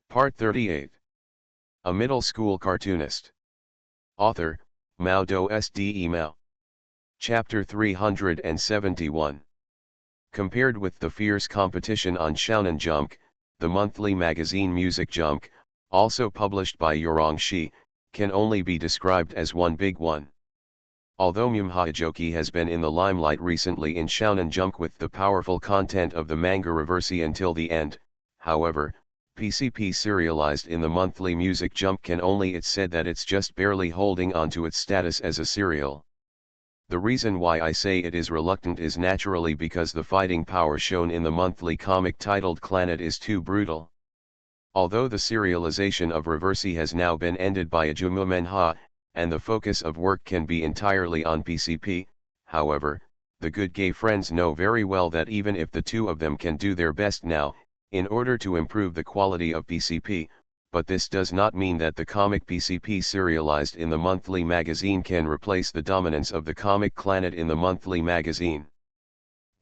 Part 38. A Middle School Cartoonist. Author, Mao Do Sde Mao. Chapter 371. Compared with the fierce competition on Shounen Jump, the monthly magazine Music Jump, also published by Yorongshi, can only be described as one big one. Although Mumhajoki has been in the limelight recently in Shounen Jump with the powerful content of the manga Reversi until the end, however, PCP serialized in the monthly Music Jump can only it's said that it's just barely holding on to its status as a serial. The reason why I say it is reluctant is naturally because the fighting power shown in the monthly comic titled Clannad is too brutal. Although the serialization of Reversi has now been ended by Ajuma Menha, and the focus of work can be entirely on PCP, however, the good gay friends know very well that even if the two of them can do their best now, in order to improve the quality of PCP, but this does not mean that the comic PCP serialized in the monthly magazine can replace the dominance of the comic Clannad in the monthly magazine.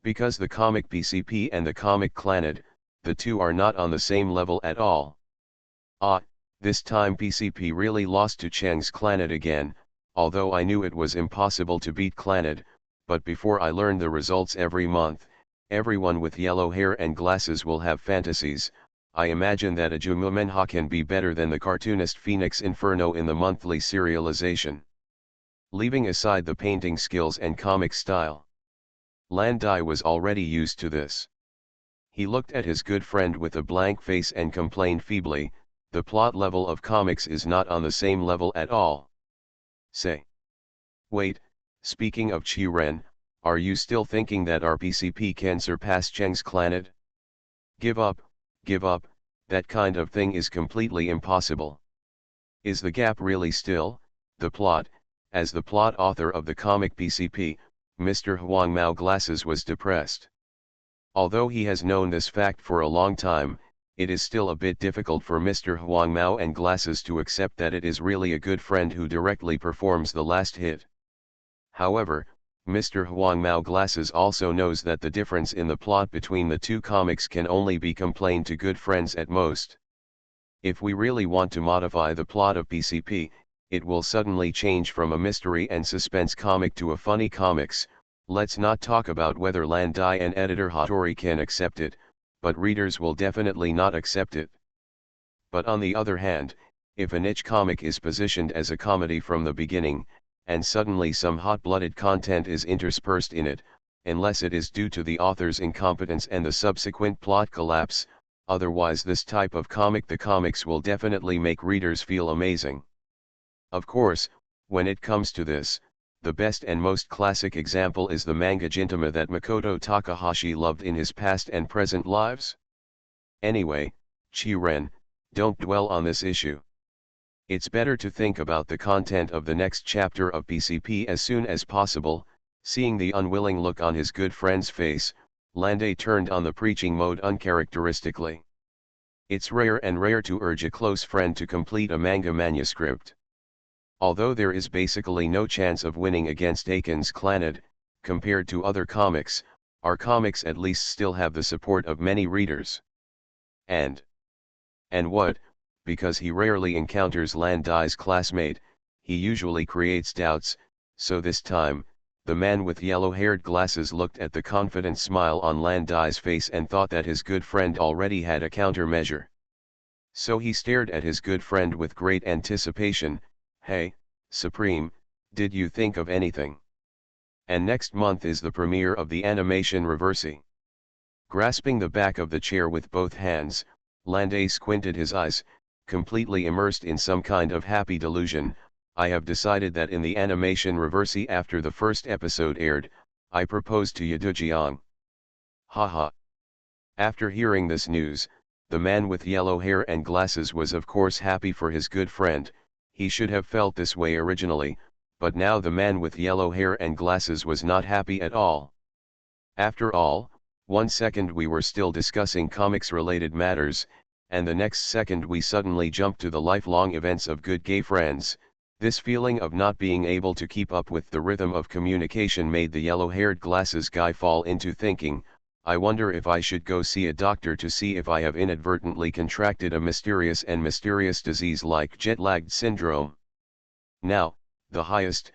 Because the comic PCP and the comic Clannad, the two are not on the same level at all. This time PCP really lost to Cheng's Clannad again, although I knew it was impossible to beat Clannad, but before I learned the results every month, everyone with yellow hair and glasses will have fantasies. I imagine that Ajuma Menha can be better than the cartoonist Phoenix Inferno in the monthly serialization. Leaving aside the painting skills and comic style, Landai was already used to this. He looked at his good friend with a blank face and complained feebly, "The plot level of comics is not on the same level at all." Say. Wait, speaking of Chi-Ren, are you still thinking that our PCP can surpass Cheng's Clannad? Give up, that kind of thing is completely impossible. Is the gap really still, the plot? As the plot author of the comic PCP, Mr. Huang Mao Glasses was depressed. Although he has known this fact for a long time, it is still a bit difficult for Mr. Huang Mao and Glasses to accept that it is really a good friend who directly performs the last hit. However, Mr. Huang Mao Glasses also knows that the difference in the plot between the two comics can only be complained to good friends at most. If we really want to modify the plot of PCP, it will suddenly change from a mystery and suspense comic to a funny comics. Let's not talk about whether Landai and editor Hattori can accept it, but readers will definitely not accept it. But on the other hand, if a niche comic is positioned as a comedy from the beginning, and suddenly some hot-blooded content is interspersed in it, unless it is due to the author's incompetence and the subsequent plot collapse, otherwise this type of comic the comics will definitely make readers feel amazing. Of course, when it comes to this, the best and most classic example is the manga Gintama that Makoto Takahashi loved in his past and present lives. Anyway, Chi-Ren, don't dwell on this issue. It's better to think about the content of the next chapter of PCP as soon as possible. Seeing the unwilling look on his good friend's face, Landai turned on the preaching mode uncharacteristically. It's rare to urge a close friend to complete a manga manuscript. Although there is basically no chance of winning against Aiken's Clannad, compared to other comics, our comics at least still have the support of many readers. And what? Because he rarely encounters Landai's classmate, he usually creates doubts, so this time, the man with yellow-haired glasses looked at the confident smile on Landai's face and thought that his good friend already had a countermeasure. So he stared at his good friend with great anticipation. "Hey, Supreme, did you think of anything? And next month is the premiere of the animation Reversi." Grasping the back of the chair with both hands, Landai squinted his eyes, completely immersed in some kind of happy delusion. "I have decided that in the animation Reversi after the first episode aired, I propose to Yadujiang." Haha. After hearing this news, the man with yellow hair and glasses was of course happy for his good friend. He should have felt this way originally, but now the man with yellow hair and glasses was not happy at all. After all, 1 second we were still discussing comics-related matters, and the next second we suddenly jumped to the lifelong events of good gay friends. This feeling of not being able to keep up with the rhythm of communication made the yellow-haired glasses guy fall into thinking, I wonder if I should go see a doctor to see if I have inadvertently contracted a mysterious disease like jet-lagged syndrome. Now, the highest,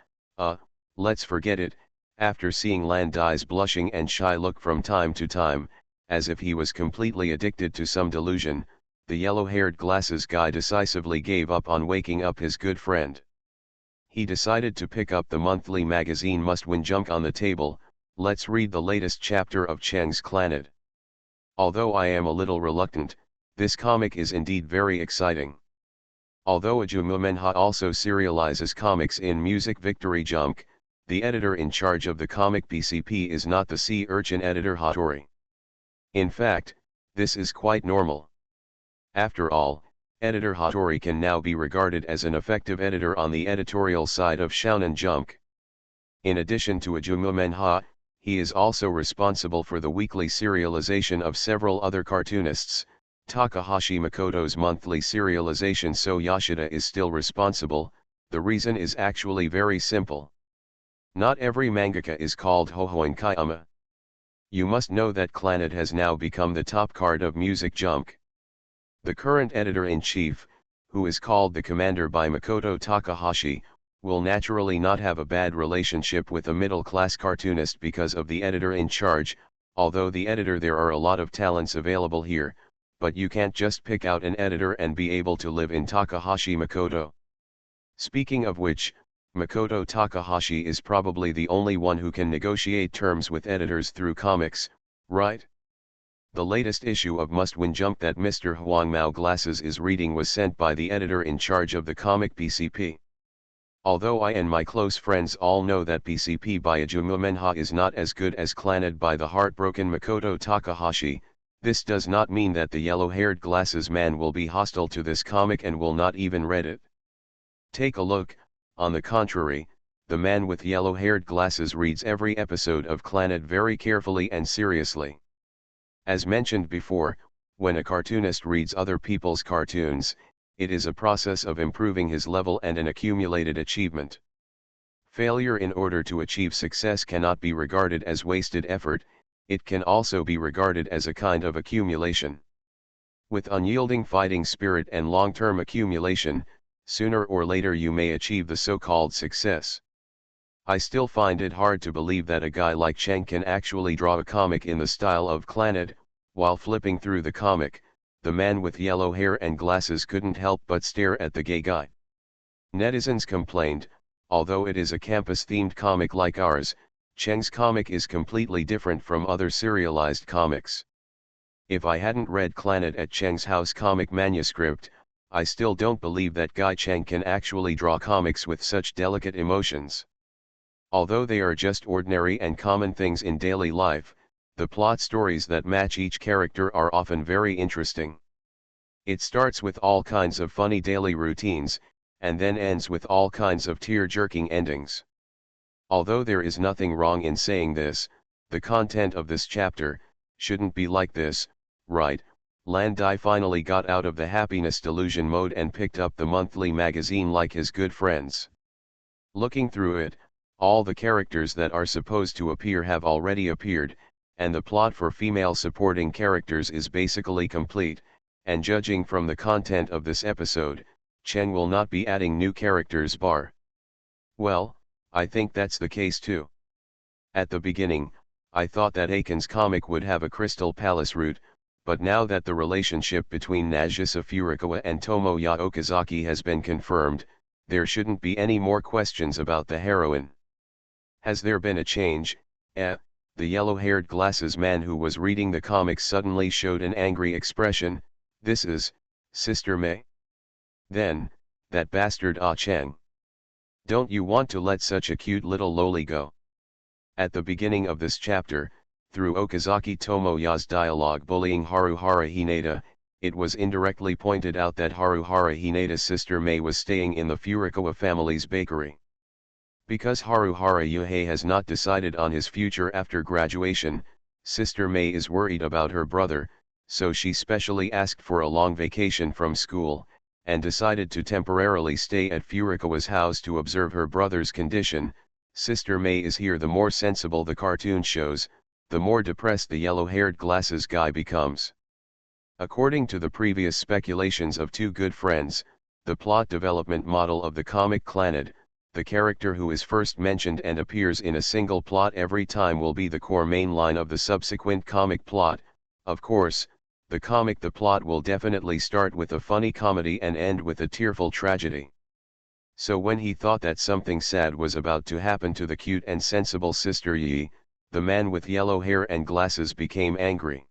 let's forget it. After seeing Landai's blushing and shy look from time to time, as if he was completely addicted to some delusion, the yellow-haired glasses guy decisively gave up on waking up his good friend. He decided to pick up the monthly magazine Must-Win Junk on the table. Let's read the latest chapter of Cheng's Clannad. Although I am a little reluctant, this comic is indeed very exciting. Although Ajumma Menha also serializes comics in Music Victory Junk, the editor in charge of the comic PCP is not the sea urchin editor Hattori. In fact, this is quite normal. After all, editor Hattori can now be regarded as an effective editor on the editorial side of Shounen Junk. In addition to Ajumma Menha, he is also responsible for the weekly serialization of several other cartoonists. Takahashi Makoto's monthly serialization, so Yoshida is still responsible. The reason is actually very simple. Not every mangaka is called Hohoin Kayama. You must know that Clannad has now become the top card of Music Junk. The current editor-in-chief, who is called the Commander by Makoto Takahashi, will naturally not have a bad relationship with a middle-class cartoonist because of the editor-in-charge. Although the editor, there are a lot of talents available here, but you can't just pick out an editor and be able to live in Takahashi Makoto. Speaking of which, Makoto Takahashi is probably the only one who can negotiate terms with editors through comics, right? The latest issue of Must-Win Junk that Mr. Huang Mao Glasses is reading was sent by the editor in charge of the comic PCP. Although I and my close friends all know that PCP by Ajumma Menha is not as good as Clannad by the heartbroken Makoto Takahashi, this does not mean that the yellow-haired glasses man will be hostile to this comic and will not even read it. Take a look. On the contrary, the man with yellow-haired glasses reads every episode of Clannad very carefully and seriously. As mentioned before, when a cartoonist reads other people's cartoons, it is a process of improving his level and an accumulated achievement. Failure in order to achieve success cannot be regarded as wasted effort, it can also be regarded as a kind of accumulation. With unyielding fighting spirit and long-term accumulation, sooner or later you may achieve the so-called success. I still find it hard to believe that a guy like Cheng can actually draw a comic in the style of Clannad. While flipping through the comic, the man with yellow hair and glasses couldn't help but stare at the gay guy. Netizens complained, although it is a campus-themed comic like ours, Cheng's comic is completely different from other serialized comics. If I hadn't read Clannad at Cheng's house comic manuscript, I still don't believe that Guy Cheng can actually draw comics with such delicate emotions. Although they are just ordinary and common things in daily life, the plot stories that match each character are often very interesting. It starts with all kinds of funny daily routines, and then ends with all kinds of tear-jerking endings. Although there is nothing wrong in saying this, the content of this chapter shouldn't be like this, right? Landai finally got out of the happiness delusion mode and picked up the monthly magazine like his good friends. Looking through it, all the characters that are supposed to appear have already appeared, and the plot for female supporting characters is basically complete, and judging from the content of this episode, Chen will not be adding new characters bar. Well, I think that's the case too. At the beginning, I thought that Aiken's comic would have a Crystal Palace route, but now that the relationship between Nagisa Furukawa and Tomoya Okazaki has been confirmed, there shouldn't be any more questions about the heroine. Has there been a change? The yellow-haired glasses man who was reading the comics suddenly showed an angry expression. This is, Sister May? Then, that bastard Ah Cheng. Don't you want to let such a cute little loli go? At the beginning of this chapter, through Okazaki Tomoya's dialogue bullying Haruhara Hinata, it was indirectly pointed out that Haruhara Hinata's sister May was staying in the Furukawa family's bakery. Because Haruhara Yuhei has not decided on his future after graduation, Sister May is worried about her brother, so she specially asked for a long vacation from school, and decided to temporarily stay at Furukawa's house to observe her brother's condition. Sister May is here the more sensible the cartoon shows, the more depressed the yellow-haired glasses guy becomes. According to the previous speculations of Two Good Friends, the plot development model of the comic Clannad, the character who is first mentioned and appears in a single plot every time will be the core main line of the subsequent comic plot. Of course, the plot will definitely start with a funny comedy and end with a tearful tragedy. So when he thought that something sad was about to happen to the cute and sensible sister Yi, the man with yellow hair and glasses became angry.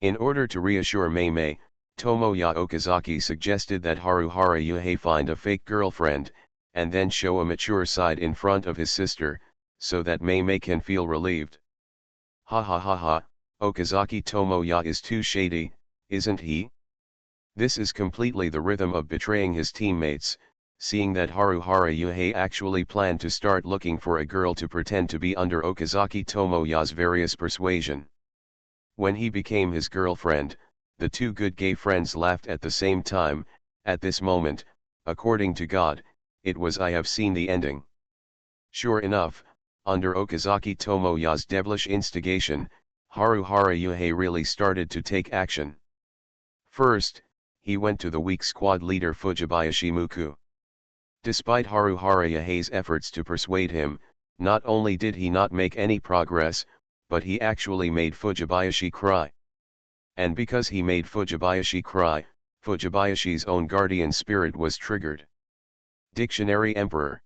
In order to reassure Mei, Tomoya Okazaki suggested that Haruhara Yuhei find a fake girlfriend, and then show a mature side in front of his sister, so that Mei can feel relieved. Ha ha ha ha, Okazaki Tomoya is too shady, isn't he? This is completely the rhythm of betraying his teammates, seeing that Haruhara Yuhei actually planned to start looking for a girl to pretend to be under Okazaki Tomoya's various persuasion. When he became his girlfriend, the two good gay friends laughed at the same time. At this moment, according to God, it was I have seen the ending. Sure enough, under Okazaki Tomoya's devilish instigation, Haruhara Yuhei really started to take action. First, he went to the weak squad leader Fujibayashi Muku. Despite Haruhara Yuhei's efforts to persuade him, not only did he not make any progress, but he actually made Fujibayashi cry. And because he made Fujibayashi cry, Fujibayashi's own guardian spirit was triggered. Dictionary Emperor.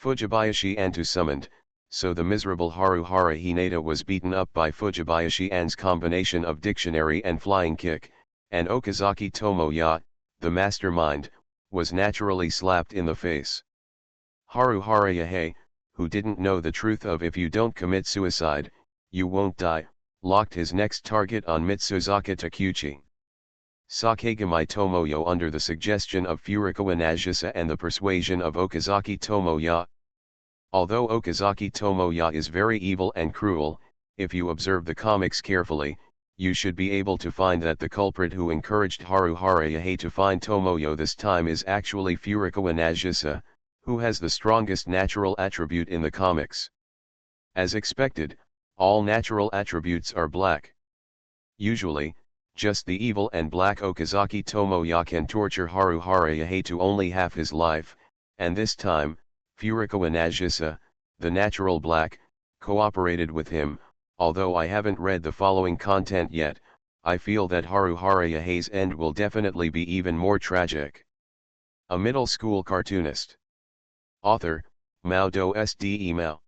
Fujibayashi Antu summoned, so the miserable Haruhara Hinata was beaten up by Fujibayashi An's combination of dictionary and flying kick, and Okazaki Tomoya, the mastermind, was naturally slapped in the face. Haruhara Yuhei, who didn't know the truth of if you don't commit suicide, you won't die, locked his next target on Mitsuzaka Takuchi. Sakegamai Tomoyo under the suggestion of Furukawa Nagisa and the persuasion of Okazaki Tomoya. Although Okazaki Tomoya is very evil and cruel, if you observe the comics carefully, you should be able to find that the culprit who encouraged Haruhara Yuhei to find Tomoyo this time is actually Furukawa Nagisa, who has the strongest natural attribute in the comics. As expected, all natural attributes are black. Usually, just the evil and black Okazaki Tomoya can torture Haruhara Yuhei to only half his life, and this time, Furukawa Nagisa, the natural black, cooperated with him. Although I haven't read the following content yet, I feel that Haruhara Yuhei's end will definitely be even more tragic. A middle school cartoonist. Author, Mao SD Email.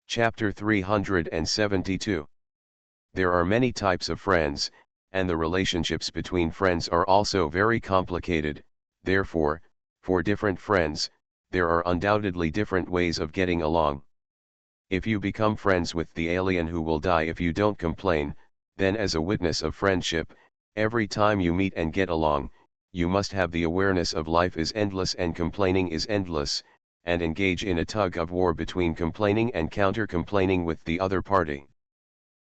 Chapter 372. There are many types of friends, and the relationships between friends are also very complicated. Therefore, for different friends, there are undoubtedly different ways of getting along. If you become friends with the alien who will die if you don't complain, then as a witness of friendship, every time you meet and get along, you must have the awareness of life is endless and complaining is endless, and engage in a tug of war between complaining and counter-complaining with the other party.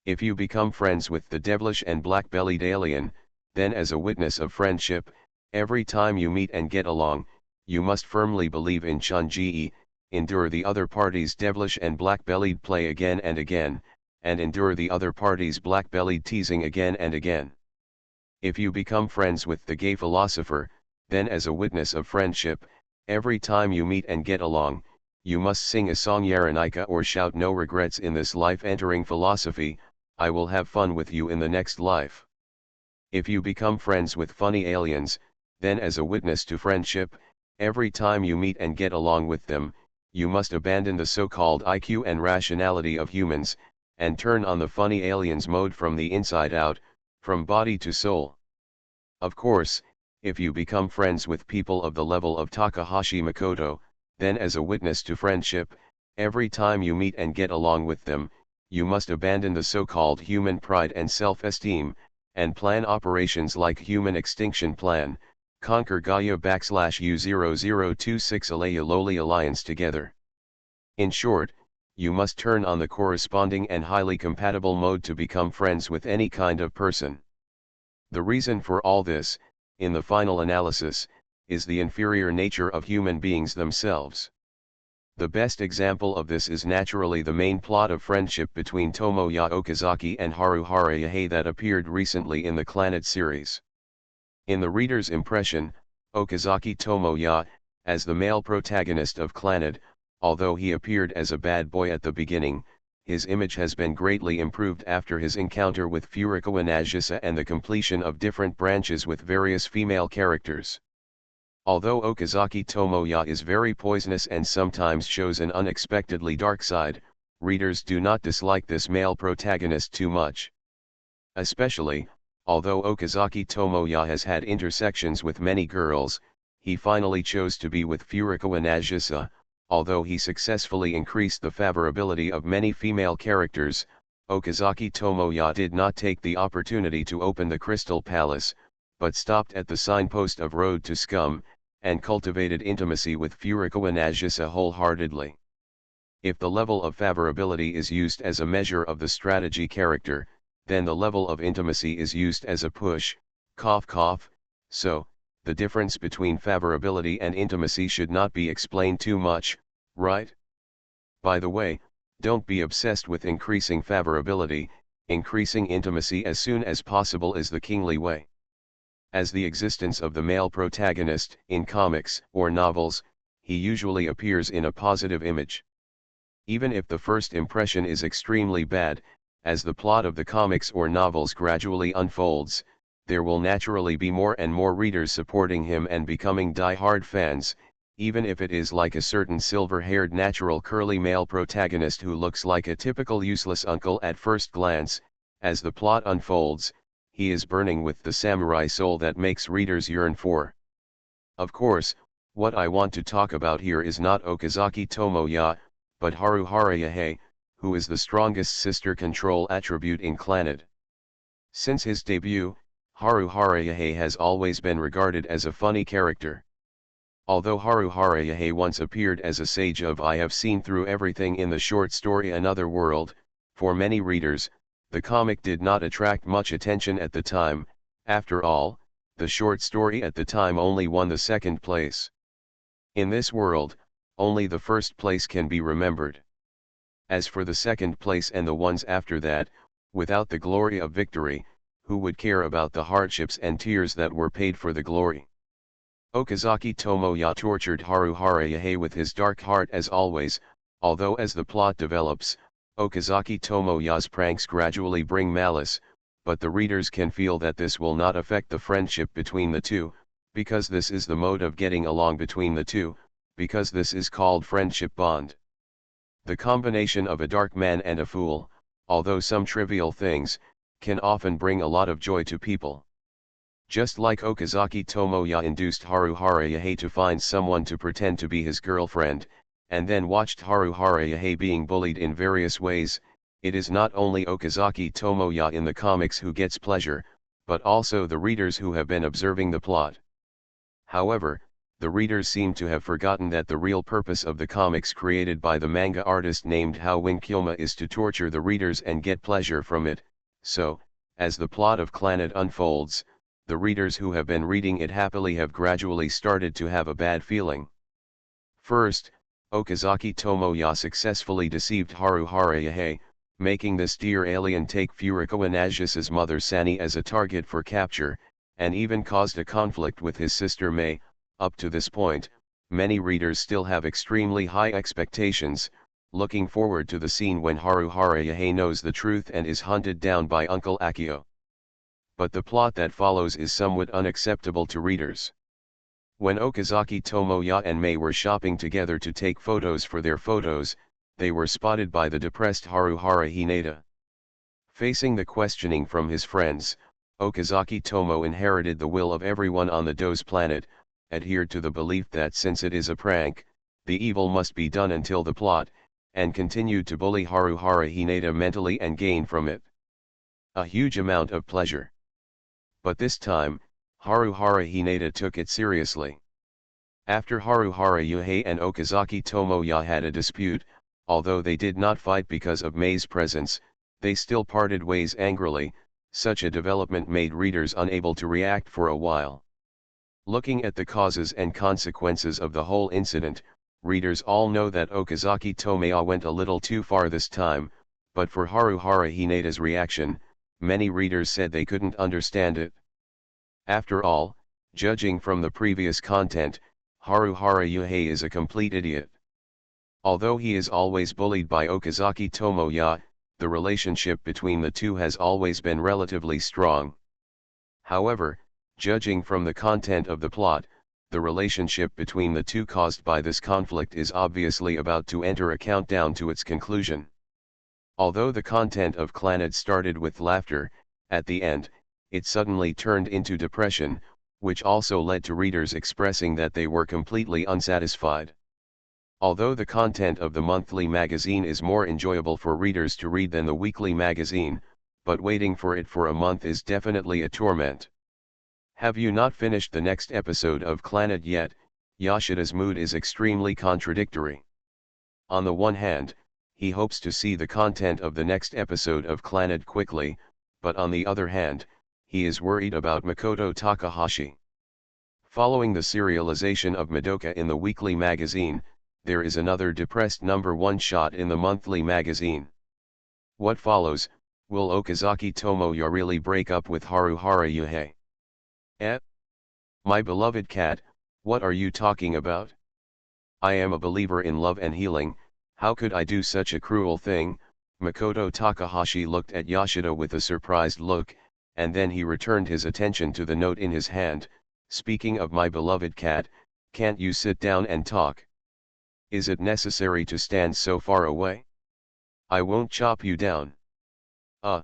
If you become friends with the devilish and black-bellied alien, then as a witness of friendship, every time you meet and get along, you must firmly believe in Chunji, endure the other party's devilish and black-bellied play again and again, and endure the other party's black-bellied teasing again and again. If you become friends with the gay philosopher, then as a witness of friendship, every time you meet and get along, you must sing a song Yaranika or shout no regrets in this life entering philosophy, I will have fun with you in the next life. If you become friends with funny aliens, then as a witness to friendship, every time you meet and get along with them, you must abandon the so-called IQ and rationality of humans, and turn on the funny aliens mode from the inside out, from body to soul. Of course, if you become friends with people of the level of Takahashi Makoto, then as a witness to friendship, every time you meet and get along with them, you must abandon the so-called human pride and self-esteem, and plan operations like Human Extinction Plan, Conquer Gaia /U0026 Alaya Loli Alliance together. In short, you must turn on the corresponding and highly compatible mode to become friends with any kind of person. The reason for all this, in the final analysis, is the inferior nature of human beings themselves. The best example of this is naturally the main plot of friendship between Tomoya Okazaki and Haruhara Yahei that appeared recently in the Clannad series. In the reader's impression, Okazaki Tomoya, as the male protagonist of Clannad, although he appeared as a bad boy at the beginning, his image has been greatly improved after his encounter with Furukawa Nagisa and the completion of different branches with various female characters. Although Okazaki Tomoya is very poisonous and sometimes shows an unexpectedly dark side, readers do not dislike this male protagonist too much. Especially, although Okazaki Tomoya has had intersections with many girls, he finally chose to be with Furukawa Nagisa. Although he successfully increased the favorability of many female characters, Okazaki Tomoya did not take the opportunity to open the Crystal Palace, but stopped at the signpost of Road to Scum, and cultivated intimacy with Furukawa Nagisa wholeheartedly. If the level of favorability is used as a measure of the strategy character, then the level of intimacy is used as a push, cough cough, so, the difference between favorability and intimacy should not be explained too much, right? By the way, don't be obsessed with increasing favorability, increasing intimacy as soon as possible is the kingly way. As the existence of the male protagonist in comics or novels, he usually appears in a positive image. Even if the first impression is extremely bad, as the plot of the comics or novels gradually unfolds, there will naturally be more and more readers supporting him and becoming die-hard fans, even if it is like a certain silver-haired natural curly male protagonist who looks like a typical useless uncle at first glance. As the plot unfolds, he is burning with the samurai soul that makes readers yearn for. Of course, what I want to talk about here is not Okazaki Tomoya, but Haruhara Yahei, who is the strongest sister control attribute in Clannad. Since his debut, Haruhara Yahei has always been regarded as a funny character. Although Haruhara Yahei once appeared as a sage of I have seen through everything in the short story Another World, for many readers, the comic did not attract much attention at the time. After all, the short story at the time only won the second place. In this world, only the first place can be remembered. As for the second place and the ones after that, without the glory of victory, who would care about the hardships and tears that were paid for the glory? Okazaki Tomoya tortured Haruhara Yahei with his dark heart as always, although as the plot develops, Okazaki Tomoya's pranks gradually bring malice, but the readers can feel that this will not affect the friendship between the two, because this is the mode of getting along between the two, because this is called friendship bond. The combination of a dark man and a fool, although some trivial things, can often bring a lot of joy to people. Just like Okazaki Tomoya induced Haruhara Yahei to find someone to pretend to be his girlfriend, and then watched Haruhara Yahei being bullied in various ways, it is not only Okazaki Tomoya in the comics who gets pleasure, but also the readers who have been observing the plot. However, the readers seem to have forgotten that the real purpose of the comics created by the manga artist named Hao Wing-kyoma is to torture the readers and get pleasure from it, so, as the plot of Clannad unfolds, the readers who have been reading it happily have gradually started to have a bad feeling. First, Okazaki Tomoya successfully deceived Haruhara Yahei, making this dear alien take Furukawa Nagisa's mother Sani as a target for capture, and even caused a conflict with his sister Mei. Up to this point, many readers still have extremely high expectations, looking forward to the scene when Haruhara Yahei knows the truth and is hunted down by Uncle Akio. But the plot that follows is somewhat unacceptable to readers. When Okazaki Tomoya and Mei were shopping together to take photos for their photos, they were spotted by the depressed Haruhara Hinata. Facing the questioning from his friends, Okazaki Tomo inherited the will of everyone on the Do's planet, adhered to the belief that since it is a prank, the evil must be done until the plot, and continued to bully Haruhara Hinata mentally and gain from it a huge amount of pleasure. But this time, Haruhara Hinata took it seriously. After Haruhara Yahei and Okazaki Tomoya had a dispute, although they did not fight because of Mei's presence, they still parted ways angrily. Such a development made readers unable to react for a while. Looking at the causes and consequences of the whole incident, readers all know that Okazaki Tomoya went a little too far this time, but for Haruhara Hinata's reaction, many readers said they couldn't understand it. After all, judging from the previous content, Haruhara Yuhei is a complete idiot. Although he is always bullied by Okazaki Tomoya, the relationship between the two has always been relatively strong. However, judging from the content of the plot, the relationship between the two caused by this conflict is obviously about to enter a countdown to its conclusion. Although the content of Clannad started with laughter, at the end, it suddenly turned into depression, which also led to readers expressing that they were completely unsatisfied. Although the content of the monthly magazine is more enjoyable for readers to read than the weekly magazine, but waiting for it for a month is definitely a torment. Have you not finished the next episode of Clannad yet? Yoshida's mood is extremely contradictory. On the one hand, he hopes to see the content of the next episode of Clannad quickly, but on the other hand, he is worried about Makoto Takahashi. Following the serialization of Madoka in the weekly magazine, there is another depressed number 1 shot in the monthly magazine. What follows? Will Okazaki Tomoya really break up with Haruhara Yuhei? My beloved cat, what are you talking about? I am a believer in love and healing, how could I do such a cruel thing? Makoto Takahashi looked at Yoshida with a surprised look, and then he returned his attention to the note in his hand. Speaking of my beloved cat, can't you sit down and talk? Is it necessary to stand so far away? I won't chop you down. I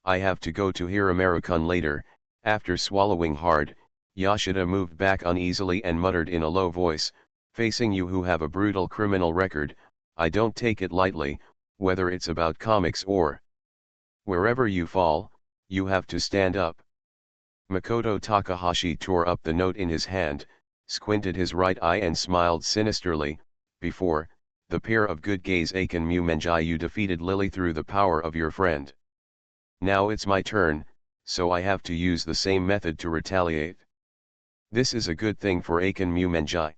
have to go to Hirameru-kun later. After swallowing hard, Yoshida moved back uneasily and muttered in a low voice, facing you who have a brutal criminal record, I don't take it lightly, whether it's about comics or wherever you fall, you have to stand up. Makoto Takahashi tore up the note in his hand, squinted his right eye and smiled sinisterly. Before, the pair of good gays Aiken Mumenjai, you defeated Lily through the power of your friend. Now it's my turn, so I have to use the same method to retaliate. This is a good thing for Aiken Mumenjai.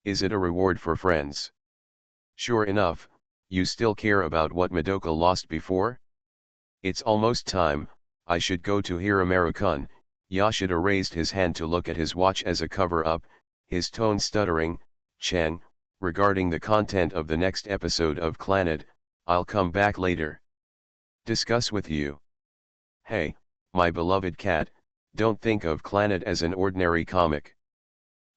Is it a reward for friends? Sure enough, you still care about what Madoka lost before? It's almost time, I should go to Hirameru-kun. Yoshida raised his hand to look at his watch as a cover-up, his tone stuttering. Chang, regarding the content of the next episode of Clannad, I'll come back later. Discuss with you. Hey, my beloved cat, don't think of Clannad as an ordinary comic.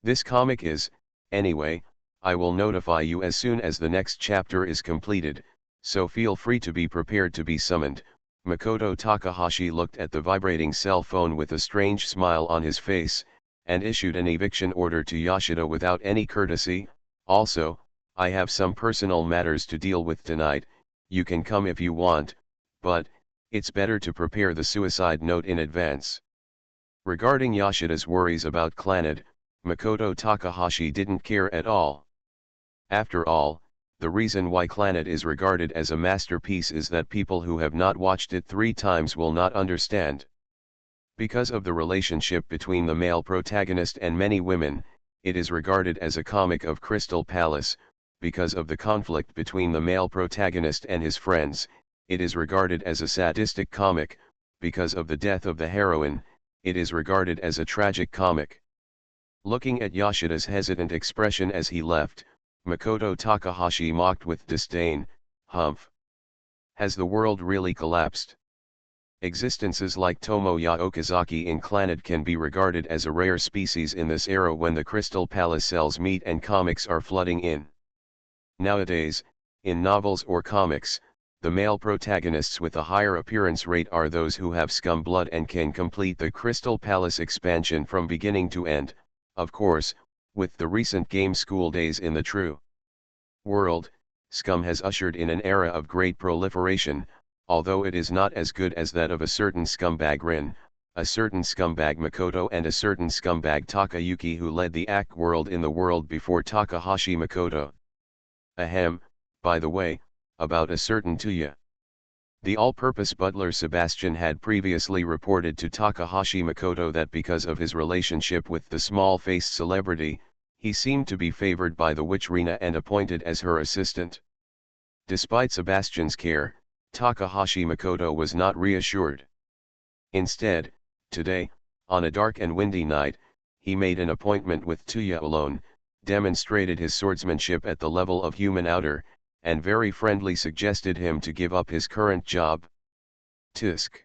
This comic is, anyway, I will notify you as soon as the next chapter is completed, so feel free to be prepared to be summoned. Makoto Takahashi looked at the vibrating cell phone with a strange smile on his face, and issued an eviction order to Yoshida without any courtesy. Also, I have some personal matters to deal with tonight, you can come if you want, but it's better to prepare the suicide note in advance. Regarding Yoshida's worries about Clannad, Makoto Takahashi didn't care at all. After all, the reason why Clannad is regarded as a masterpiece is that people who have not watched it 3 times will not understand. Because of the relationship between the male protagonist and many women, it is regarded as a comic of Crystal Palace. Because of the conflict between the male protagonist and his friends, it is regarded as a sadistic comic. Because of the death of the heroine, it is regarded as a tragic comic. Looking at Yoshida's hesitant expression as he left, Makoto Takahashi mocked with disdain. Humph. Has the world really collapsed? Existences like Tomoya Okazaki in Clannad can be regarded as a rare species in this era when the Crystal Palace sells meat and comics are flooding in. Nowadays, in novels or comics, the male protagonists with a higher appearance rate are those who have scum blood and can complete the Crystal Palace expansion from beginning to end. Of course, with the recent game School Days in the True World, scum has ushered in an era of great proliferation, although it is not as good as that of a certain scumbag Rin, a certain scumbag Makoto and a certain scumbag Takayuki who led the ACT world in the world before Takahashi Makoto. Ahem, by the way, about a certain Tuya. The all-purpose butler Sebastian had previously reported to Takahashi Makoto that because of his relationship with the small-faced celebrity, He seemed to be favored by the witch Rina and appointed as her assistant. Despite Sebastian's care, Takahashi Makoto was not reassured. Instead, today, on a dark and windy night, he made an appointment with Tuya alone, demonstrated his swordsmanship at the level of human outer, and very friendly suggested him to give up his current job. Tisk.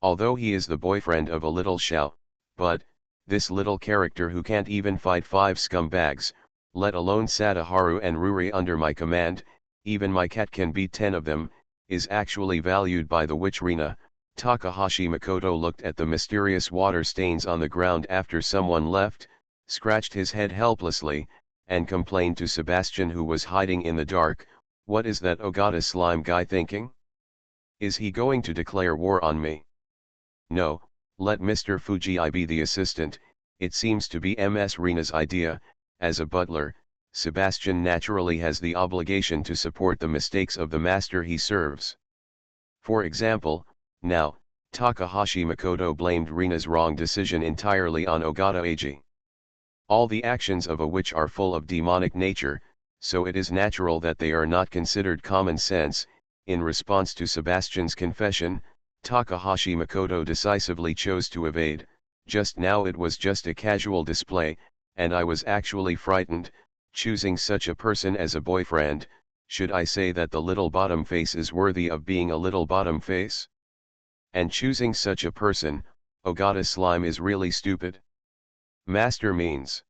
Although he is the boyfriend of a little Shao, but, this little character who can't even fight 5 scumbags, let alone Sadaharu and Ruri under my command, even my cat can beat 10 of them, is actually valued by the witch Rina. Takahashi Makoto looked at the mysterious water stains on the ground after someone left, scratched his head helplessly, and complained to Sebastian, who was hiding in the dark, "What is that Ogata slime guy thinking? Is he going to declare war on me? No, let Mr. Fujii be the assistant. It seems to be Ms. Rina's idea. As a butler, Sebastian naturally has the obligation to support the mistakes of the master he serves." For example, now, Takahashi Makoto blamed Rina's wrong decision entirely on Ogata Eiji. All the actions of a witch are full of demonic nature, so it is natural that they are not considered common sense. In response to Sebastian's confession, Takahashi Makoto decisively chose to evade. "Just now it was just a casual display, and I was actually frightened, choosing such a person as a boyfriend. Should I say that the little bottom face is worthy of being a little bottom face? And choosing such a person, Ogata slime, is really stupid." Master means.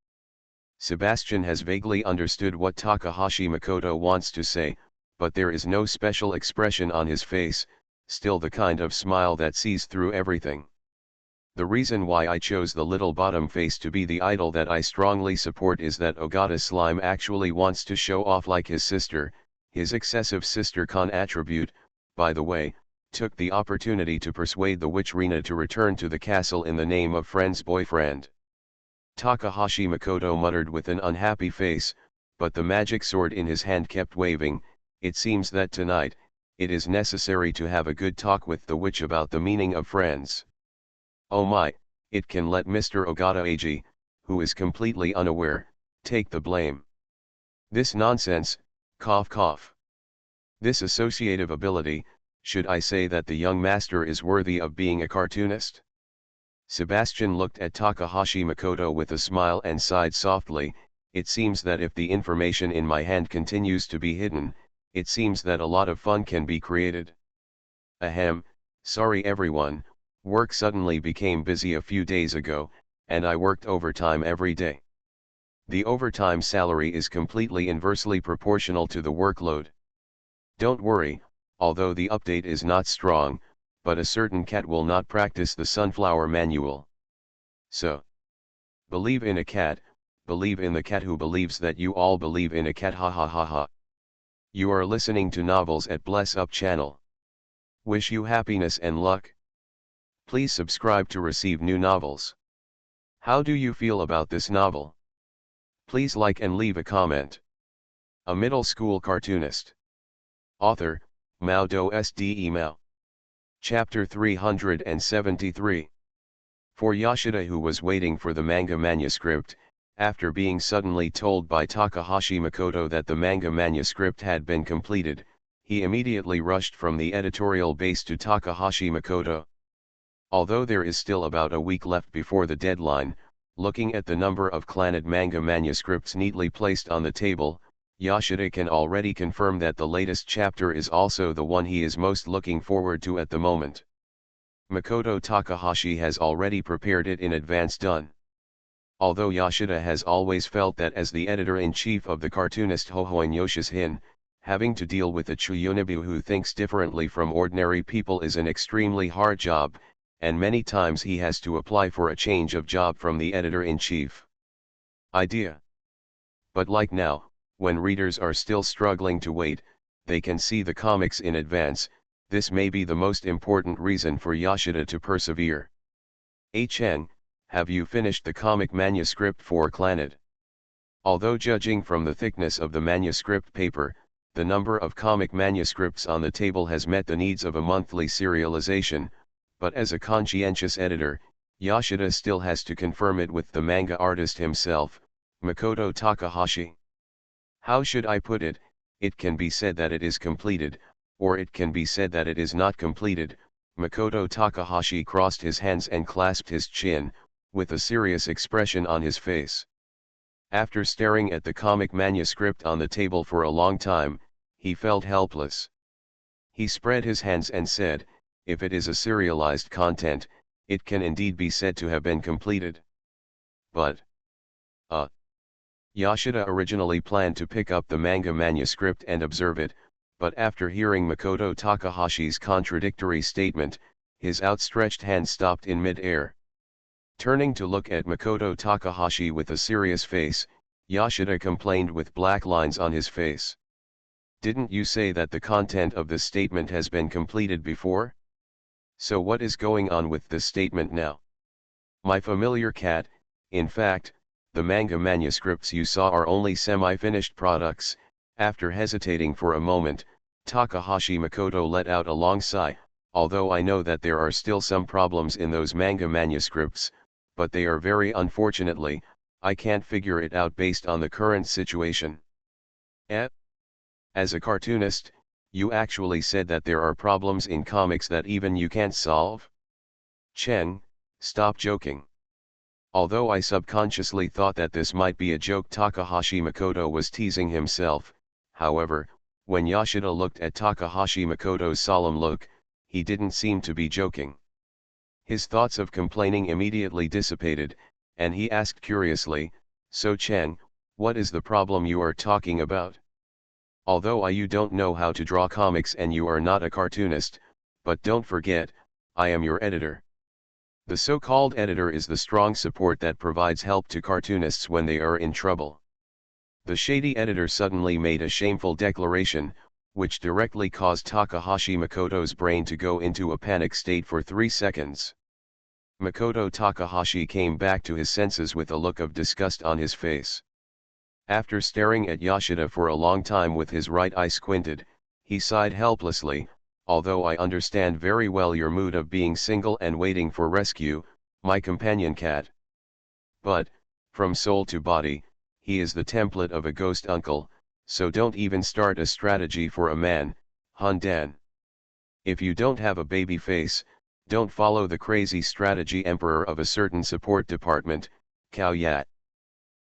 Sebastian has vaguely understood what Takahashi Makoto wants to say, but there is no special expression on his face, still the kind of smile that sees through everything. "The reason why I chose the little bottom face to be the idol that I strongly support is that Ogata slime actually wants to show off like his sister. His excessive sister-con attribute, by the way, took the opportunity to persuade the witch Rina to return to the castle in the name of friend's boyfriend." Takahashi Makoto muttered with an unhappy face, but the magic sword in his hand kept waving. "It seems that tonight, it is necessary to have a good talk with the witch about the meaning of friends. Oh my, it can let Mr. Ogata Eiji, who is completely unaware, take the blame. This nonsense, cough cough. This associative ability, should I say that the young master is worthy of being a cartoonist?" Sebastian looked at Takahashi Makoto with a smile and sighed softly. "It seems that if the information in my hand continues to be hidden, it seems that a lot of fun can be created. Ahem, sorry everyone, work suddenly became busy a few days ago, and I worked overtime every day. The overtime salary is completely inversely proportional to the workload. Don't worry, although the update is not strong, but a certain cat will not practice the sunflower manual. So, believe in a cat, believe in the cat who believes that you all believe in a cat, ha ha ha ha. You are listening to Novels at Bless Up channel. Wish you happiness and luck. Please subscribe to receive new novels. How do you feel about this novel? Please like and leave a comment. A middle school cartoonist. Author, MaleProtagonist Mao. Chapter 373. For Yoshida, who was waiting for the manga manuscript, after being suddenly told by Takahashi Makoto that the manga manuscript had been completed, he immediately rushed from the editorial base to Takahashi Makoto. Although there is still about a week left before the deadline, looking at the number of Clannad manga manuscripts neatly placed on the table, Yoshida can already confirm that the latest chapter is also the one he is most looking forward to at the moment. Makoto Takahashi has already prepared it in advance done. Although Yoshida has always felt that as the editor-in-chief of the cartoonist Hohoin Yoshizhin, having to deal with a Chuyonibu who thinks differently from ordinary people is an extremely hard job, and many times he has to apply for a change of job from the editor-in-chief. Idea. But like now, when readers are still struggling to wait, they can see the comics in advance. This may be the most important reason for Yoshida to persevere. HN, have you finished the comic manuscript for Clannad? Although judging from the thickness of the manuscript paper, the number of comic manuscripts on the table has met the needs of a monthly serialization, but as a conscientious editor, Yoshida still has to confirm it with the manga artist himself. Makoto Takahashi. How should I put it? It can be said that it is completed, or it can be said that it is not completed. Makoto Takahashi crossed his hands and clasped his chin, with a serious expression on his face. After staring at the comic manuscript on the table for a long time, he felt helpless. He spread his hands and said, if it is a serialized content, it can indeed be said to have been completed. But, Yoshida originally planned to pick up the manga manuscript and observe it, but after hearing Makoto Takahashi's contradictory statement, his outstretched hand stopped in mid-air. Turning to look at Makoto Takahashi with a serious face, Yoshida complained with black lines on his face. Didn't you say that the content of this statement has been completed before? So what is going on with this statement now? My familiar cat, in fact, the manga manuscripts you saw are only semi-finished products. After hesitating for a moment, Takahashi Makoto let out a long sigh. Although I know that there are still some problems in those manga manuscripts, but they are very unfortunately, I can't figure it out based on the current situation. As a cartoonist, you actually said that there are problems in comics that even you can't solve? Chen, stop joking. Although I subconsciously thought that this might be a joke, Takahashi Makoto was teasing himself. However, when Yoshida looked at Takahashi Makoto's solemn look, he didn't seem to be joking. His thoughts of complaining immediately dissipated, and he asked curiously, so Chen, what is the problem you are talking about? Although you don't know how to draw comics and you are not a cartoonist, but don't forget, I am your editor. The so-called editor is the strong support that provides help to cartoonists when they are in trouble. The shady editor suddenly made a shameful declaration, which directly caused Takahashi Makoto's brain to go into a panic state for 3 seconds. Makoto Takahashi came back to his senses with a look of disgust on his face. After staring at Yoshida for a long time with his right eye squinted, he sighed helplessly, although I understand very well your mood of being single and waiting for rescue, my companion cat. But, from soul to body, he is the template of a ghost uncle, so don't even start a strategy for a man, Hundan. If you don't have a baby face, don't follow the crazy strategy emperor of a certain support department, Kao Yat.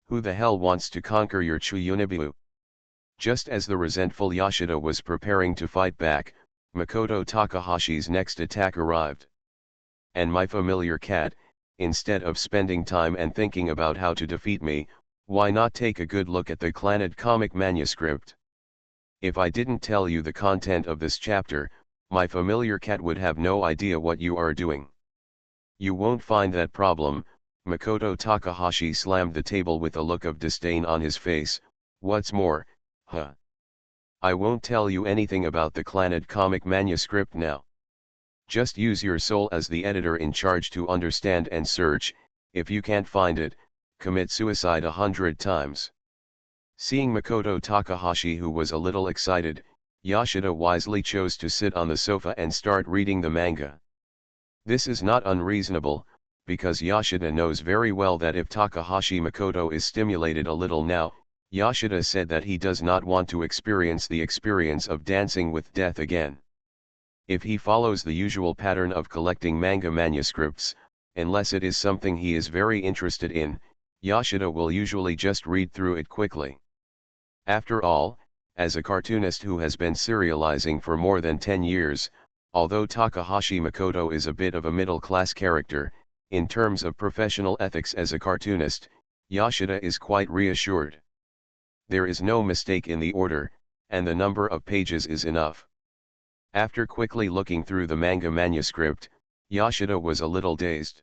Who the hell wants to conquer your Chuyunibu? Just as the resentful Yoshida was preparing to fight back, Makoto Takahashi's next attack arrived. And my familiar cat, instead of spending time and thinking about how to defeat me, why not take a good look at the Clannad comic manuscript? If I didn't tell you the content of this chapter, my familiar cat would have no idea what you are doing. You won't find that problem. Makoto Takahashi slammed the table with a look of disdain on his face. What's more, I won't tell you anything about the Clannad comic manuscript now. Just use your soul as the editor in charge to understand and search. If you can't find it, commit suicide 100 times. Seeing Makoto Takahashi, who was a little excited, Yoshida wisely chose to sit on the sofa and start reading the manga. This is not unreasonable, because Yoshida knows very well that if Takahashi Makoto is stimulated a little now, Yoshida said that he does not want to experience the experience of dancing with death again. If he follows the usual pattern of collecting manga manuscripts, unless it is something he is very interested in, Yoshida will usually just read through it quickly. After all, as a cartoonist who has been serializing for more than 10 years, although Takahashi Makoto is a bit of a middle-class character, in terms of professional ethics as a cartoonist, Yoshida is quite reassured. There is no mistake in the order, and the number of pages is enough. After quickly looking through the manga manuscript, Yoshida was a little dazed.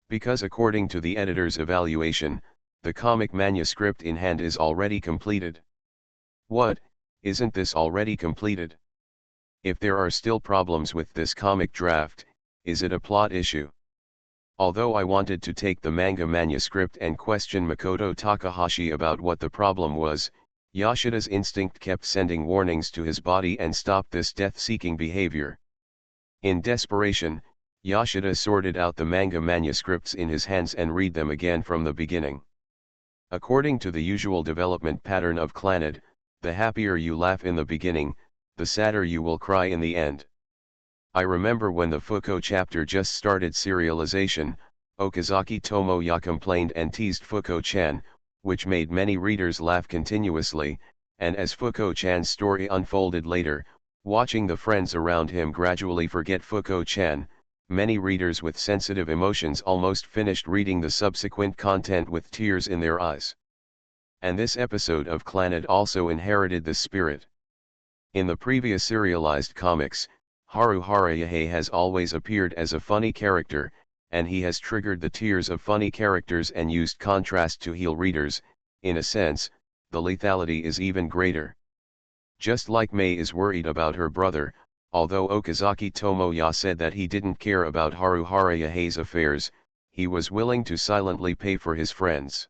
Because according to the editor's evaluation, the comic manuscript in hand is already completed. What, isn't this already completed? If there are still problems with this comic draft, is it a plot issue? Although I wanted to take the manga manuscript and question Makoto Takahashi about what the problem was, Yoshida's instinct kept sending warnings to his body and stop this death-seeking behavior. In desperation, Yoshida sorted out the manga manuscripts in his hands and read them again from the beginning. According to the usual development pattern of Clannad, the happier you laugh in the beginning, the sadder you will cry in the end. I remember when the Fuko chapter just started serialization, Okazaki Tomoya complained and teased Fuko-chan, which made many readers laugh continuously, and as Fuko-chan's story unfolded later, watching the friends around him gradually forget Fuko-chan, many readers with sensitive emotions almost finished reading the subsequent content with tears in their eyes. And this episode of Clannad also inherited this spirit. In the previous serialized comics, Haru Harayahei has always appeared as a funny character, and he has triggered the tears of funny characters and used contrast to heal readers. In a sense, the lethality is even greater. Just like Mei is worried about her brother, although Okazaki Tomoya said that he didn't care about Haru Harayahei's affairs, he was willing to silently pay for his friends.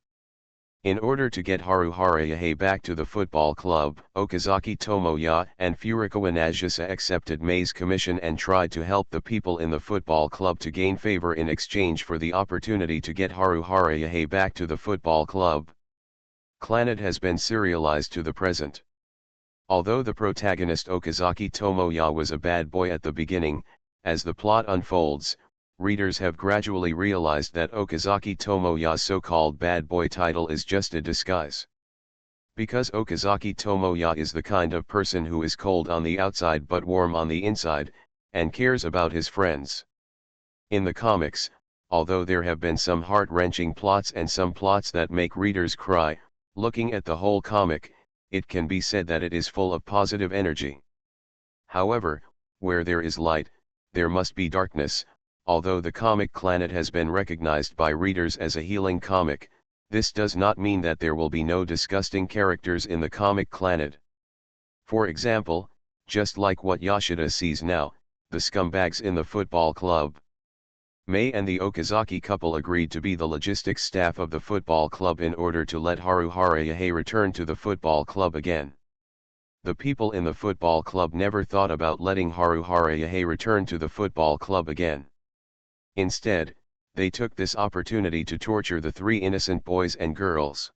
In order to get Haru Harayahei back to the football club, Okazaki Tomoya and Furukawa Nagisa accepted Mei's commission and tried to help the people in the football club to gain favor in exchange for the opportunity to get Haru Harayahei back to the football club. Clannad has been serialized to the present. Although the protagonist Okazaki Tomoya was a bad boy at the beginning, as the plot unfolds, readers have gradually realized that Okazaki Tomoya's so-called bad boy title is just a disguise. Because Okazaki Tomoya is the kind of person who is cold on the outside but warm on the inside, and cares about his friends. In the comics, although there have been some heart-wrenching plots and some plots that make readers cry, looking at the whole comic, it can be said that it is full of positive energy. However, where there is light, there must be darkness. Although the comic Clannad has been recognized by readers as a healing comic, this does not mean that there will be no disgusting characters in the comic Clannad. For example, just like what Yoshida sees now, the scumbags in the football club. Mei and the Okazaki couple agreed to be the logistics staff of the football club in order to let Haru Harayahei return to the football club again. The people in the football club never thought about letting Haru Harayahei return to the football club again. Instead, they took this opportunity to torture the three innocent boys and girls.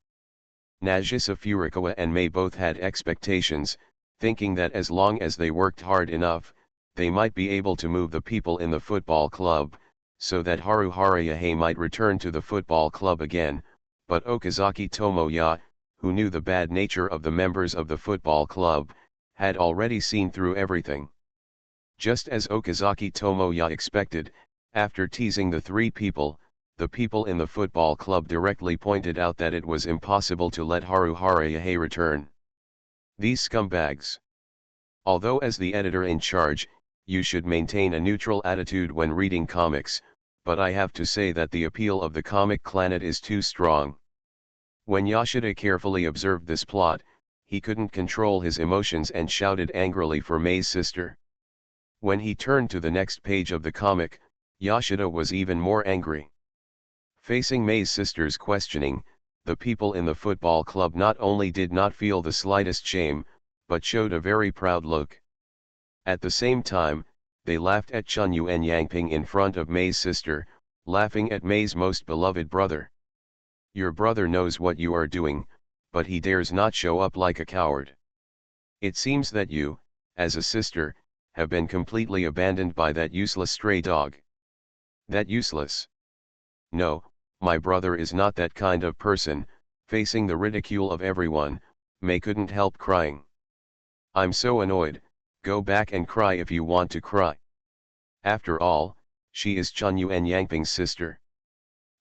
Nagisa Furukawa and Mei both had expectations, thinking that as long as they worked hard enough, they might be able to move the people in the football club, so that Haru Harayahei might return to the football club again, but Okazaki Tomoya, who knew the bad nature of the members of the football club, had already seen through everything. Just as Okazaki Tomoya expected, after teasing the three people, the people in the football club directly pointed out that it was impossible to let Haru Harayahei return. These scumbags. Although as the editor in charge, you should maintain a neutral attitude when reading comics, but I have to say that the appeal of the comic Clannad is too strong. When Yoshida carefully observed this plot, he couldn't control his emotions and shouted angrily for Mei's sister. When he turned to the next page of the comic, Yoshida was even more angry. Facing Mei's sister's questioning, the people in the football club not only did not feel the slightest shame, but showed a very proud look. At the same time, they laughed at Chunyu and Yangping in front of Mei's sister, laughing at Mei's most beloved brother. Your brother knows what you are doing, but he dares not show up like a coward. It seems that you, as a sister, have been completely abandoned by that useless stray dog. That useless. No, my brother is not that kind of person. Facing the ridicule of everyone, Mei couldn't help crying. I'm so annoyed. Go back and cry if you want to cry. After all, she is Chunyu and Yangping's sister.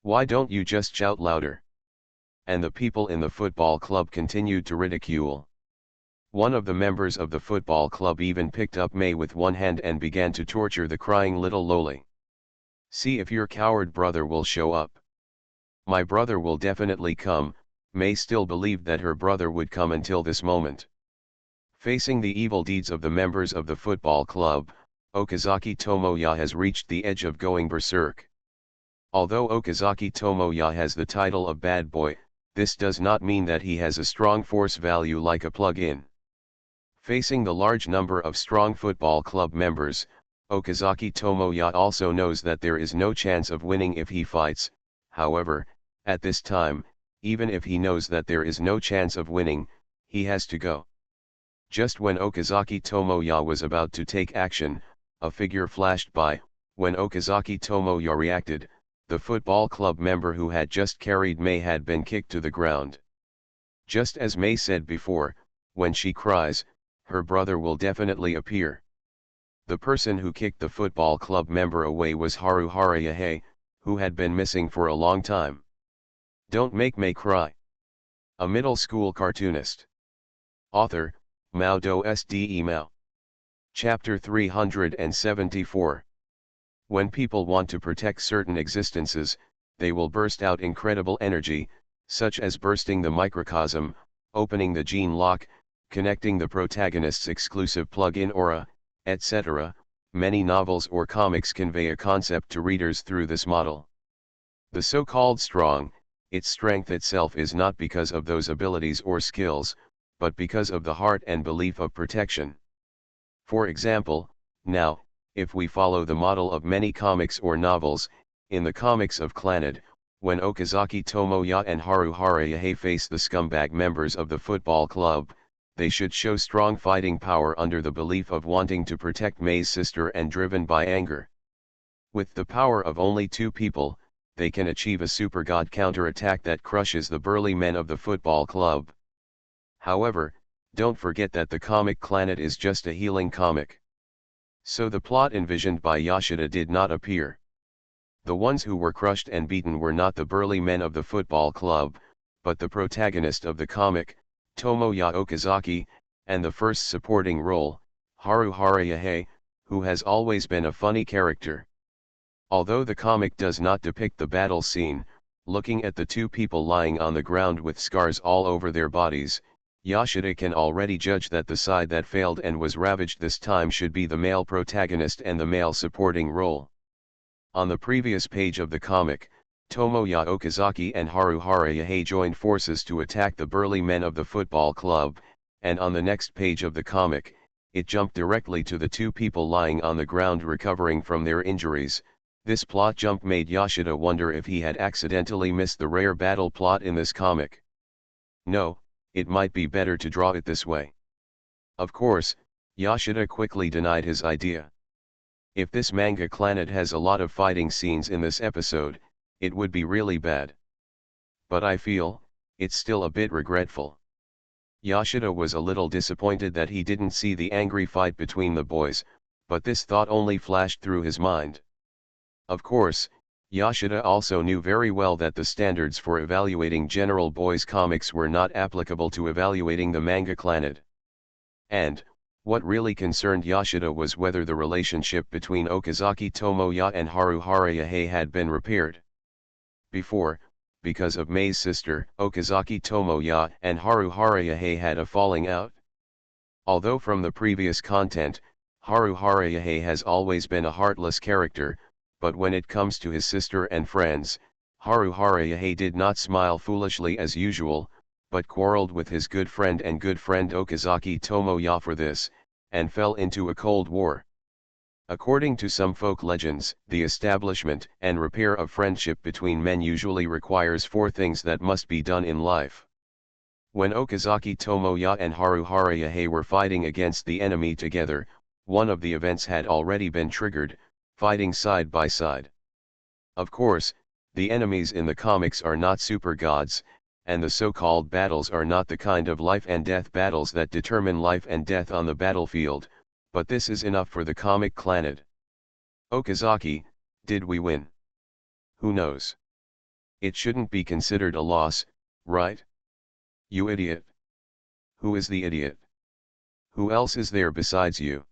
Why don't you just shout louder? And the people in the football club continued to ridicule. One of the members of the football club even picked up Mei with one hand and began to torture the crying little loli. See if your coward brother will show up. My brother will definitely come. Mei still believed that her brother would come until this moment. Facing the evil deeds of the members of the football club, Okazaki Tomoya has reached the edge of going berserk. Although Okazaki Tomoya has the title of bad boy, this does not mean that he has a strong force value like a plug-in. Facing the large number of strong football club members, Okazaki Tomoya also knows that there is no chance of winning if he fights. However, at this time, even if he knows that there is no chance of winning, he has to go. Just when Okazaki Tomoya was about to take action, a figure flashed by. When Okazaki Tomoya reacted, the football club member who had just carried Mei had been kicked to the ground. Just as Mei said before, when she cries, her brother will definitely appear. The person who kicked the football club member away was Haruhara Yahei, who had been missing for a long time. Don't make Mei cry. A middle school cartoonist. Author, Mao SD Mao. Chapter 374. When people want to protect certain existences, they will burst out incredible energy, such as bursting the microcosm, opening the gene lock, connecting the protagonist's exclusive plug-in aura, etc. Many novels or comics convey a concept to readers through this model. The so-called strong, its strength itself is not because of those abilities or skills, but because of the heart and belief of protection. For example, now, if we follow the model of many comics or novels, in the comics of Clannad, when Okazaki Tomoya and Haruhara Yahei face the scumbag members of the football club, they should show strong fighting power under the belief of wanting to protect Mei's sister and driven by anger. With the power of only two people, they can achieve a super god counterattack that crushes the burly men of the football club. However, don't forget that the comic Clannad is just a healing comic. So the plot envisioned by Yoshida did not appear. The ones who were crushed and beaten were not the burly men of the football club, but the protagonist of the comic, Tomoya Okazaki, and the first supporting role, Haruhara Yahei, who has always been a funny character. Although the comic does not depict the battle scene, looking at the two people lying on the ground with scars all over their bodies, Yoshida can already judge that the side that failed and was ravaged this time should be the male protagonist and the male supporting role. On the previous page of the comic, Tomoya Okazaki and Haruhara Yahei joined forces to attack the burly men of the football club, and on the next page of the comic, it jumped directly to the two people lying on the ground recovering from their injuries. This plot jump made Yoshida wonder if he had accidentally missed the rare battle plot in this comic. No, it might be better to draw it this way. Of course, Yoshida quickly denied his idea. If this manga Clannad has a lot of fighting scenes in this episode, it would be really bad. But I feel, it's still a bit regretful. Yoshida was a little disappointed that he didn't see the angry fight between the boys, but this thought only flashed through his mind. Of course, Yoshida also knew very well that the standards for evaluating general boys comics were not applicable to evaluating the manga Clannad. And, what really concerned Yoshida was whether the relationship between Okazaki Tomoya and Haruhara Yahei had been repaired. Before, because of Mei's sister, Okazaki Tomoya and Haruhara Yahei had a falling out. Although from the previous content, Haruhara Yahei has always been a heartless character, but when it comes to his sister and friends, Haruhara Yahei did not smile foolishly as usual, but quarreled with his good friend Okazaki Tomoya for this, and fell into a cold war. According to some folk legends, the establishment and repair of friendship between men usually requires 4 things that must be done in life. When Okazaki Tomoya and Haruhara Yahei were fighting against the enemy together, one of the events had already been triggered, fighting side by side. Of course, the enemies in the comics are not super gods, and the so-called battles are not the kind of life and death battles that determine life and death on the battlefield, but this is enough for the comic Clannad. Okazaki, did we win? Who knows? It shouldn't be considered a loss, right? You idiot. Who is the idiot? Who else is there besides you?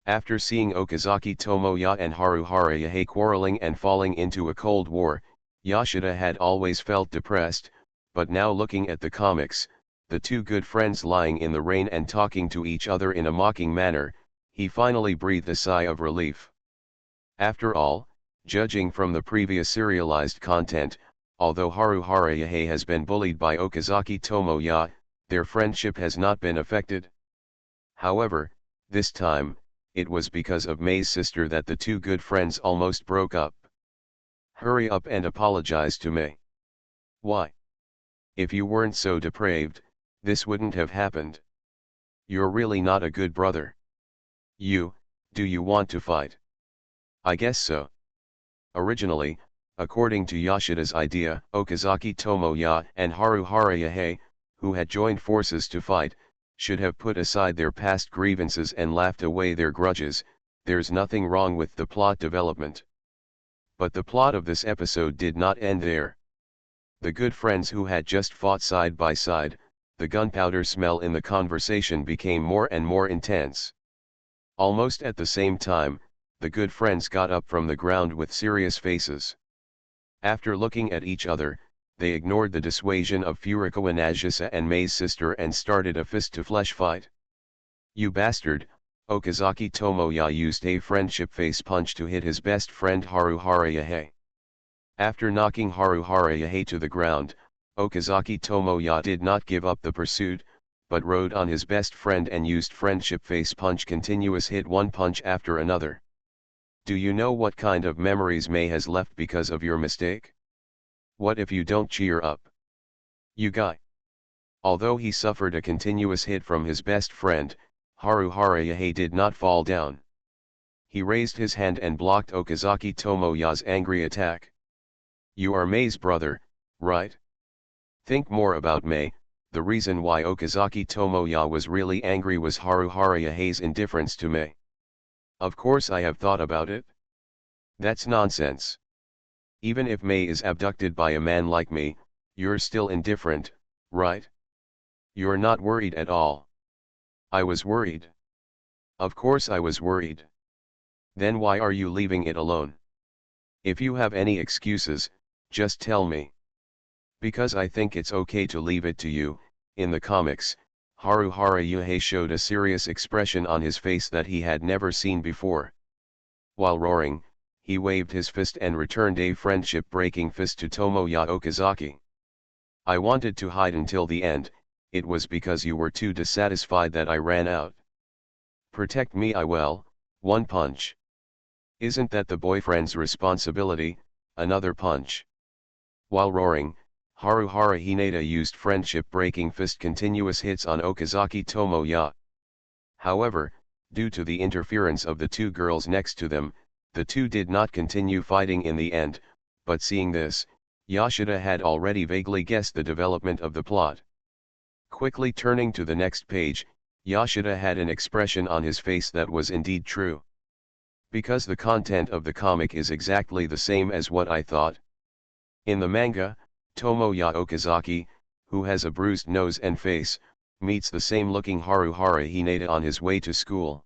After seeing Okazaki Tomoya and Haruhara Yahei quarreling and falling into a cold war, Yoshida had always felt depressed, but now looking at the comics, the two good friends lying in the rain and talking to each other in a mocking manner, he finally breathed a sigh of relief. After all, judging from the previous serialized content, although Haruhara Yahei has been bullied by Okazaki Tomoya, their friendship has not been affected. However, this time, it was because of Mei's sister that the two good friends almost broke up. Hurry up and apologize to Mei. Why? If you weren't so depraved, this wouldn't have happened. You're really not a good brother. Do you want to fight? I guess so. Originally, according to Yashida's idea, Okazaki Tomoya and Haruhara Yahei, who had joined forces to fight, should have put aside their past grievances and laughed away their grudges. There's nothing wrong with the plot development. But the plot of this episode did not end there. The good friends who had just fought side by side, the gunpowder smell in the conversation became more and more intense. Almost at the same time, the good friends got up from the ground with serious faces. After looking at each other, they ignored the dissuasion of Furukawa Nagisa and Mei's sister and started a fist-to-flesh fight. You bastard! Okazaki Tomoya used a friendship face punch to hit his best friend Haruhara Yahei. After knocking Haruhara Yahei to the ground, Okazaki Tomoya did not give up the pursuit, but rode on his best friend and used friendship face punch continuous hit one punch after another. Do you know what kind of memories Mei has left because of your mistake? What if you don't cheer up? You guy. Although he suffered a continuous hit from his best friend, Haruhara Yahei did not fall down. He raised his hand and blocked Okazaki Tomoya's angry attack. You are Mei's brother, right? Think more about Mei. The reason why Okazaki Tomoya was really angry was Haruhara Yahei's indifference to Mei. Of course I have thought about it. That's nonsense. Even if Mei is abducted by a man like me, you're still indifferent, right? You're not worried at all. I was worried. Of course I was worried. Then why are you leaving it alone? If you have any excuses, just tell me. Because I think it's okay to leave it to you. In the comics, Haruhara Yahei showed a serious expression on his face that he had never seen before. While roaring, he waved his fist and returned a friendship-breaking fist to Tomoya Okazaki. I wanted to hide until the end. It was because you were too dissatisfied that I ran out. Protect me I will. One punch. Isn't that the boyfriend's responsibility? Another punch. While roaring, Haruhara Hinata used friendship-breaking fist continuous hits on Okazaki Tomoya. However, due to the interference of the two girls next to them, the two did not continue fighting in the end, but seeing this, Yashida had already vaguely guessed the development of the plot. Quickly turning to the next page, Yashida had an expression on his face that was indeed true. Because the content of the comic is exactly the same as what I thought. In the manga, Tomoya Okazaki, who has a bruised nose and face, meets the same-looking Haruhara Hinata on his way to school.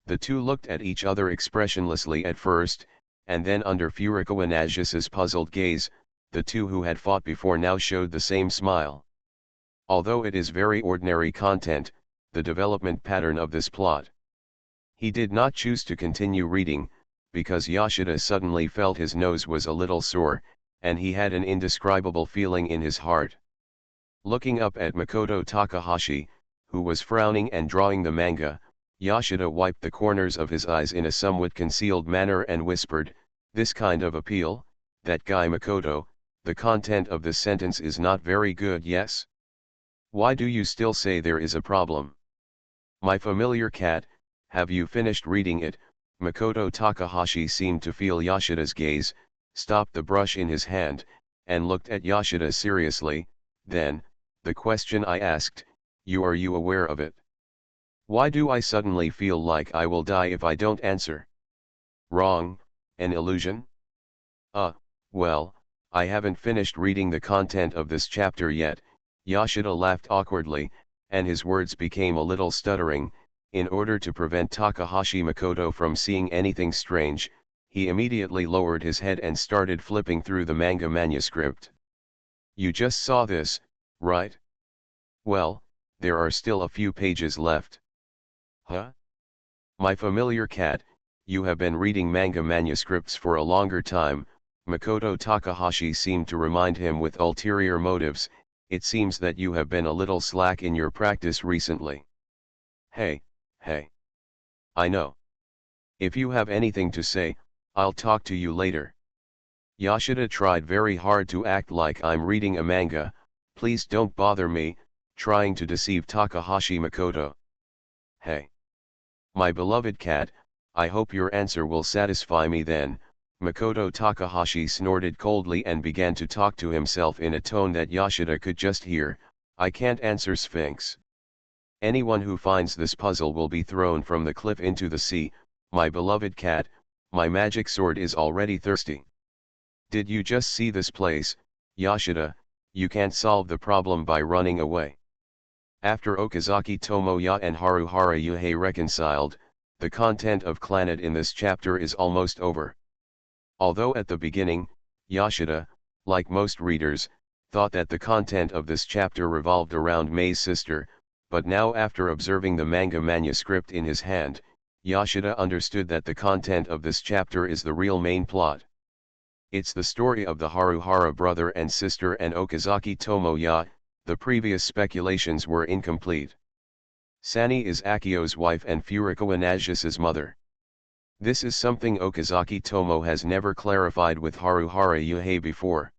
The two looked at each other expressionlessly at first, and then under Furukawa Nagisa's puzzled gaze, the two who had fought before now showed the same smile. Although it is very ordinary content, the development pattern of this plot. He did not choose to continue reading, because Yashida suddenly felt his nose was a little sore, and he had an indescribable feeling in his heart. Looking up at Makoto Takahashi, who was frowning and drawing the manga, Yashida wiped the corners of his eyes in a somewhat concealed manner and whispered, "This kind of appeal, that guy Makoto, the content of this sentence is not very good, yes? Why do you still say there is a problem? My familiar cat, have you finished reading it?" Makoto Takahashi seemed to feel Yashida's gaze, stopped the brush in his hand, and looked at Yashida seriously. Then, the question I asked, are you aware of it? Why do I suddenly feel like I will die if I don't answer? Wrong, an illusion? Well, I haven't finished reading the content of this chapter yet. Yashida laughed awkwardly, and his words became a little stuttering. In order to prevent Takahashi Makoto from seeing anything strange, he immediately lowered his head and started flipping through the manga manuscript. You just saw this, right? Well, there are still a few pages left. Huh? My familiar cat, you have been reading manga manuscripts for a longer time. Makoto Takahashi seemed to remind him with ulterior motives. It seems that you have been a little slack in your practice recently. Hey. I know. If you have anything to say, I'll talk to you later. Yashida tried very hard to act like I'm reading a manga, Please don't bother me, trying to deceive Takahashi Makoto. Hey. My beloved cat, I hope your answer will satisfy me then. Makoto Takahashi snorted coldly and began to talk to himself in a tone that Yoshida could just hear. I can't answer Sphinx. Anyone who finds this puzzle will be thrown from the cliff into the sea. My beloved cat, my magic sword is already thirsty. Did you just see this place, Yoshida? You can't solve the problem by running away. After Okazaki Tomoya and Haruhara Yuhei reconciled, the content of Clannad in this chapter is almost over. Although at the beginning, Yoshida, like most readers, thought that the content of this chapter revolved around Mei's sister, but now after observing the manga manuscript in his hand, Yoshida understood that the content of this chapter is the real main plot. It's the story of the Haruhara brother and sister and Okazaki Tomoya. The previous speculations were incomplete. Sani is Akio's wife and Furukawa Nagisa's mother. This is something Okazaki Tomo has never clarified with Haruhara Yuhei before.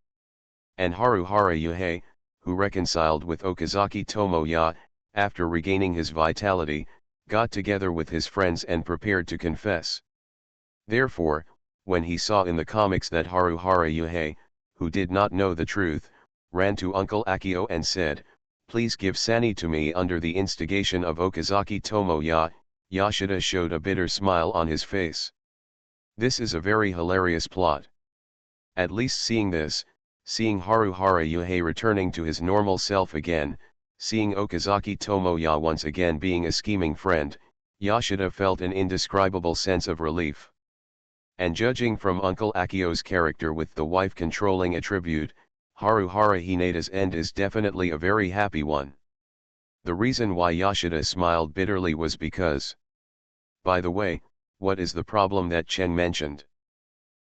And Haruhara Yuhei, who reconciled with Okazaki Tomoya, after regaining his vitality, got together with his friends and prepared to confess. Therefore, when he saw in the comics that Haruhara Yuhei, who did not know the truth, ran to Uncle Akio and said, "Please give Sani to me," under the instigation of Okazaki Tomoya, Yoshida showed a bitter smile on his face. This is a very hilarious plot. At least seeing this, seeing Haruhara Yuhei returning to his normal self again, seeing Okazaki Tomoya once again being a scheming friend, Yoshida felt an indescribable sense of relief. And judging from Uncle Akio's character with the wife controlling attribute, Haruhara Hineda's end is definitely a very happy one. The reason why Yoshida smiled bitterly was because. By the way, what is the problem that Chen mentioned?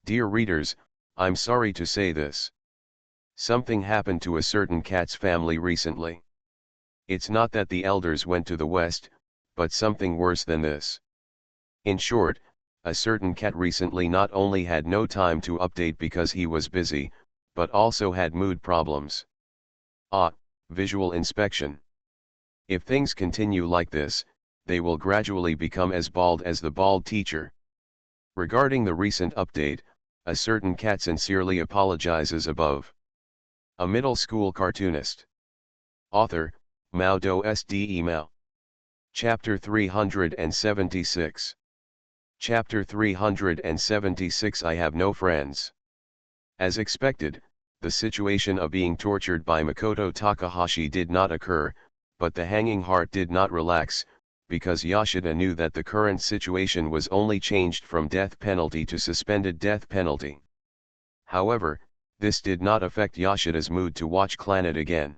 Dear readers, I'm sorry to say this. Something happened to a certain cat's family recently. It's not that the elders went to the west, but something worse than this. In short, a certain cat recently not only had no time to update because he was busy, but also had mood problems. Visual inspection. If things continue like this, they will gradually become as bald as the bald teacher. Regarding the recent update, a certain cat sincerely apologizes above. A middle school cartoonist. Author, MaleProtagonist Email. Chapter 376. Chapter 376 I have no friends. As expected, the situation of being tortured by Makoto Takahashi did not occur, but the hanging heart did not relax, because Yoshida knew that the current situation was only changed from death penalty to suspended death penalty. However, this did not affect Yoshida's mood to watch Clannad again.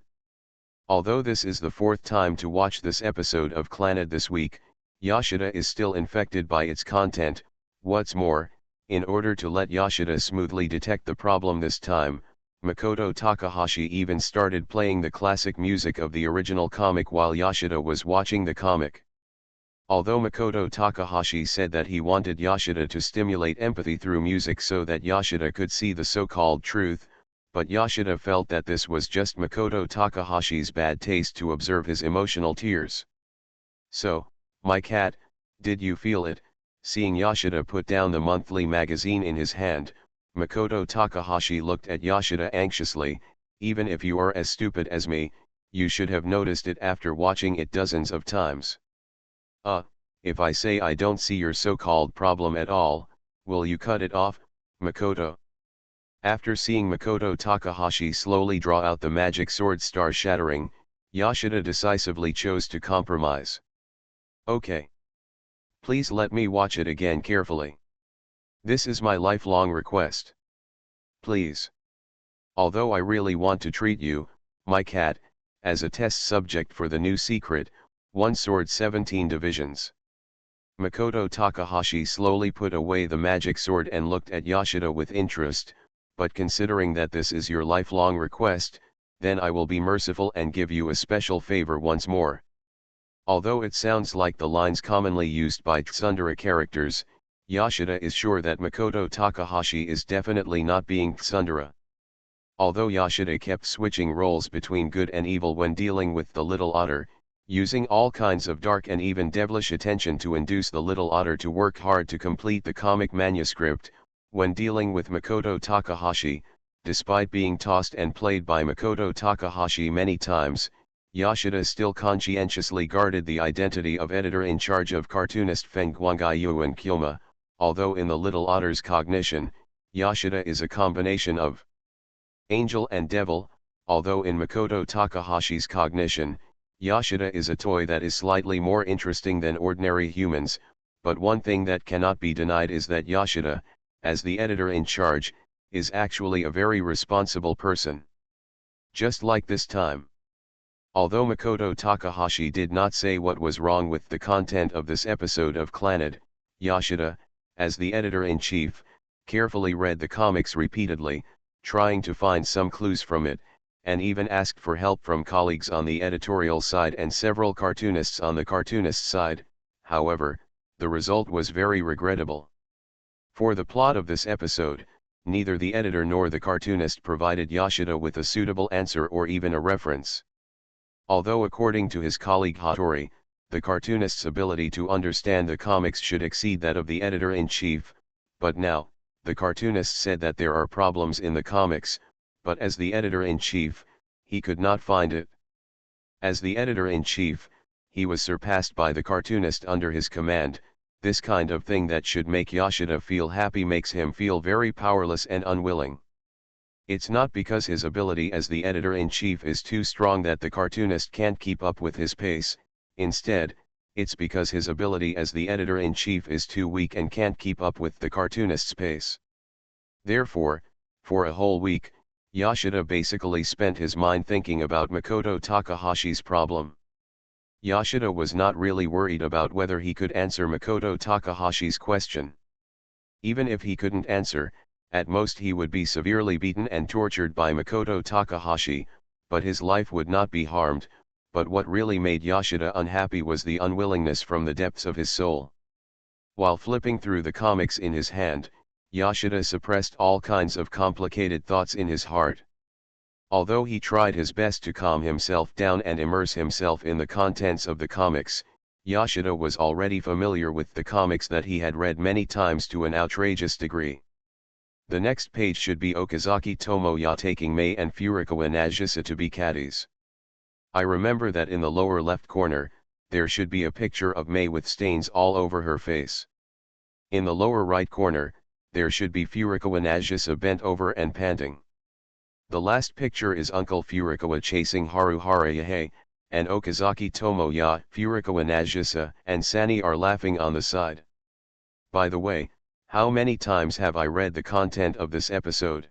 Although this is the fourth time to watch this episode of Clannad this week, Yoshida is still infected by its content. What's more, in order to let Yoshida smoothly detect the problem this time, Makoto Takahashi even started playing the classic music of the original comic while Yoshida was watching the comic. Although Makoto Takahashi said that he wanted Yoshida to stimulate empathy through music so that Yoshida could see the so-called truth, but Yoshida felt that this was just Makoto Takahashi's bad taste to observe his emotional tears. So, my cat, did you feel it? Seeing Yoshida put down the monthly magazine in his hand, Makoto Takahashi looked at Yoshida anxiously. Even if you are as stupid as me, you should have noticed it after watching it dozens of times. If I say I don't see your so-called problem at all, will you cut it off, Makoto? After seeing Makoto Takahashi slowly draw out the magic sword star shattering, Yoshida decisively chose to compromise. Okay. Please let me watch it again carefully. This is my lifelong request. Please. Although I really want to treat you, my cat, as a test subject for the new secret, One Sword 17 Divisions. Makoto Takahashi slowly put away the magic sword and looked at Yoshida with interest, but considering that this is your lifelong request, then I will be merciful and give you a special favor once more. Although it sounds like the lines commonly used by tsundere characters, Yoshida is sure that Makoto Takahashi is definitely not being tsundere. Although Yoshida kept switching roles between good and evil when dealing with the little otter, using all kinds of dark and even devilish attention to induce the little otter to work hard to complete the comic manuscript, when dealing with Makoto Takahashi, despite being tossed and played by Makoto Takahashi many times, Yoshida still conscientiously guarded the identity of editor-in-charge of cartoonist Fengguangai and Kyoma, although in the little otter's cognition, Yoshida is a combination of angel and devil, although in Makoto Takahashi's cognition, Yoshida is a toy that is slightly more interesting than ordinary humans, but one thing that cannot be denied is that Yoshida, as the editor-in-charge, is actually a very responsible person. Just like this time. Although Makoto Takahashi did not say what was wrong with the content of this episode of Clannad, Yoshida, as the editor-in-chief, carefully read the comics repeatedly, trying to find some clues from it, and even asked for help from colleagues on the editorial side and several cartoonists on the cartoonist side. However, the result was very regrettable. For the plot of this episode, neither the editor nor the cartoonist provided Yoshida with a suitable answer or even a reference. Although according to his colleague Hattori, the cartoonist's ability to understand the comics should exceed that of the editor-in-chief, but now, the cartoonist said that there are problems in the comics, but as the editor-in-chief, he could not find it. As the editor-in-chief, he was surpassed by the cartoonist under his command. This kind of thing that should make Yoshida feel happy makes him feel very powerless and unwilling. It's not because his ability as the editor-in-chief is too strong that the cartoonist can't keep up with his pace, instead, it's because his ability as the editor-in-chief is too weak and can't keep up with the cartoonist's pace. Therefore, for a whole week, Yoshida basically spent his mind thinking about Makoto Takahashi's problem. Yoshida was not really worried about whether he could answer Makoto Takahashi's question. Even if he couldn't answer, at most he would be severely beaten and tortured by Makoto Takahashi, but his life would not be harmed. But what really made Yoshida unhappy was the unwillingness from the depths of his soul. While flipping through the comics in his hand, Yoshida suppressed all kinds of complicated thoughts in his heart. Although he tried his best to calm himself down and immerse himself in the contents of the comics, Yoshida was already familiar with the comics that he had read many times to an outrageous degree. The next page should be Okazaki Tomoya taking Mei and Furukawa Nagisa to be caddies. I remember that in the lower left corner, there should be a picture of Mei with stains all over her face. In the lower right corner, there should be Furukawa Nagisa bent over and panting. The last picture is Uncle Furukawa chasing Haruhara Yahei, and Okazaki Tomoya, Furukawa Nagisa, and Sani are laughing on the side. By the way, how many times have I read the content of this episode?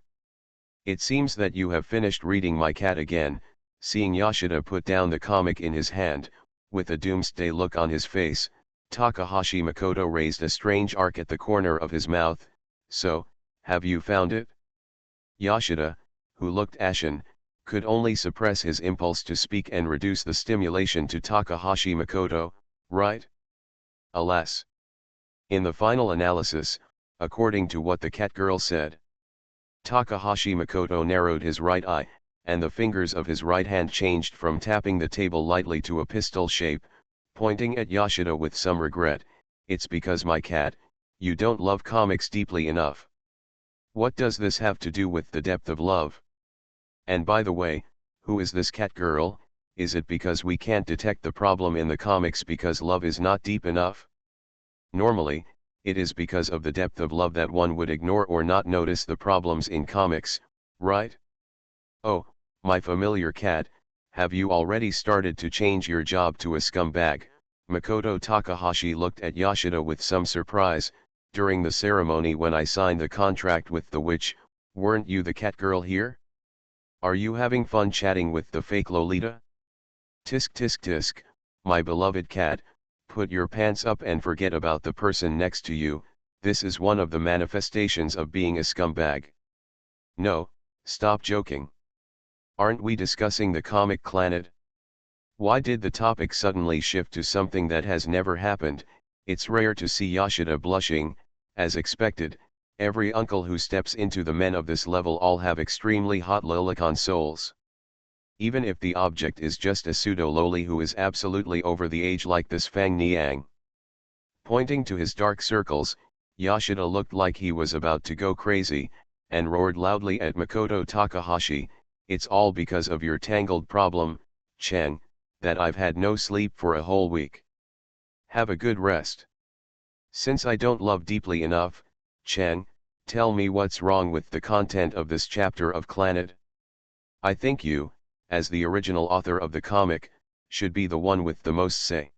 It seems that you have finished reading my cat again. Seeing Yoshida put down the comic in his hand, with a doomsday look on his face, Takahashi Makoto raised a strange arc at the corner of his mouth. So, have you found it? Yoshida, who looked ashen, could only suppress his impulse to speak and reduce the stimulation to Takahashi Makoto, right? Alas! In the final analysis, according to what the cat girl said, Takahashi Makoto narrowed his right eye, and the fingers of his right hand changed from tapping the table lightly to a pistol shape, pointing at Yoshida with some regret. It's because my cat, you don't love comics deeply enough. What does this have to do with the depth of love? And by the way, who is this cat girl? Is it because we can't detect the problem in the comics because love is not deep enough? Normally, it is because of the depth of love that one would ignore or not notice the problems in comics, right? Oh, my familiar cat, have you already started to change your job to a scumbag? Makoto Takahashi looked at Yoshida with some surprise. During the ceremony when I signed the contract with the witch, weren't you the cat girl here? Are you having fun chatting with the fake Lolita? Tisk tisk tisk, my beloved cat, put your pants up and forget about the person next to you. This is one of the manifestations of being a scumbag. No, stop joking. Aren't we discussing the comic Clannad? Why did the topic suddenly shift to something that has never happened? It's rare to see Yoshida blushing, as expected, Every uncle who steps into the men of this level all have extremely hot lolicon souls. Even if the object is just a pseudo-loli who is absolutely over the age like this Fang Niang. Pointing to his dark circles, Yoshida looked like he was about to go crazy, and roared loudly at Makoto Takahashi, "It's all because of your tangled problem, Cheng, that I've had no sleep for a whole week. Have a good rest. Since I don't love deeply enough, Cheng, tell me what's wrong with the content of this chapter of Clannad. I think you, as the original author of the comic, should be the one with the most say.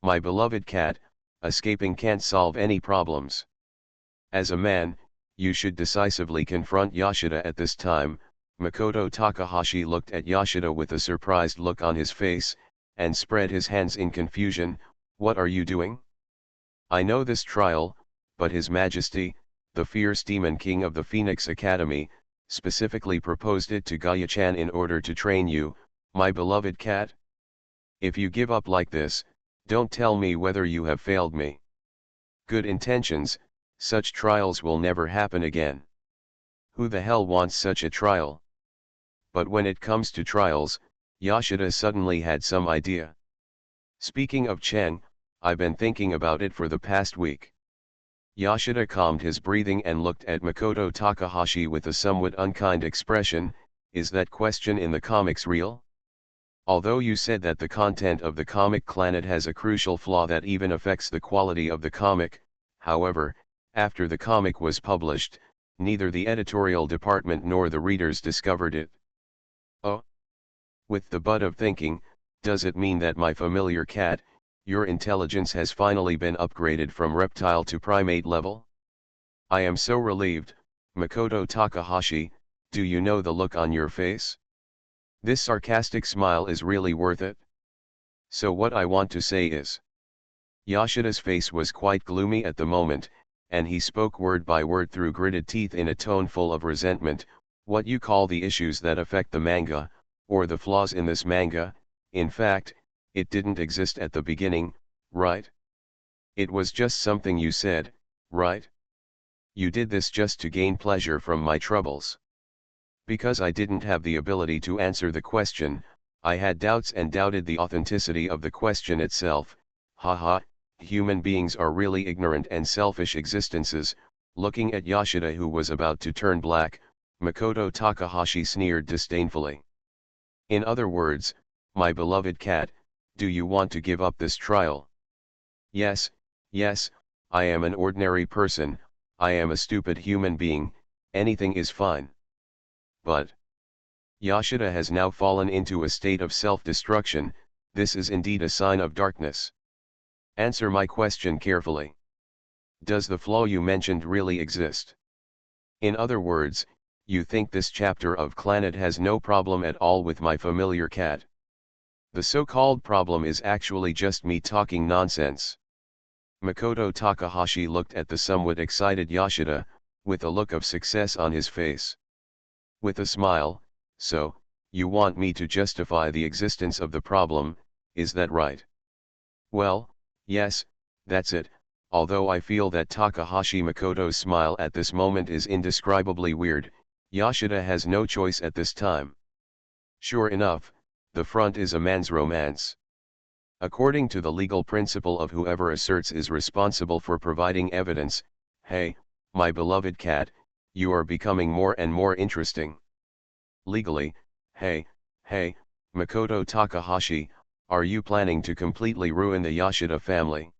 My beloved cat, escaping can't solve any problems. As a man, you should decisively confront Yoshida at this time." Makoto Takahashi looked at Yoshida with a surprised look on his face, and spread his hands in confusion. "What are you doing? I know this trial, but His Majesty, the fierce demon king of the Phoenix Academy, specifically proposed it to Gaia-chan in order to train you, my beloved cat. If you give up like this, don't tell me whether you have failed me. Good intentions, such trials will never happen again. Who the hell wants such a trial?" But when it comes to trials, Yoshida suddenly had some idea. "Speaking of Cheng, I've been thinking about it for the past week." Yoshida calmed his breathing and looked at Makoto Takahashi with a somewhat unkind expression. "Is that question in the comics real? Although you said that the content of the comic Clannad has a crucial flaw that even affects the quality of the comic, however, after the comic was published, neither the editorial department nor the readers discovered it. Oh? With the bud of thinking, does it mean that my familiar cat, your intelligence has finally been upgraded from reptile to primate level? I am so relieved, Makoto Takahashi. Do you know the look on your face? This sarcastic smile is really worth it. So what I want to say is..." Yoshida's face was quite gloomy at the moment, and he spoke word by word through gritted teeth in a tone full of resentment. "What you call the issues that affect the manga, or the flaws in this manga, in fact, it didn't exist at the beginning, right? It was just something you said, right? You did this just to gain pleasure from my troubles. Because I didn't have the ability to answer the question, I had doubts and doubted the authenticity of the question itself. Haha, human beings are really ignorant and selfish existences." Looking at Yoshida, who was about to turn black, Makoto Takahashi sneered disdainfully. "In other words, my beloved cat, do you want to give up this trial?" Yes, I am an ordinary person, I am a stupid human being, anything is fine. But Yoshida has now fallen into a state of self-destruction. This is indeed a sign of darkness. Answer my question carefully. Does the flaw you mentioned really exist? In other words, you think this chapter of Clannad has no problem at all with my familiar cat? The so-called problem is actually just me talking nonsense. Makoto Takahashi looked at the somewhat excited Yoshida, with a look of success on his face. With a smile, "So, you want me to justify the existence of the problem, is that right?" "Well, yes, that's it, although I feel that Takahashi Makoto's smile at this moment is indescribably weird. Yoshida has no choice at this time. Sure enough, the front is a man's romance. According to the legal principle of whoever asserts is responsible for providing evidence. Hey, my beloved cat, you are becoming more and more interesting. Legally, hey, Makoto Takahashi, are you planning to completely ruin the Yoshida family?"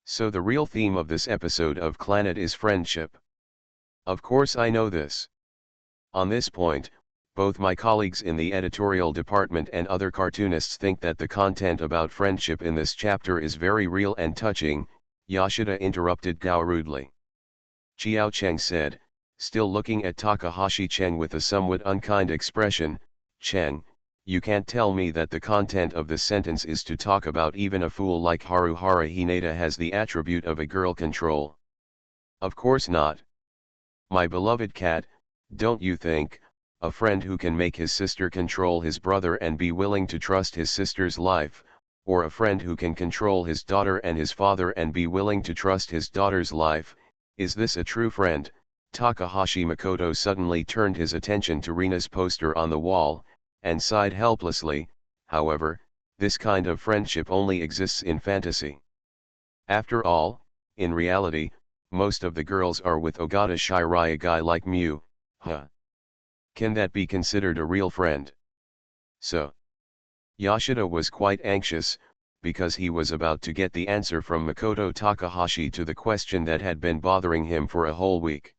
So the real theme of this episode of Clannad is friendship. Of course I know this. On this point, both my colleagues in the editorial department and other cartoonists think that the content about friendship in this chapter is very real and touching. Yoshida interrupted Gao rudely. Xiao Cheng said, still looking at Takahashi Cheng with a somewhat unkind expression, "Cheng, you can't tell me that the content of this sentence is to talk about even a fool like Haruhara Hinata has the attribute of a girl control. Of course not. My beloved cat, don't you think, a friend who can make his sister control his brother and be willing to trust his sister's life, or a friend who can control his daughter and his father and be willing to trust his daughter's life, Is this a true friend? Takahashi Makoto suddenly turned his attention to Rina's poster on the wall, and sighed helplessly. However, this kind of friendship only exists in fantasy. After all, in reality, most of the girls are with Ogata Shiraya guy like Mew, huh? Can that be considered a real friend? So, Yoshida was quite anxious, because he was about to get the answer from Makoto Takahashi to the question that had been bothering him for a whole week.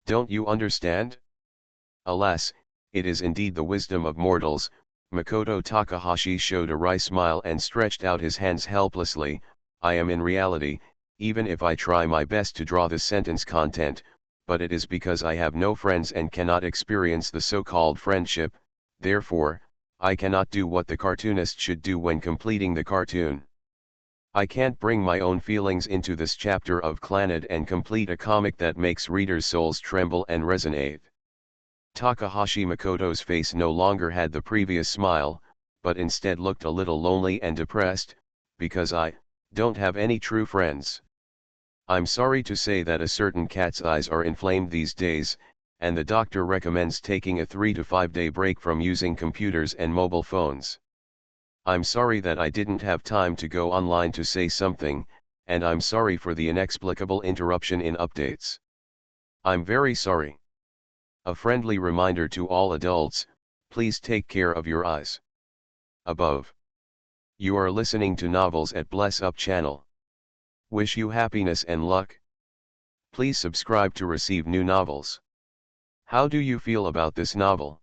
Don't you understand? Alas, it is indeed the wisdom of mortals. Makoto Takahashi showed a wry smile and stretched out his hands helplessly. I am in reality, even if I try my best to draw the sentence content, but it is because I have no friends and cannot experience the so-called friendship, therefore, I cannot do what the cartoonist should do when completing the cartoon. I can't bring my own feelings into this chapter of Clannad and complete a comic that makes readers' souls tremble and resonate. Takahashi Makoto's face no longer had the previous smile, but instead looked a little lonely and depressed, because I don't have any true friends. I'm sorry to say that a certain cat's eyes are inflamed these days, and the doctor recommends taking a 3 to 5 day break from using computers and mobile phones. I'm sorry that I didn't have time to go online to say something, and I'm sorry for the inexplicable interruption in updates. I'm very sorry. A friendly reminder to all adults, please take care of your eyes. Above. You are listening to Novels at Bless Up channel. Wish you happiness and luck. Please subscribe to receive new novels. How do you feel about this novel?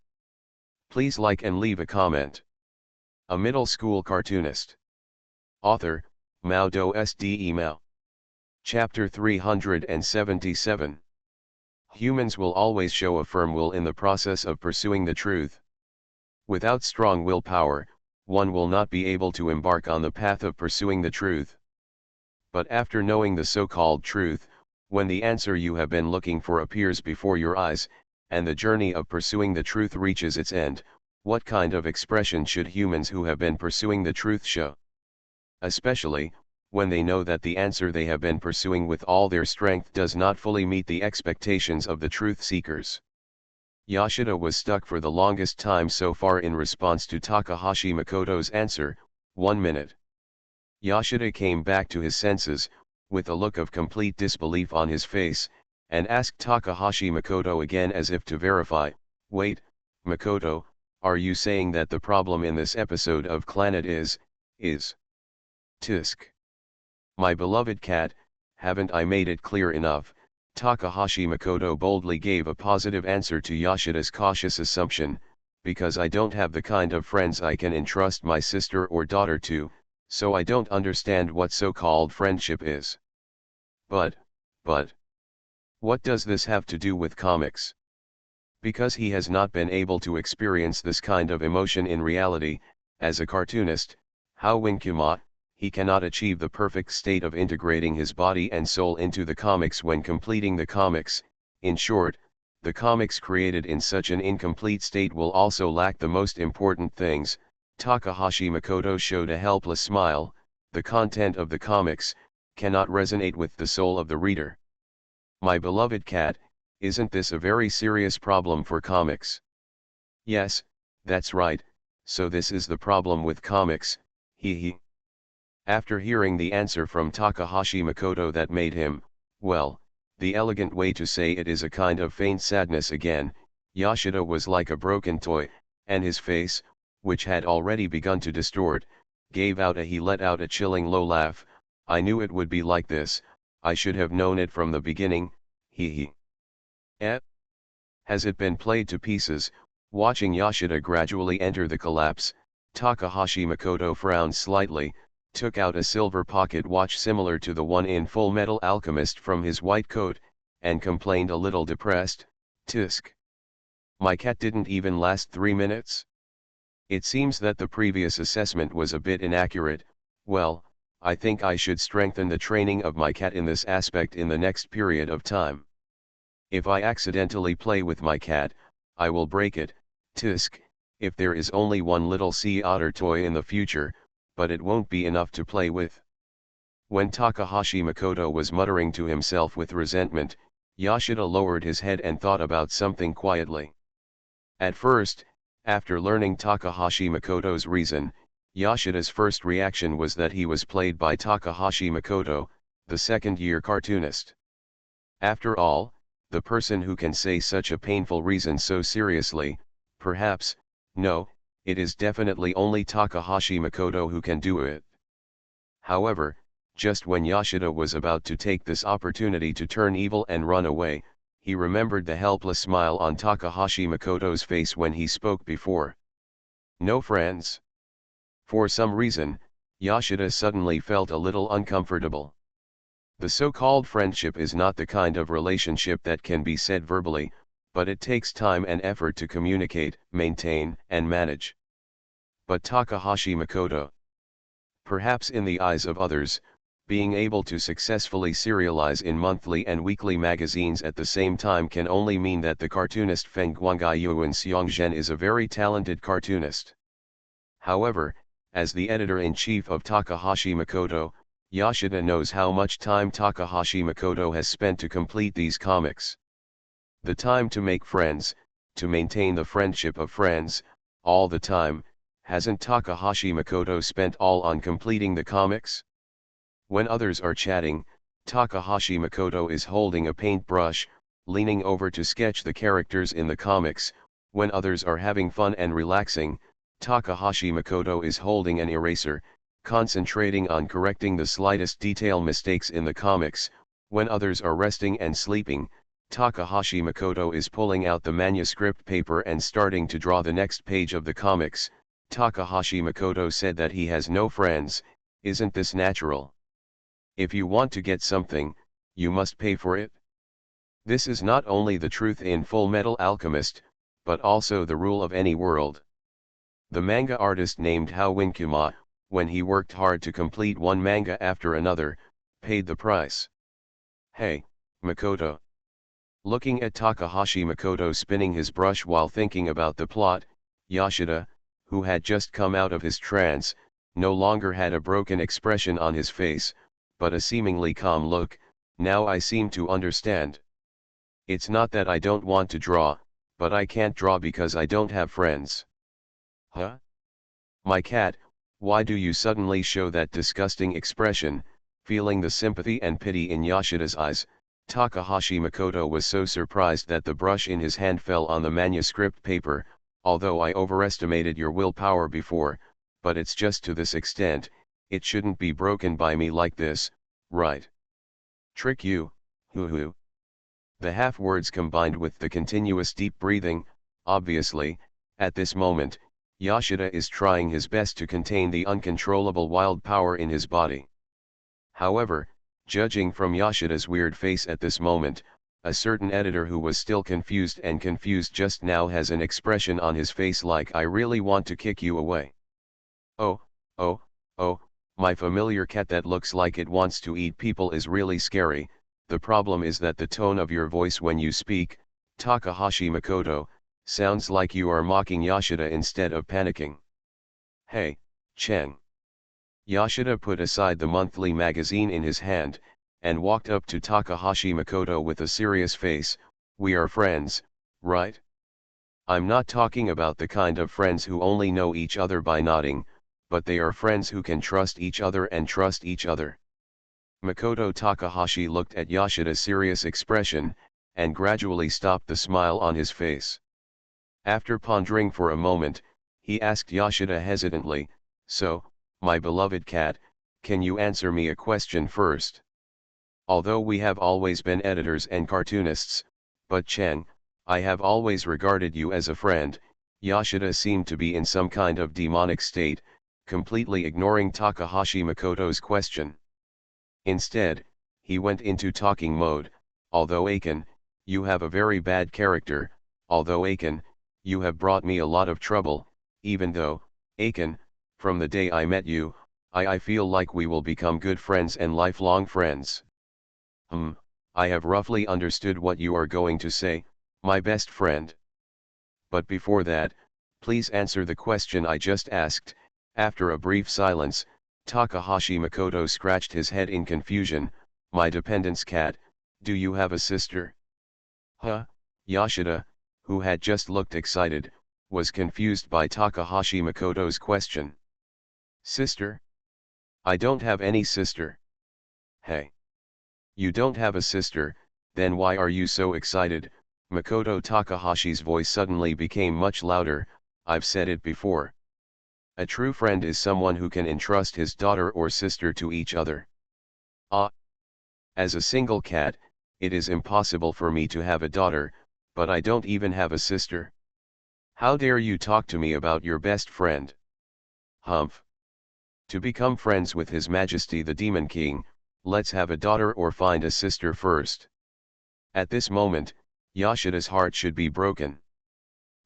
Please like and leave a comment. A middle school cartoonist. Author, MaleProtagonist Mao. Chapter 377. Humans will always show a firm will in the process of pursuing the truth. Without strong willpower, one will not be able to embark on the path of pursuing the truth. But after knowing the so-called truth, when the answer you have been looking for appears before your eyes, and the journey of pursuing the truth reaches its end, what kind of expression should humans who have been pursuing the truth show? Especially, when they know that the answer they have been pursuing with all their strength does not fully meet the expectations of the truth seekers. Yoshida was stuck for the longest time so far in response to Takahashi Makoto's answer, 1 minute. Yoshida came back to his senses, with a look of complete disbelief on his face, and asked Takahashi Makoto again as if to verify, wait, Makoto, are you saying that the problem in this episode of Clannad is Tisk. My beloved cat, haven't I made it clear enough? Takahashi Makoto boldly gave a positive answer to Yoshida's cautious assumption, because I don't have the kind of friends I can entrust my sister or daughter to, so I don't understand what so-called friendship is. But, what does this have to do with comics? Because he has not been able to experience this kind of emotion in reality, as a cartoonist, how Winkuma, he cannot achieve the perfect state of integrating his body and soul into the comics when completing the comics. In short, the comics created in such an incomplete state will also lack the most important things. Takahashi Makoto showed a helpless smile. The content of the comics cannot resonate with the soul of the reader. My beloved cat, isn't this a very serious problem for comics? Yes, that's right, so this is the problem with comics, he. After hearing the answer from Takahashi Makoto that made him, well, the elegant way to say it is a kind of faint sadness again, Yoshida was like a broken toy, and his face, which had already begun to distort, gave out he let out a chilling low laugh. I knew it would be like this, I should have known it from the beginning, he. Has it been played to pieces? Watching Yoshida gradually enter the collapse, Takahashi Makoto frowned slightly, took out a silver pocket watch similar to the one in Full Metal Alchemist from his white coat, and complained a little depressed, Tisk. My cat didn't even last 3 minutes? It seems that the previous assessment was a bit inaccurate. Well, I think I should strengthen the training of my cat in this aspect in the next period of time. If I accidentally play with my cat, I will break it, Tisk, if there is only one little sea otter toy in the future, but it won't be enough to play with. When Takahashi Makoto was muttering to himself with resentment, Yashida lowered his head and thought about something quietly. At first, after learning Takahashi Makoto's reason, Yashida's first reaction was that he was played by Takahashi Makoto, the second-year cartoonist. After all, the person who can say such a painful reason so seriously, perhaps, no, it is definitely only Takahashi Makoto who can do it. However, just when Yashida was about to take this opportunity to turn evil and run away, he remembered the helpless smile on Takahashi Makoto's face when he spoke before. No friends. For some reason, Yashida suddenly felt a little uncomfortable. The so-called friendship is not the kind of relationship that can be said verbally, but it takes time and effort to communicate, maintain, and manage. But Takahashi Makoto, perhaps in the eyes of others, being able to successfully serialize in monthly and weekly magazines at the same time can only mean that the cartoonist Feng Guangai Yuan Xiongzhen is a very talented cartoonist. However, as the editor-in-chief of Takahashi Makoto, Yashida knows how much time Takahashi Makoto has spent to complete these comics. The time to make friends, to maintain the friendship of friends, all the time, hasn't Takahashi Makoto spent all on completing the comics? When others are chatting, Takahashi Makoto is holding a paintbrush, leaning over to sketch the characters in the comics. When others are having fun and relaxing, Takahashi Makoto is holding an eraser, concentrating on correcting the slightest detail mistakes in the comics. When others are resting and sleeping, Takahashi Makoto is pulling out the manuscript paper and starting to draw the next page of the comics. Takahashi Makoto said that he has no friends. Isn't this natural? If you want to get something, you must pay for it. This is not only the truth in Full Metal Alchemist, but also the rule of any world. The manga artist named Hao Winkuma, when he worked hard to complete one manga after another, paid the price. Hey, Makoto. Looking at Takahashi Makoto spinning his brush while thinking about the plot, Yashida, who had just come out of his trance, no longer had a broken expression on his face, but a seemingly calm look. Now I seem to understand. It's not that I don't want to draw, but I can't draw because I don't have friends. Huh? My cat, why do you suddenly show that disgusting expression? Feeling the sympathy and pity in Yashida's eyes, Takahashi Makoto was so surprised that the brush in his hand fell on the manuscript paper. Although I overestimated your willpower before, but it's just to this extent, it shouldn't be broken by me like this, right? Trick you, hoo-hoo. The half-words combined with the continuous deep breathing. Obviously, at this moment, Yashida is trying his best to contain the uncontrollable wild power in his body. However, judging from Yashida's weird face at this moment, a certain editor who was still confused just now has an expression on his face like I really want to kick you away. Oh, oh, oh, my familiar cat that looks like it wants to eat people is really scary. The problem is that the tone of your voice when you speak, Takahashi Makoto, sounds like you are mocking Yashida instead of panicking. Hey, Chen. Yashida put aside the monthly magazine in his hand, and walked up to Takahashi Makoto with a serious face. We are friends, right? I'm not talking about the kind of friends who only know each other by nodding, but they are friends who can trust each other and trust each other. Makoto Takahashi looked at Yashida's serious expression, and gradually stopped the smile on his face. After pondering for a moment, he asked Yashida hesitantly, so, my beloved cat, can you answer me a question first? Although we have always been editors and cartoonists, but Chen, I have always regarded you as a friend. Yashida seemed to be in some kind of demonic state, completely ignoring Takahashi Makoto's question. Instead, he went into talking mode. Although Aiken, you have a very bad character. Although Aiken, you have brought me a lot of trouble. Even though, Aiken, from the day I met you, I feel like we will become good friends and lifelong friends. I have roughly understood what you are going to say, my best friend. But before that, please answer the question I just asked. After a brief silence, Takahashi Makoto scratched his head in confusion. My dependent's cat, do you have a sister? Huh? Yoshida, who had just looked excited, was confused by Takahashi Makoto's question. Sister? I don't have any sister. Hey. You don't have a sister, then why are you so excited? Makoto Takahashi's voice suddenly became much louder. I've said it before. A true friend is someone who can entrust his daughter or sister to each other. Ah. As a single cat, it is impossible for me to have a daughter, but I don't even have a sister. How dare you talk to me about your best friend? Humph. To become friends with His Majesty the Demon King, let's have a daughter or find a sister first. At this moment, Yoshida's heart should be broken.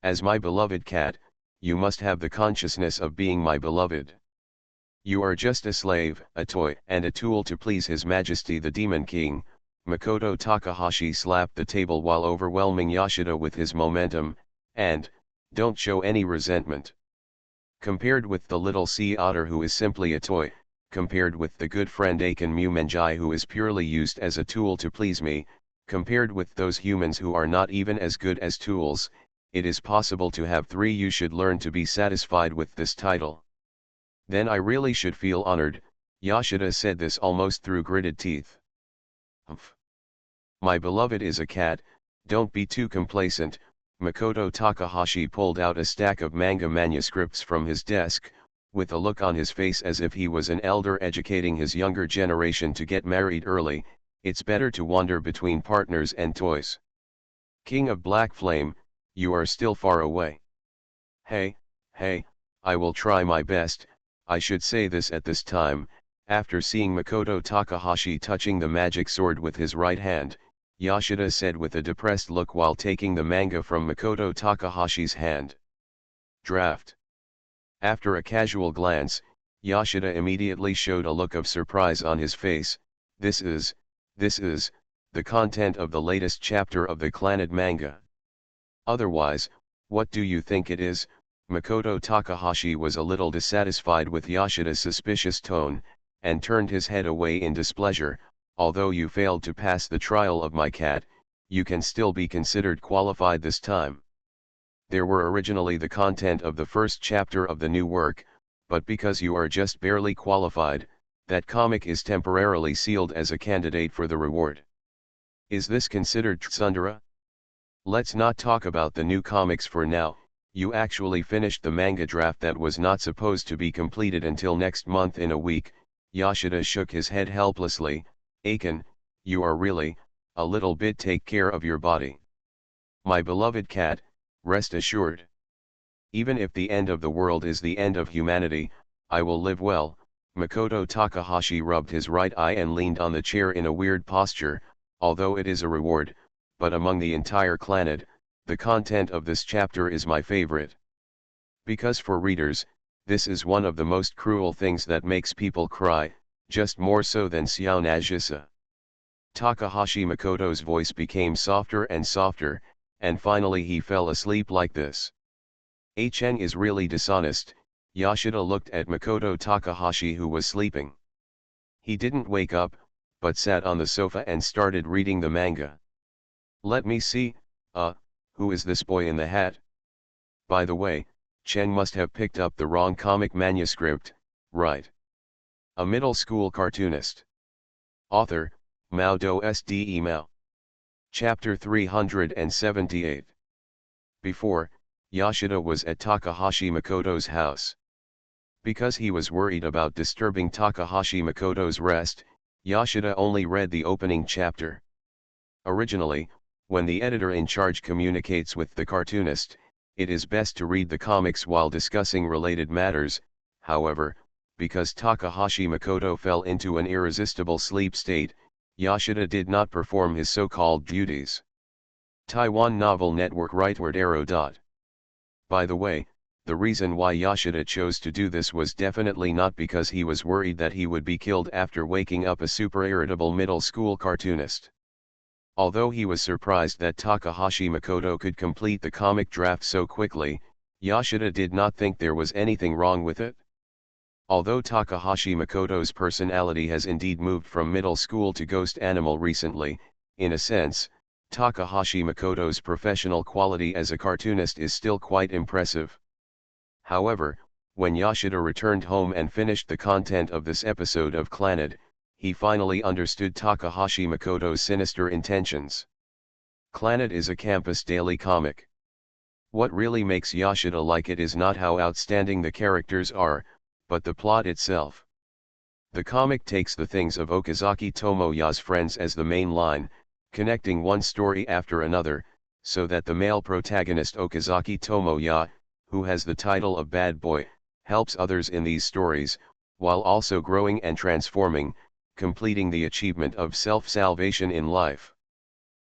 As my beloved cat, you must have the consciousness of being my beloved. You are just a slave, a toy, and a tool to please His Majesty the Demon King. Makoto Takahashi slapped the table while overwhelming Yoshida with his momentum, and, don't show any resentment. Compared with the little sea otter who is simply a toy, compared with the good friend Aken Mumenjai who is purely used as a tool to please me, compared with those humans who are not even as good as tools, it is possible to have three. You should learn to be satisfied with this title. Then I really should feel honored. Yoshida said this almost through gritted teeth. Humph. My beloved is a cat, don't be too complacent. Makoto Takahashi pulled out a stack of manga manuscripts from his desk, with a look on his face as if he was an elder educating his younger generation to get married early. It's better to wander between partners and toys. King of Black Flame, you are still far away. Hey, I will try my best. I should say this at this time. After seeing Makoto Takahashi touching the magic sword with his right hand, Yoshida said with a depressed look while taking the manga from Makoto Takahashi's hand. Draft. After a casual glance, Yoshida immediately showed a look of surprise on his face. This is the content of the latest chapter of the Clannad manga. Otherwise, what do you think it is? Makoto Takahashi was a little dissatisfied with Yoshida's suspicious tone, and turned his head away in displeasure. Although you failed to pass the trial of my cat, you can still be considered qualified this time. There were originally the content of the first chapter of the new work, but because you are just barely qualified, that comic is temporarily sealed as a candidate for the reward. Is this considered tsundere? Let's not talk about the new comics for now. You actually finished the manga draft that was not supposed to be completed until next month in a week. Yoshida shook his head helplessly. Aken, you are really, a little bit. Take care of your body. My beloved cat, rest assured. Even if the end of the world is the end of humanity, I will live well. Makoto Takahashi rubbed his right eye and leaned on the chair in a weird posture. Although it is a reward, but among the entire Clannad, the content of this chapter is my favorite. Because for readers, this is one of the most cruel things that makes people cry, just more so than Xiao Najisa. Takahashi Makoto's voice became softer and softer, and finally he fell asleep like this. Cheng is really dishonest. Yoshida looked at Makoto Takahashi who was sleeping. He didn't wake up, but sat on the sofa and started reading the manga. Let me see, who is this boy in the hat? By the way, Cheng must have picked up the wrong comic manuscript, right? A middle school cartoonist. Author, Mao Do Sde Mao. Chapter 378. Before, Yoshida was at Takahashi Makoto's house. Because he was worried about disturbing Takahashi Makoto's rest, Yoshida only read the opening chapter. Originally, when the editor-in-charge communicates with the cartoonist, it is best to read the comics while discussing related matters. However, because Takahashi Makoto fell into an irresistible sleep state, Yoshida did not perform his so-called duties. Taiwan Novel Network Rightward Arrow. By the way, the reason why Yoshida chose to do this was definitely not because he was worried that he would be killed after waking up a super irritable middle school cartoonist. Although he was surprised that Takahashi Makoto could complete the comic draft so quickly, Yoshida did not think there was anything wrong with it. Although Takahashi Makoto's personality has indeed moved from middle school to ghost animal recently, in a sense, Takahashi Makoto's professional quality as a cartoonist is still quite impressive. However, when Yoshida returned home and finished the content of this episode of Clannad, he finally understood Takahashi Makoto's sinister intentions. Clannad is a campus daily comic. What really makes Yoshida like it is not how outstanding the characters are, but the plot itself. The comic takes the things of Okazaki Tomoya's friends as the main line, connecting one story after another, so that the male protagonist Okazaki Tomoya, who has the title of Bad Boy, helps others in these stories, while also growing and transforming, completing the achievement of self-salvation in life.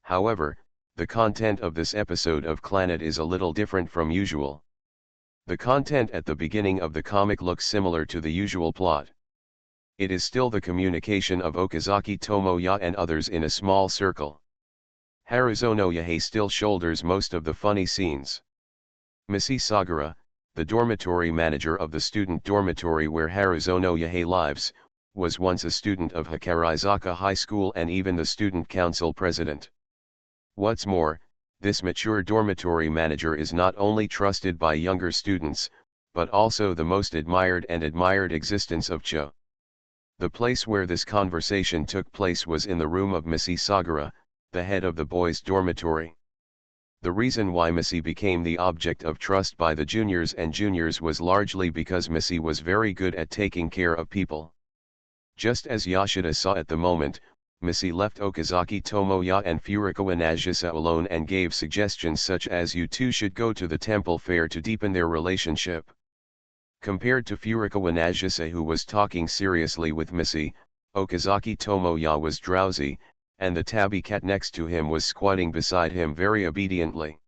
However, the content of this episode of Clannad is a little different from usual. The content at the beginning of the comic looks similar to the usual plot. It is still the communication of Okazaki Tomoya and others in a small circle. Haruzono Yahei still shoulders most of the funny scenes. Missy Sagara, the dormitory manager of the student dormitory where Haruzono Yahei lives, was once a student of Hikarizaka High School and even the student council president. What's more, this mature dormitory manager is not only trusted by younger students, but also the most admired existence of Cho. The place where this conversation took place was in the room of Missy Sagara, the head of the boys' dormitory. The reason why Missy became the object of trust by the juniors and juniors was largely because Missy was very good at taking care of people. Just as Yoshida saw at the moment, Missy left Okazaki Tomoya and Furukawa Nagisa alone and gave suggestions such as you two should go to the temple fair to deepen their relationship. Compared to Furukawa Nagisa, who was talking seriously with Missy, Okazaki Tomoya was drowsy, and the tabby cat next to him was squatting beside him very obediently.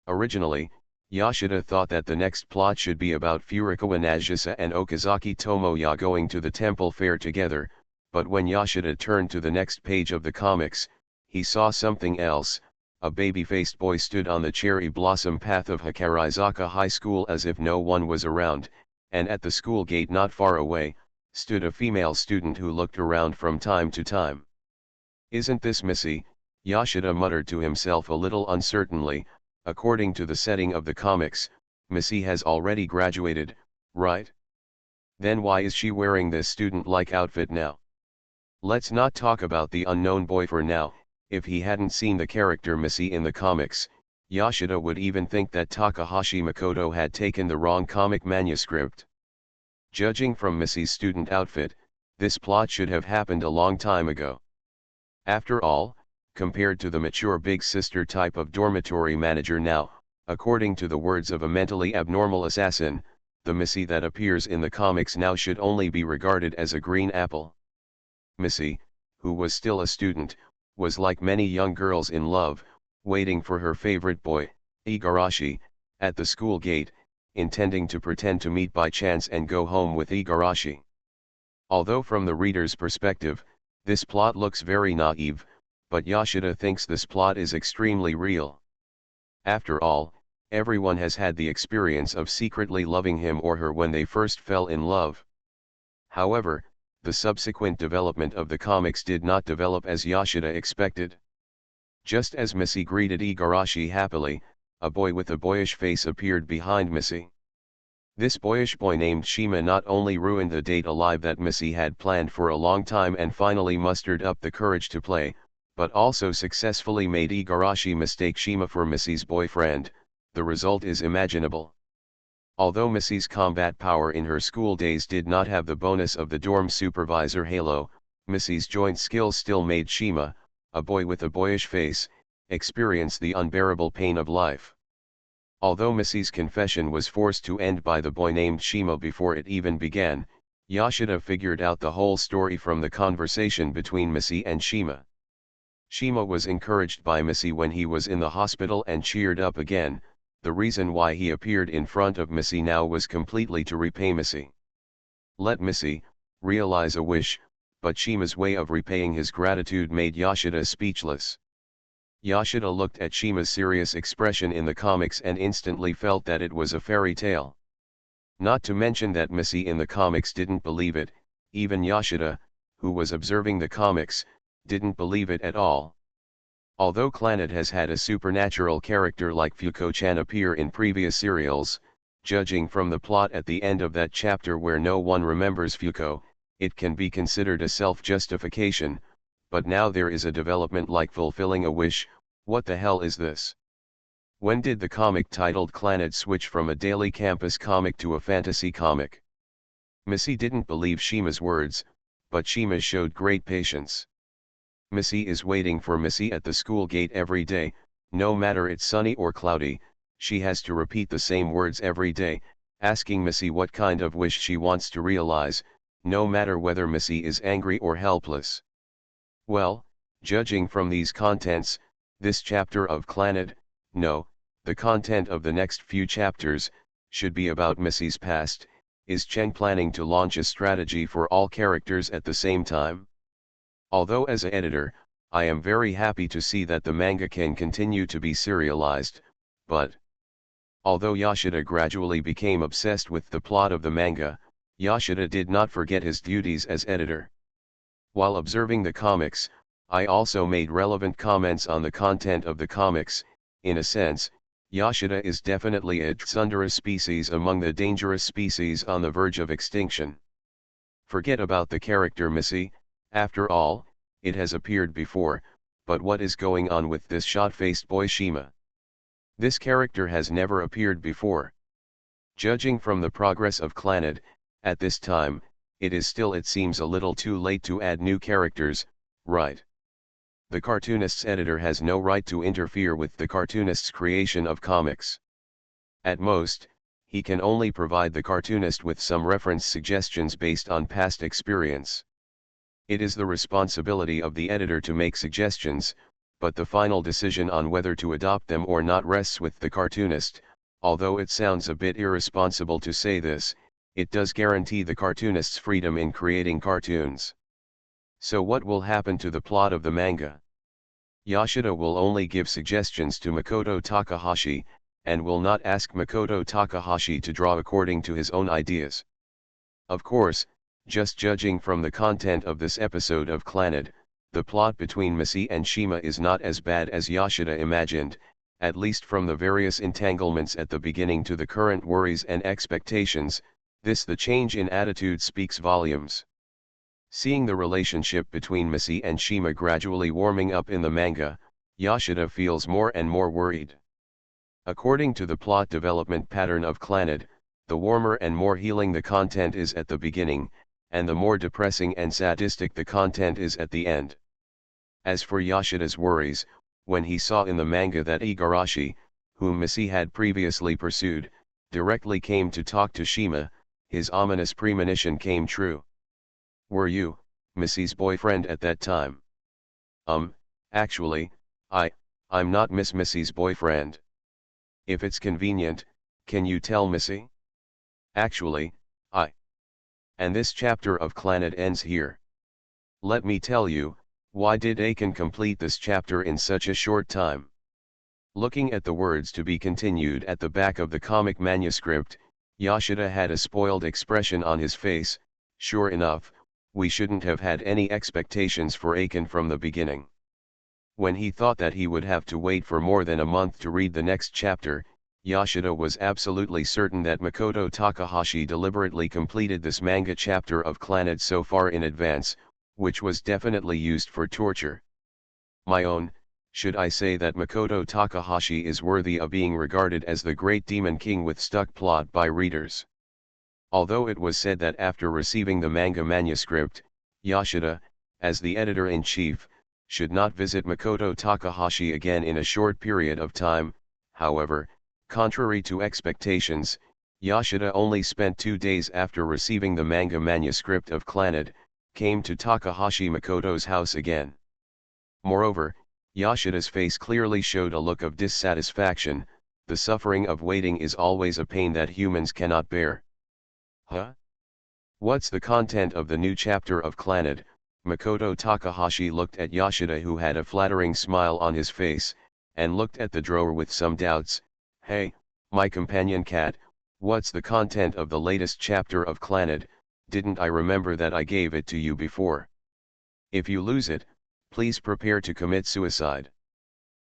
Originally, Yoshida thought that the next plot should be about Furukawa Nagisa and Okazaki Tomoya going to the temple fair together, but when Yoshida turned to the next page of the comics, he saw something else. A baby-faced boy stood on the cherry blossom path of Hikarizaka High School as if no one was around, and at the school gate not far away, stood a female student who looked around from time to time. "Isn't this Missy?" Yoshida muttered to himself a little uncertainly. According to the setting of the comics, Missy has already graduated, right? Then why is she wearing this student-like outfit now? Let's not talk about the unknown boy for now. If he hadn't seen the character Missy in the comics, Yoshida would even think that Takahashi Makoto had taken the wrong comic manuscript. Judging from Missy's student outfit, this plot should have happened a long time ago. After all, compared to the mature big sister type of dormitory manager now, according to the words of a mentally abnormal assassin, the Missy that appears in the comics now should only be regarded as a green apple. Missy, who was still a student, was like many young girls in love, waiting for her favorite boy, Igarashi, at the school gate, intending to pretend to meet by chance and go home with Igarashi. Although from the reader's perspective, this plot looks very naive, but Yoshida thinks this plot is extremely real. After all, everyone has had the experience of secretly loving him or her when they first fell in love. However, the subsequent development of the comics did not develop as Yoshida expected. Just as Missy greeted Igarashi happily, a boy with a boyish face appeared behind Missy. This boyish boy named Shima not only ruined the date alive that Missy had planned for a long time and finally mustered up the courage to play, but also successfully made Igarashi mistake Shima for Missy's boyfriend. The result is imaginable. Although Missy's combat power in her school days did not have the bonus of the dorm supervisor halo, Missy's joint skills still made Shima, a boy with a boyish face, experience the unbearable pain of life. Although Missy's confession was forced to end by the boy named Shima before it even began, Yoshida figured out the whole story from the conversation between Missy and Shima. Shima was encouraged by Missy when he was in the hospital and cheered up again. The reason why he appeared in front of Missy now was completely to repay Missy. Let Missy realize a wish, but Shima's way of repaying his gratitude made Yoshida speechless. Yoshida looked at Shima's serious expression in the comics and instantly felt that it was a fairy tale. Not to mention that Missy in the comics didn't believe it, even Yoshida, who was observing the comics, didn't believe it at all. Although Clannad has had a supernatural character like Fuko-chan appear in previous serials, judging from the plot at the end of that chapter where no one remembers Fuko, it can be considered a self-justification, but now there is a development like fulfilling a wish. What the hell is this? When did the comic titled Clannad switch from a daily campus comic to a fantasy comic? Missy didn't believe Shima's words, but Shima showed great patience. Missy is waiting for Missy at the school gate every day, no matter it's sunny or cloudy. She has to repeat the same words every day, asking Missy what kind of wish she wants to realize, no matter whether Missy is angry or helpless. Well, judging from these contents, this chapter of Clannad, no, the content of the next few chapters, should be about Missy's past. Is Cheng planning to launch a strategy for all characters at the same time? Although as an editor, I am very happy to see that the manga can continue to be serialized, but although Yoshida gradually became obsessed with the plot of the manga, Yoshida did not forget his duties as editor. While observing the comics, I also made relevant comments on the content of the comics. In a sense, Yoshida is definitely a tsundere species among the dangerous species on the verge of extinction. Forget about the character Missy. After all, it has appeared before, but what is going on with this shot-faced boy Shima? This character has never appeared before. Judging from the progress of Clannad, at this time, it seems a little too late to add new characters, right? The cartoonist's editor has no right to interfere with the cartoonist's creation of comics. At most, he can only provide the cartoonist with some reference suggestions based on past experience. It is the responsibility of the editor to make suggestions, but the final decision on whether to adopt them or not rests with the cartoonist. Although it sounds a bit irresponsible to say this, it does guarantee the cartoonist's freedom in creating cartoons. So what will happen to the plot of the manga? Yoshida will only give suggestions to Makoto Takahashi, and will not ask Makoto Takahashi to draw according to his own ideas. Of course, just judging from the content of this episode of Clannad, the plot between Missy and Shima is not as bad as Yoshida imagined, at least from the various entanglements at the beginning to the current worries and expectations. The change in attitude speaks volumes. Seeing the relationship between Missy and Shima gradually warming up in the manga, Yoshida feels more and more worried. According to the plot development pattern of Clannad, the warmer and more healing the content is at the beginning, and the more depressing and sadistic the content is at the end. As for Yoshida's worries, when he saw in the manga that Igarashi, whom Missy had previously pursued, directly came to talk to Shima, his ominous premonition came true. Were you, Missy's boyfriend at that time? Actually, I'm not Missy's boyfriend. If it's convenient, can you tell Missy? Actually, And this chapter of Clannad ends here. Let me tell you, why did Aiken complete this chapter in such a short time? Looking at the words to be continued at the back of the comic manuscript, Yoshida had a spoiled expression on his face. Sure enough, we shouldn't have had any expectations for Aiken from the beginning. When he thought that he would have to wait for more than a month to read the next chapter, Yoshida was absolutely certain that Makoto Takahashi deliberately completed this manga chapter of Clannad so far in advance, which was definitely used for torture. Should I say that Makoto Takahashi is worthy of being regarded as the great demon king with stuck plot by readers. Although it was said that after receiving the manga manuscript, Yoshida, as the editor-in-chief, should not visit Makoto Takahashi again in a short period of time. However, contrary to expectations, Yoshida only spent 2 days after receiving the manga manuscript of Clannad, came to Takahashi Makoto's house again. Moreover, Yoshida's face clearly showed a look of dissatisfaction. The suffering of waiting is always a pain that humans cannot bear. Huh? What's the content of the new chapter of Clannad? Makoto Takahashi looked at Yoshida, who had a flattering smile on his face, and looked at the drawer with some doubts. Hey, my companion cat, What's the content of the latest chapter of Clannad? Didn't I remember that I gave it to you before? If you lose it, please prepare to commit suicide.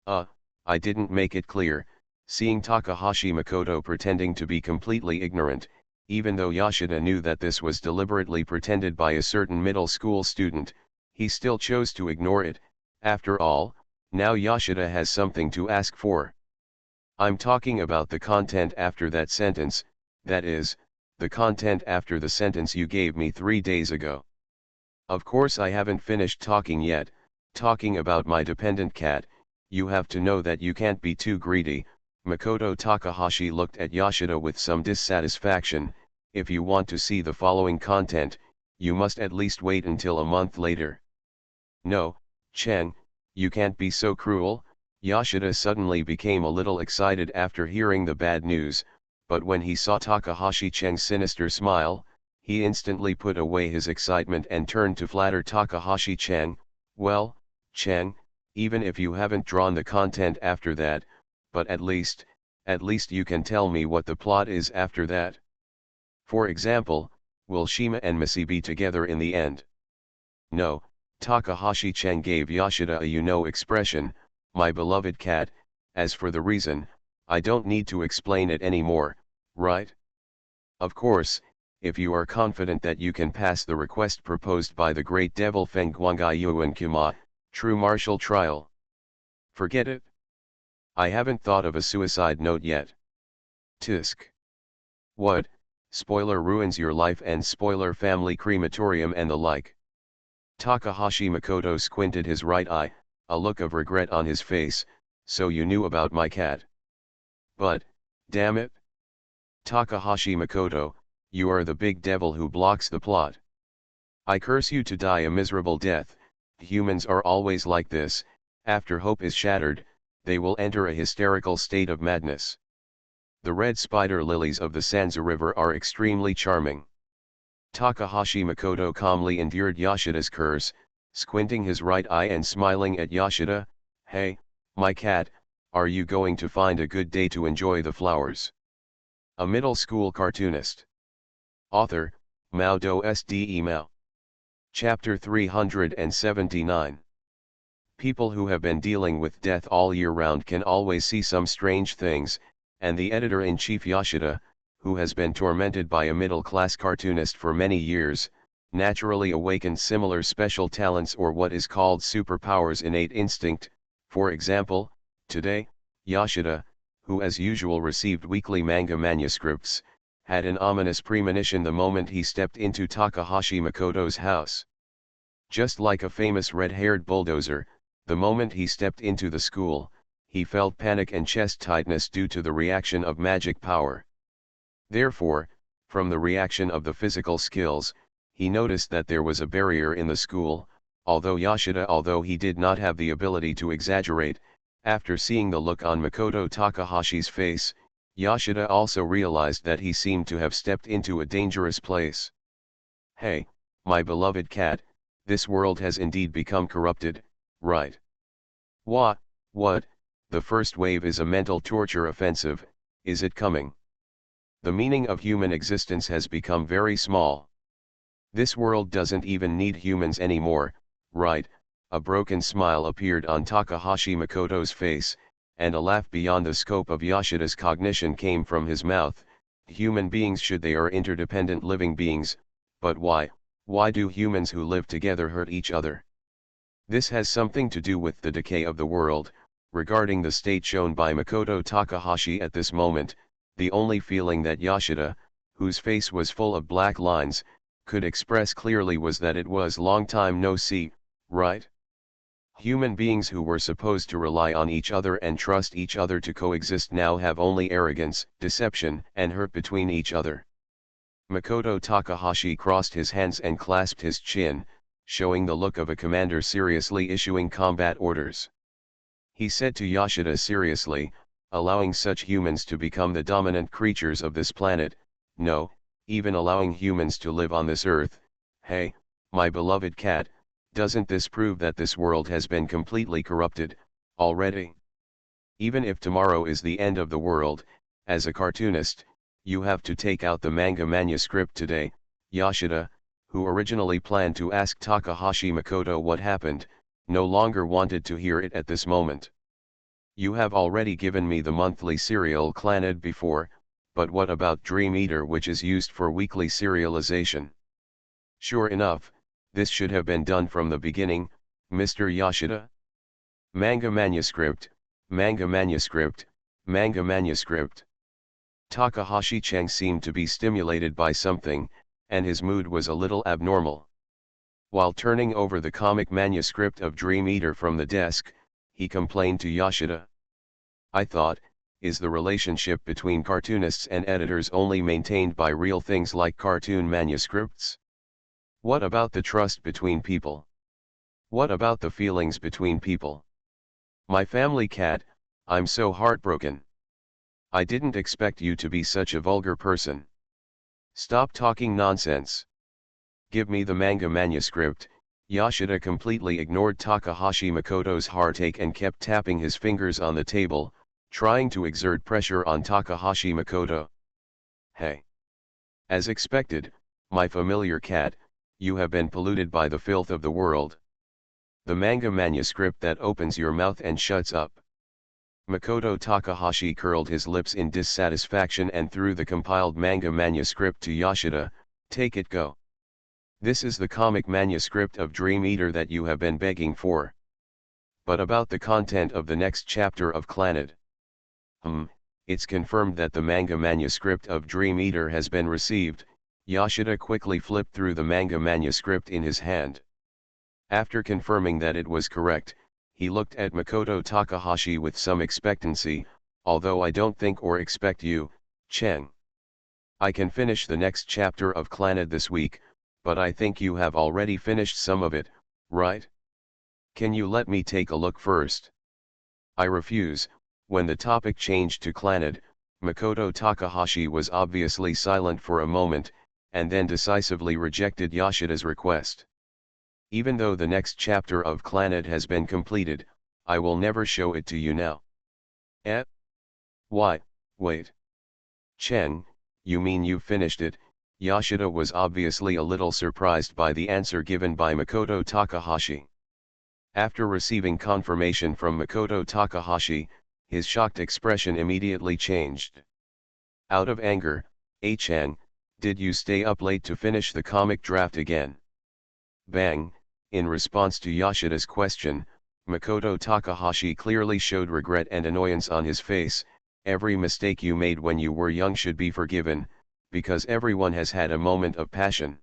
I didn't make it clear, seeing Takahashi Makoto pretending to be completely ignorant, even though Yoshida knew that this was deliberately pretended by a certain middle school student, he still chose to ignore it. After all, now Yoshida has something to ask for. I'm talking about the content after that sentence, that is, the content after the sentence you gave me 3 days ago. Of course I haven't finished talking yet, talking about my dependent cat. You have to know that you can't be too greedy. Makoto Takahashi looked at Yoshida with some dissatisfaction. If you want to see the following content, you must at least wait until a month later. No, Chen, you can't be so cruel. Yoshida suddenly became a little excited after hearing the bad news, but when he saw Takahashi Chen's sinister smile, he instantly put away his excitement and turned to flatter Takahashi Chen. Well, Chen, even if you haven't drawn the content after that, but at least you can tell me what the plot is after that. For example, will Shima and Missy be together in the end? No, Takahashi Chen gave Yoshida a you-know expression, my beloved cat. As for the reason, I don't need to explain it anymore, right? Of course, if you are confident that you can pass the request proposed by the great devil Feng Guangai Yuan Kuma, true martial trial. Forget it. I haven't thought of a suicide note yet. Tisk. What? Spoiler ruins your life and spoiler family crematorium and the like. Takahashi Makoto squinted his right eye, a look of regret on his face. So you knew about my cat. But, damn it. Takahashi Makoto, you are the big devil who blocks the plot. I curse you to die a miserable death. Humans are always like this, after hope is shattered, they will enter a hysterical state of madness. The red spider lilies of the Sanzu River are extremely charming. Takahashi Makoto calmly endured Yoshida's curse, squinting his right eye and smiling at Yoshida. Hey, my cat, are you going to find a good day to enjoy the flowers? A middle school cartoonist. Author, Mao Do Sde Mao. Chapter 379. People who have been dealing with death all year round can always see some strange things, and the editor-in-chief Yoshida, who has been tormented by a middle-class cartoonist for many years, naturally awakened similar special talents or what is called superpowers innate instinct. For example, today, Yoshida, who as usual received weekly manga manuscripts, had an ominous premonition the moment he stepped into Takahashi Makoto's house. Just like a famous red-haired bulldozer, the moment he stepped into the school, he felt panic and chest tightness due to the reaction of magic power. Therefore, from the reaction of the physical skills, he noticed that there was a barrier in the school. Although he did not have the ability to exaggerate, after seeing the look on Makoto Takahashi's face, Yoshida also realized that he seemed to have stepped into a dangerous place. Hey, my beloved cat, this world has indeed become corrupted, right? What? The first wave is a mental torture offensive, is it coming? The meaning of human existence has become very small. This world doesn't even need humans anymore, right? A broken smile appeared on Takahashi Makoto's face, and a laugh beyond the scope of Yoshida's cognition came from his mouth. Human beings they are interdependent living beings, but why do humans who live together hurt each other? This has something to do with the decay of the world. Regarding the state shown by Makoto Takahashi at this moment, the only feeling that Yoshida, whose face was full of black lines, could express clearly was that it was long time no see, right? Human beings who were supposed to rely on each other and trust each other to coexist now have only arrogance, deception, and hurt between each other. Makoto Takahashi crossed his hands and clasped his chin, showing the look of a commander seriously issuing combat orders. He said to Yoshida seriously, allowing such humans to become the dominant creatures of this planet, no, even allowing humans to live on this earth. Hey, my beloved cat, doesn't this prove that this world has been completely corrupted, already? Even if tomorrow is the end of the world, as a cartoonist, You have to take out the manga manuscript today. Yoshida, who originally planned to ask Takahashi Makoto what happened, no longer wanted to hear it at this moment. You have already given me the monthly serial Clannad before, but what about Dream Eater, which is used for weekly serialization? Sure enough, this should have been done from the beginning, Mr. Yoshida. Manga manuscript, manga manuscript, manga manuscript. Takahashi Cheng seemed to be stimulated by something, and his mood was a little abnormal. While turning over the comic manuscript of Dream Eater from the desk, he complained to Yoshida. I thought, is the relationship between cartoonists and editors only maintained by real things like cartoon manuscripts? What about the trust between people? What about the feelings between people? My family cat, I'm so heartbroken. I didn't expect you to be such a vulgar person. Stop talking nonsense. Give me the manga manuscript. Yoshida completely ignored Takahashi Makoto's heartache and kept tapping his fingers on the table, trying to exert pressure on Takahashi Makoto. Hey. As expected, my familiar cat, you have been polluted by the filth of the world. The manga manuscript that opens your mouth and shuts up. Makoto Takahashi curled his lips in dissatisfaction and threw the compiled manga manuscript to Yoshida. Take it, go. This is the comic manuscript of Dream Eater that you have been begging for. But about the content of the next chapter of Clannad. It's confirmed that the manga manuscript of Dream Eater has been received. Yoshida quickly flipped through the manga manuscript in his hand. After confirming that it was correct, he looked at Makoto Takahashi with some expectancy. Although I don't think or expect you, Cheng. I can finish the next chapter of Clannad this week, but I think you have already finished some of it, right? Can you let me take a look first? I refuse. When the topic changed to Clannad, Makoto Takahashi was obviously silent for a moment, and then decisively rejected Yoshida's request. Even though the next chapter of Clannad has been completed, I will never show it to you now. Eh? Why, wait. Cheng, you mean you've finished it? Yoshida was obviously a little surprised by the answer given by Makoto Takahashi. After receiving confirmation from Makoto Takahashi, his shocked expression immediately changed. Out of anger, Cheng, did you stay up late to finish the comic draft again? Bang, in response to Yoshida's question, Makoto Takahashi clearly showed regret and annoyance on his face. Every mistake you made when you were young should be forgiven, because everyone has had a moment of passion.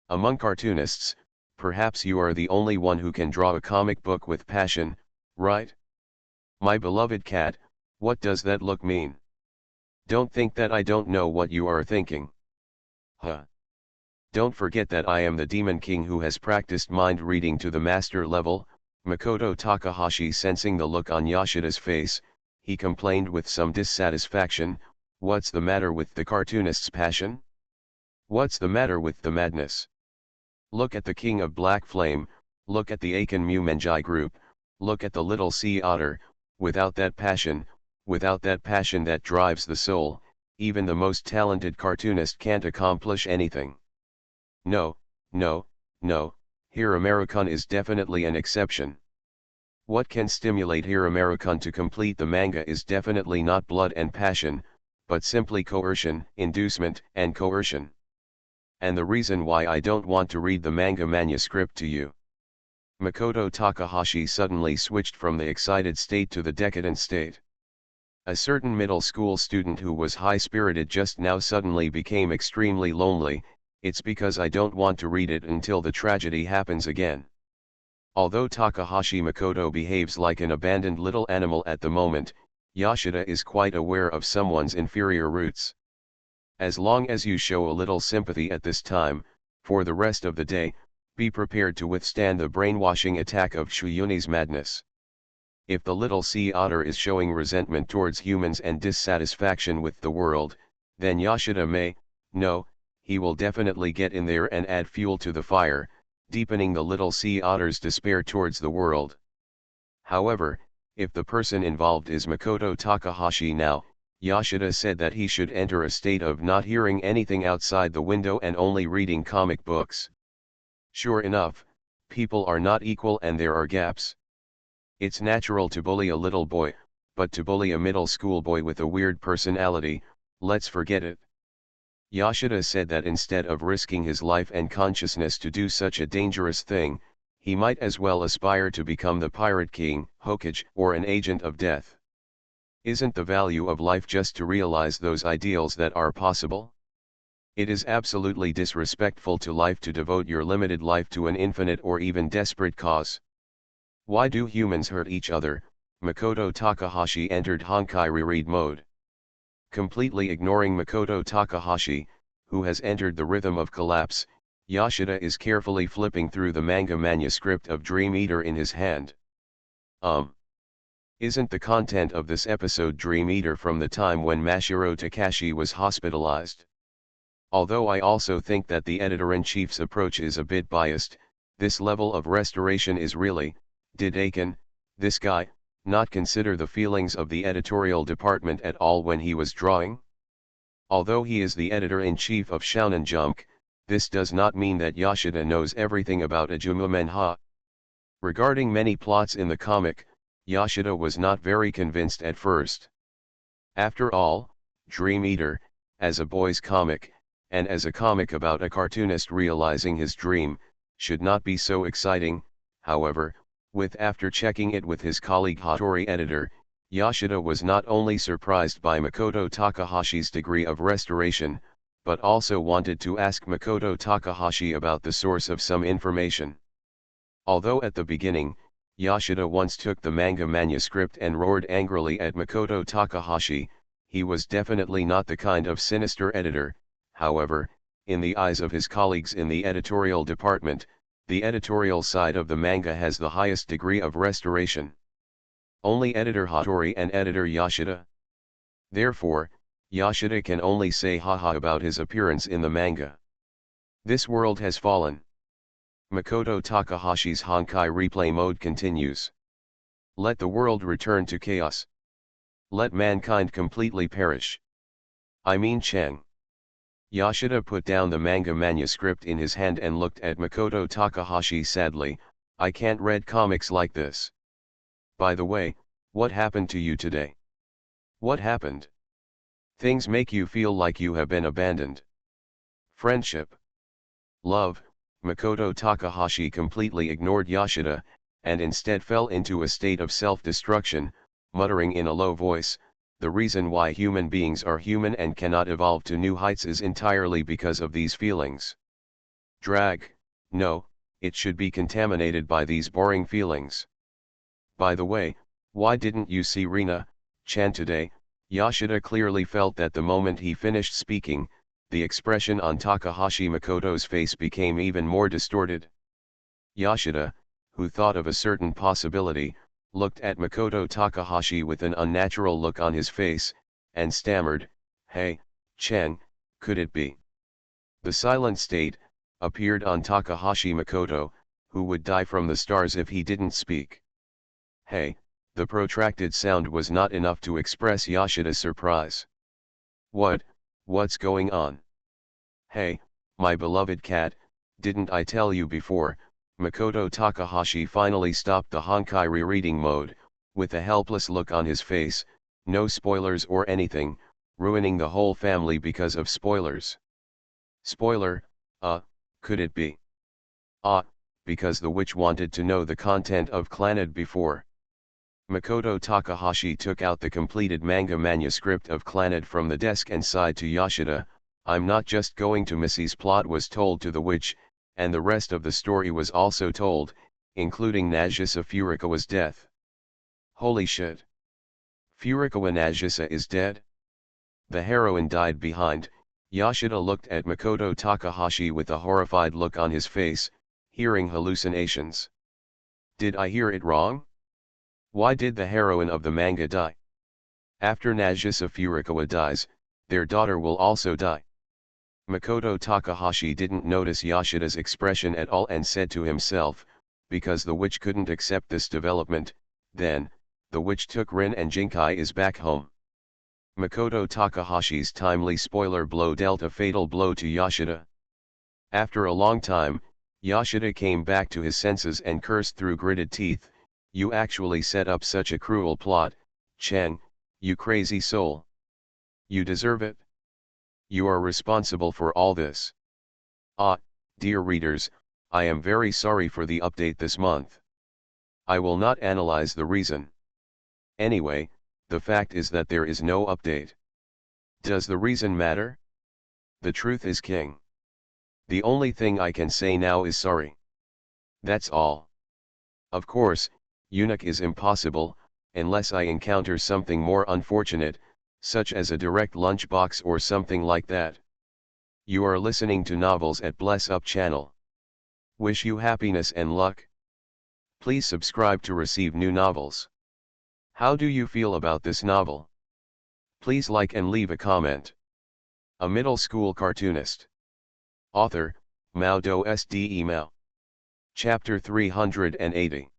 Among cartoonists, perhaps you are the only one who can draw a comic book with passion, right? My beloved cat, what does that look mean? Don't think that I don't know what you are thinking. Don't forget that I am the Demon King who has practiced mind reading to the master level. Makoto Takahashi, sensing the look on Yoshida's face, he complained with some dissatisfaction. What's the matter with the cartoonist's passion? What's the matter with the madness? Look at the King of Black Flame, look at the Aiken Mumenjai group, look at the little sea otter. Without that passion that drives the soul, even the most talented cartoonist can't accomplish anything. No, Hiramarukun is definitely an exception. What can stimulate Hiramarukun to complete the manga is definitely not blood and passion, but simply coercion, inducement, and coercion. And the reason why I don't want to read the manga manuscript to you. Makoto Takahashi suddenly switched from the excited state to the decadent state. A certain middle school student who was high-spirited just now suddenly became extremely lonely. It's because I don't want to read it until the tragedy happens again. Although Takahashi Makoto behaves like an abandoned little animal at the moment, Yoshida is quite aware of someone's inferior roots. As long as you show a little sympathy at this time, for the rest of the day, be prepared to withstand the brainwashing attack of Shuyuni's madness. If the little sea otter is showing resentment towards humans and dissatisfaction with the world, then Yoshida he will definitely get in there and add fuel to the fire, deepening the little sea otter's despair towards the world. However, if the person involved is Makoto Takahashi now, Yoshida said that he should enter a state of not hearing anything outside the window and only reading comic books. Sure enough, people are not equal and there are gaps. It's natural to bully a little boy, but to bully a middle school boy with a weird personality, let's forget it. Yoshida said that instead of risking his life and consciousness to do such a dangerous thing, he might as well aspire to become the Pirate King, Hokage, or an agent of death. Isn't the value of life just to realize those ideals that are possible? It is absolutely disrespectful to life to devote your limited life to an infinite or even desperate cause. Why do humans hurt each other? Makoto Takahashi entered Honkai reread mode. Completely ignoring Makoto Takahashi, who has entered the rhythm of collapse, Yoshida is carefully flipping through the manga manuscript of Dream Eater in his hand. Isn't the content of this episode Dream Eater from the time when Mashiro Takashi was hospitalized? Although I also think that the editor-in-chief's approach is a bit biased, this level of restoration is really, did Aiken, this guy, not consider the feelings of the editorial department at all when he was drawing? Although he is the editor-in-chief of Shonen Jump, this does not mean that Yoshida knows everything about Ajuma Menha. Regarding many plots in the comic, Yoshida was not very convinced at first. After all, Dream Eater, as a boys' comic, and as a comic about a cartoonist realizing his dream, should not be so exciting. However, after checking it with his colleague Hattori editor, Yoshida was not only surprised by Makoto Takahashi's degree of restoration, but also wanted to ask Makoto Takahashi about the source of some information. Although at the beginning, Yoshida once took the manga manuscript and roared angrily at Makoto Takahashi, he was definitely not the kind of sinister editor. However, in the eyes of his colleagues in the editorial department, the editorial side of the manga has the highest degree of restoration. Only editor Hattori and editor Yoshida. Therefore, Yoshida can only say haha about his appearance in the manga. This world has fallen. Makoto Takahashi's Honkai replay mode continues. Let the world return to chaos. Let mankind completely perish. I mean Chang. Yoshida put down the manga manuscript in his hand and looked at Makoto Takahashi sadly. I can't read comics like this. By the way, what happened to you today? What happened? Things make you feel like you have been abandoned. Friendship. Love. Makoto Takahashi completely ignored Yoshida, and instead fell into a state of self-destruction, muttering in a low voice, the reason why human beings are human and cannot evolve to new heights is entirely because of these feelings. Drag, no, it should be contaminated by these boring feelings. By the way, why didn't you see Rina-chan today? Yoshida clearly felt that the moment he finished speaking, the expression on Takahashi Makoto's face became even more distorted. Yoshida, who thought of a certain possibility, looked at Makoto Takahashi with an unnatural look on his face, and stammered, "Hey, Chen, could it be?" The silent state appeared on Takahashi Makoto, who would die from the stars if he didn't speak. Hey, the protracted sound was not enough to express Yoshida's surprise. What's going on? Hey, my beloved cat, didn't I tell you before? Makoto Takahashi finally stopped the Honkai rereading mode, with a helpless look on his face, no spoilers or anything, ruining the whole family because of spoilers. Spoiler, could it be? Because the witch wanted to know the content of Clannad before. Makoto Takahashi took out the completed manga manuscript of Clannad from the desk and sighed to Yoshida, I'm not just going to Missy's plot was told to the witch, and the rest of the story was also told, including Nagisa Furukawa's death. Holy shit. Furukawa Nagisa is dead? The heroine died behind. Yoshida looked at Makoto Takahashi with a horrified look on his face, hearing hallucinations. Did I hear it wrong? Why did the heroine of the manga die? After Nagisa Furukawa dies, their daughter will also die. Makoto Takahashi didn't notice Yoshida's expression at all and said to himself, because the witch couldn't accept this development, then, the witch took Rin and Jinkai is back home. Makoto Takahashi's timely spoiler blow dealt a fatal blow to Yoshida. After a long time, Yoshida came back to his senses and cursed through gritted teeth, "You actually set up such a cruel plot, Cheng, you crazy soul. You deserve it. You are responsible for all this." Ah, dear readers, I am very sorry for the update this month. I will not analyze the reason. Anyway, the fact is that there is no update. Does the reason matter? The truth is king. The only thing I can say now is sorry. That's all. Of course, eunuch is impossible, unless I encounter something more unfortunate, such as a direct lunchbox or something like that. You are listening to Novels at Bless Up channel. Wish you happiness and luck. Please subscribe to receive new novels. How do you feel about this novel? Please like and leave a comment. A middle school cartoonist. Author, MaleProtagonist. Chapter 380.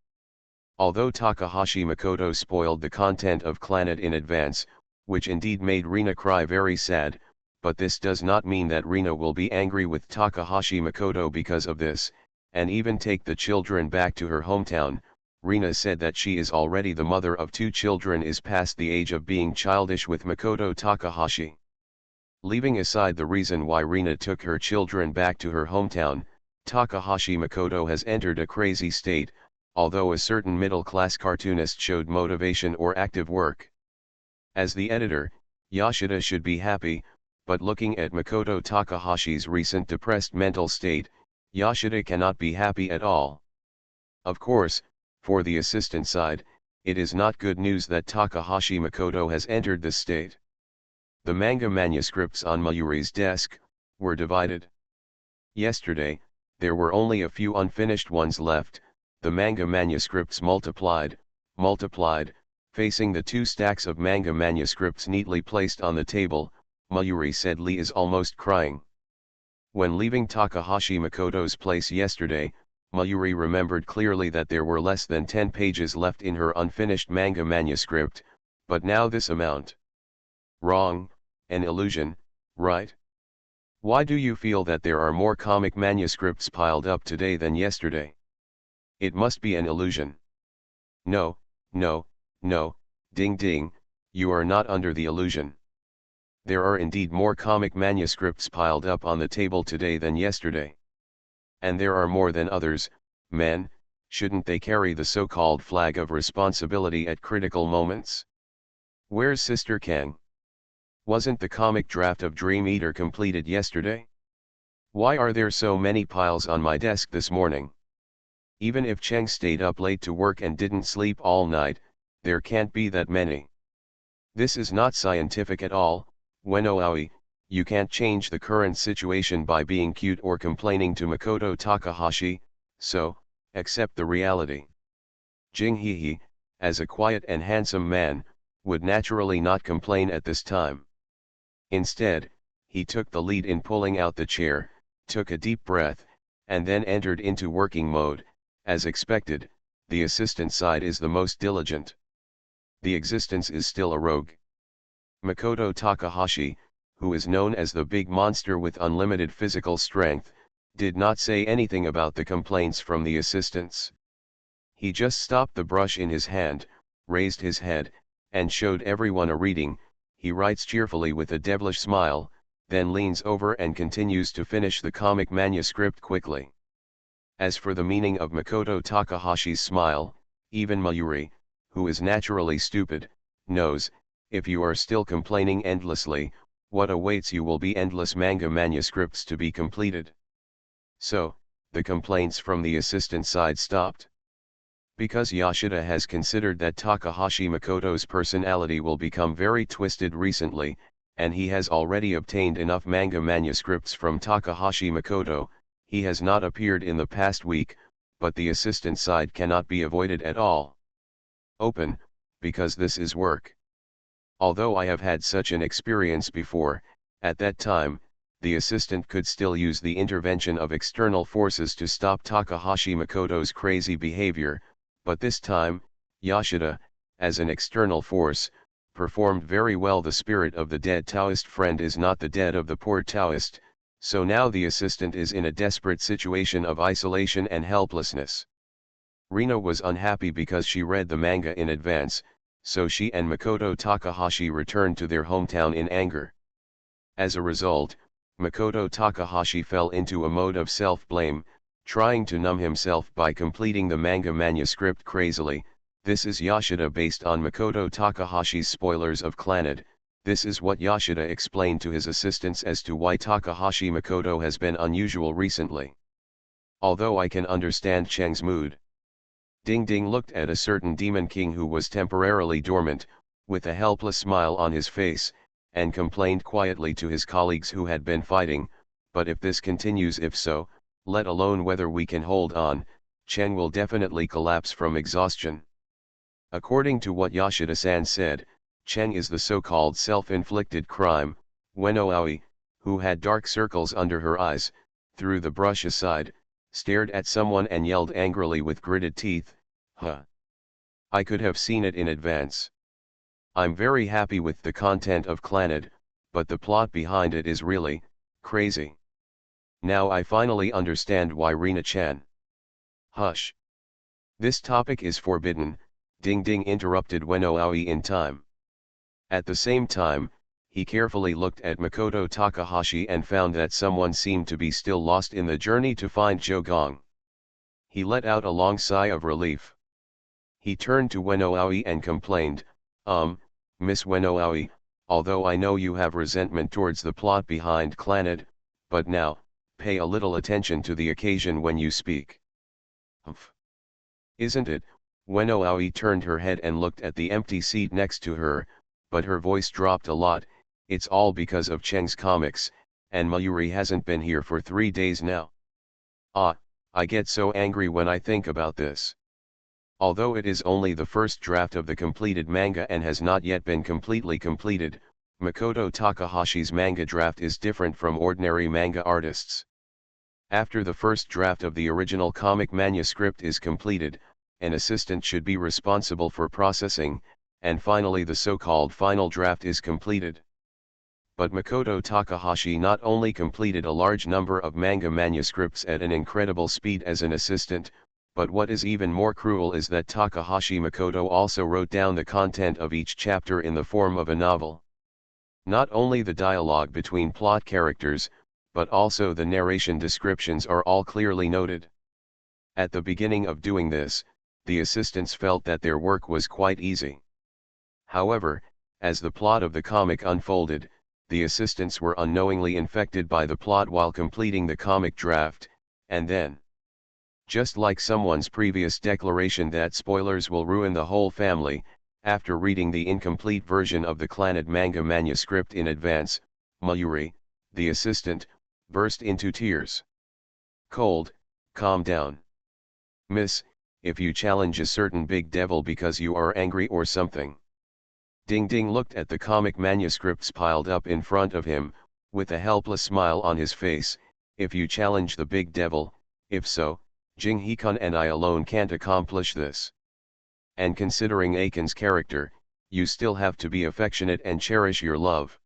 Although Takahashi Makoto spoiled the content of Clannad in advance, which indeed made Rina cry very sad, but this does not mean that Rina will be angry with Takahashi Makoto because of this, and even take the children back to her hometown. Rina said that she is already the mother of 2 children, is past the age of being childish with Makoto Takahashi. Leaving aside the reason why Rina took her children back to her hometown, Takahashi Makoto has entered a crazy state, although a certain middle-class cartoonist showed motivation or active work. As the editor, Yoshida should be happy, but looking at Makoto Takahashi's recent depressed mental state, Yoshida cannot be happy at all. Of course, for the assistant side, it is not good news that Takahashi Makoto has entered this state. The manga manuscripts on Mayuri's desk were divided. Yesterday, there were only a few unfinished ones left. The manga manuscripts multiplied, facing the 2 stacks of manga manuscripts neatly placed on the table. Mayuri said Lee is almost crying. When leaving Takahashi Makoto's place yesterday, Mayuri remembered clearly that there were less than 10 pages left in her unfinished manga manuscript, but now this amount. Wrong, an illusion, right? Why do you feel that there are more comic manuscripts piled up today than yesterday? It must be an illusion. No, no, no, ding ding, you are not under the illusion. There are indeed more comic manuscripts piled up on the table today than yesterday. And there are more than others. Men, shouldn't they carry the so-called flag of responsibility at critical moments? Where's Sister Kang? Wasn't the comic draft of Dream Eater completed yesterday? Why are there so many piles on my desk this morning? Even if Cheng stayed up late to work and didn't sleep all night, there can't be that many. This is not scientific at all. Wenoaoi, you can't change the current situation by being cute or complaining to Makoto Takahashi, so, accept the reality. Jing Hehe, as a quiet and handsome man, would naturally not complain at this time. Instead, he took the lead in pulling out the chair, took a deep breath, and then entered into working mode. As expected, the assistant side is the most diligent. The existence is still a rogue. Makoto Takahashi, who is known as the big monster with unlimited physical strength, did not say anything about the complaints from the assistants. He just stopped the brush in his hand, raised his head, and showed everyone a reading. He writes cheerfully with a devilish smile, then leans over and continues to finish the comic manuscript quickly. As for the meaning of Makoto Takahashi's smile, even Mayuri, who is naturally stupid, knows. If you are still complaining endlessly, what awaits you will be endless manga manuscripts to be completed. So, the complaints from the assistant side stopped. Because Yoshida has considered that Takahashi Makoto's personality will become very twisted recently, and he has already obtained enough manga manuscripts from Takahashi Makoto. He has not appeared in the past week, but the assistant side cannot be avoided at all. Open, because this is work. Although I have had such an experience before, at that time, the assistant could still use the intervention of external forces to stop Takahashi Makoto's crazy behavior, but this time, Yoshida, as an external force, performed very well. The spirit of the dead Taoist friend is not the dead of the poor Taoist, so now the assistant is in a desperate situation of isolation and helplessness. Rina was unhappy because she read the manga in advance, so she and Makoto Takahashi returned to their hometown in anger. As a result, Makoto Takahashi fell into a mode of self-blame, trying to numb himself by completing the manga manuscript crazily. This is Yoshida based on Makoto Takahashi's spoilers of Clannad. This is what Yoshida explained to his assistants as to why Takahashi Makoto has been unusual recently. Although I can understand Cheng's mood. Ding Ding looked at a certain demon king who was temporarily dormant, with a helpless smile on his face, and complained quietly to his colleagues who had been fighting, but if this continues, if so, let alone whether we can hold on, Cheng will definitely collapse from exhaustion. According to what Yoshida-san said, Cheng is the so-called self-inflicted crime, Ueno Aoi, who had dark circles under her eyes, threw the brush aside, stared at someone and yelled angrily with gritted teeth, "Huh! I could have seen it in advance. I'm very happy with the content of Clannad, but the plot behind it is really crazy. Now I finally understand why Rina-chan." "Hush. This topic is forbidden," Ding Ding interrupted Ueno Aoi in time. At the same time, he carefully looked at Makoto Takahashi and found that someone seemed to be still lost in the journey to find Jogong. He let out a long sigh of relief. He turned to Ueno Aoi and complained, Miss Ueno Aoi, although I know you have resentment towards the plot behind Clannad, but now, pay a little attention to the occasion when you speak." "Humph. Isn't it?" Ueno Aoi turned her head and looked at the empty seat next to her, but her voice dropped a lot. "It's all because of Cheng's comics, and Mayuri hasn't been here for 3 days now. Ah, I get so angry when I think about this. Although it is only the first draft of the completed manga and has not yet been completely completed, Makoto Takahashi's manga draft is different from ordinary manga artists. After the first draft of the original comic manuscript is completed, an assistant should be responsible for processing, and finally the so-called final draft is completed. But Makoto Takahashi not only completed a large number of manga manuscripts at an incredible speed as an assistant, but what is even more cruel is that Takahashi Makoto also wrote down the content of each chapter in the form of a novel. Not only the dialogue between plot characters, but also the narration descriptions are all clearly noted. At the beginning of doing this, the assistants felt that their work was quite easy. However, as the plot of the comic unfolded, the assistants were unknowingly infected by the plot while completing the comic draft, and then, just like someone's previous declaration that spoilers will ruin the whole family, after reading the incomplete version of the Clannad manga manuscript in advance, Mayuri, the assistant, burst into tears. "Cold, calm down. Miss, if you challenge a certain big devil because you are angry or something." Ding Ding looked at the comic manuscripts piled up in front of him, with a helpless smile on his face. "If you challenge the big devil, if so, Jing Hikun and I alone can't accomplish this. And considering Aiken's character, you still have to be affectionate and cherish your love."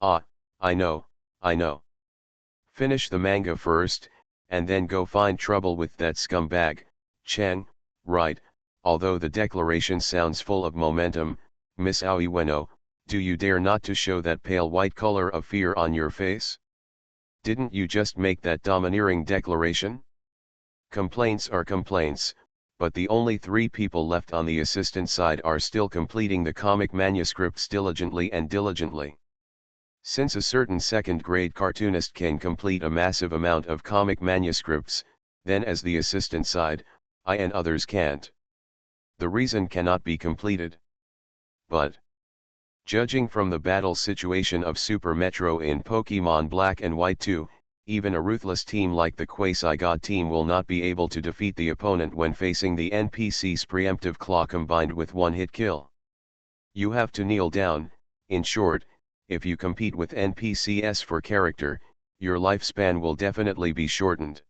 "Ah, I know. Finish the manga first, and then go find trouble with that scumbag, Cheng, right?" Although the declaration sounds full of momentum, Miss Aoi Ueno, do you dare not to show that pale white color of fear on your face? Didn't you just make that domineering declaration? Complaints are complaints, but the only 3 people left on the assistant side are still completing the comic manuscripts diligently and diligently. Since a certain second-grade cartoonist can complete a massive amount of comic manuscripts, then as the assistant side, I and others can't. The reason cannot be completed. But, judging from the battle situation of Super Metro in Pokémon Black and White 2, even a ruthless team like the Quasi-God team will not be able to defeat the opponent when facing the NPC's preemptive claw combined with one-hit kill. You have to kneel down. In short, if you compete with NPCs for character, your lifespan will definitely be shortened.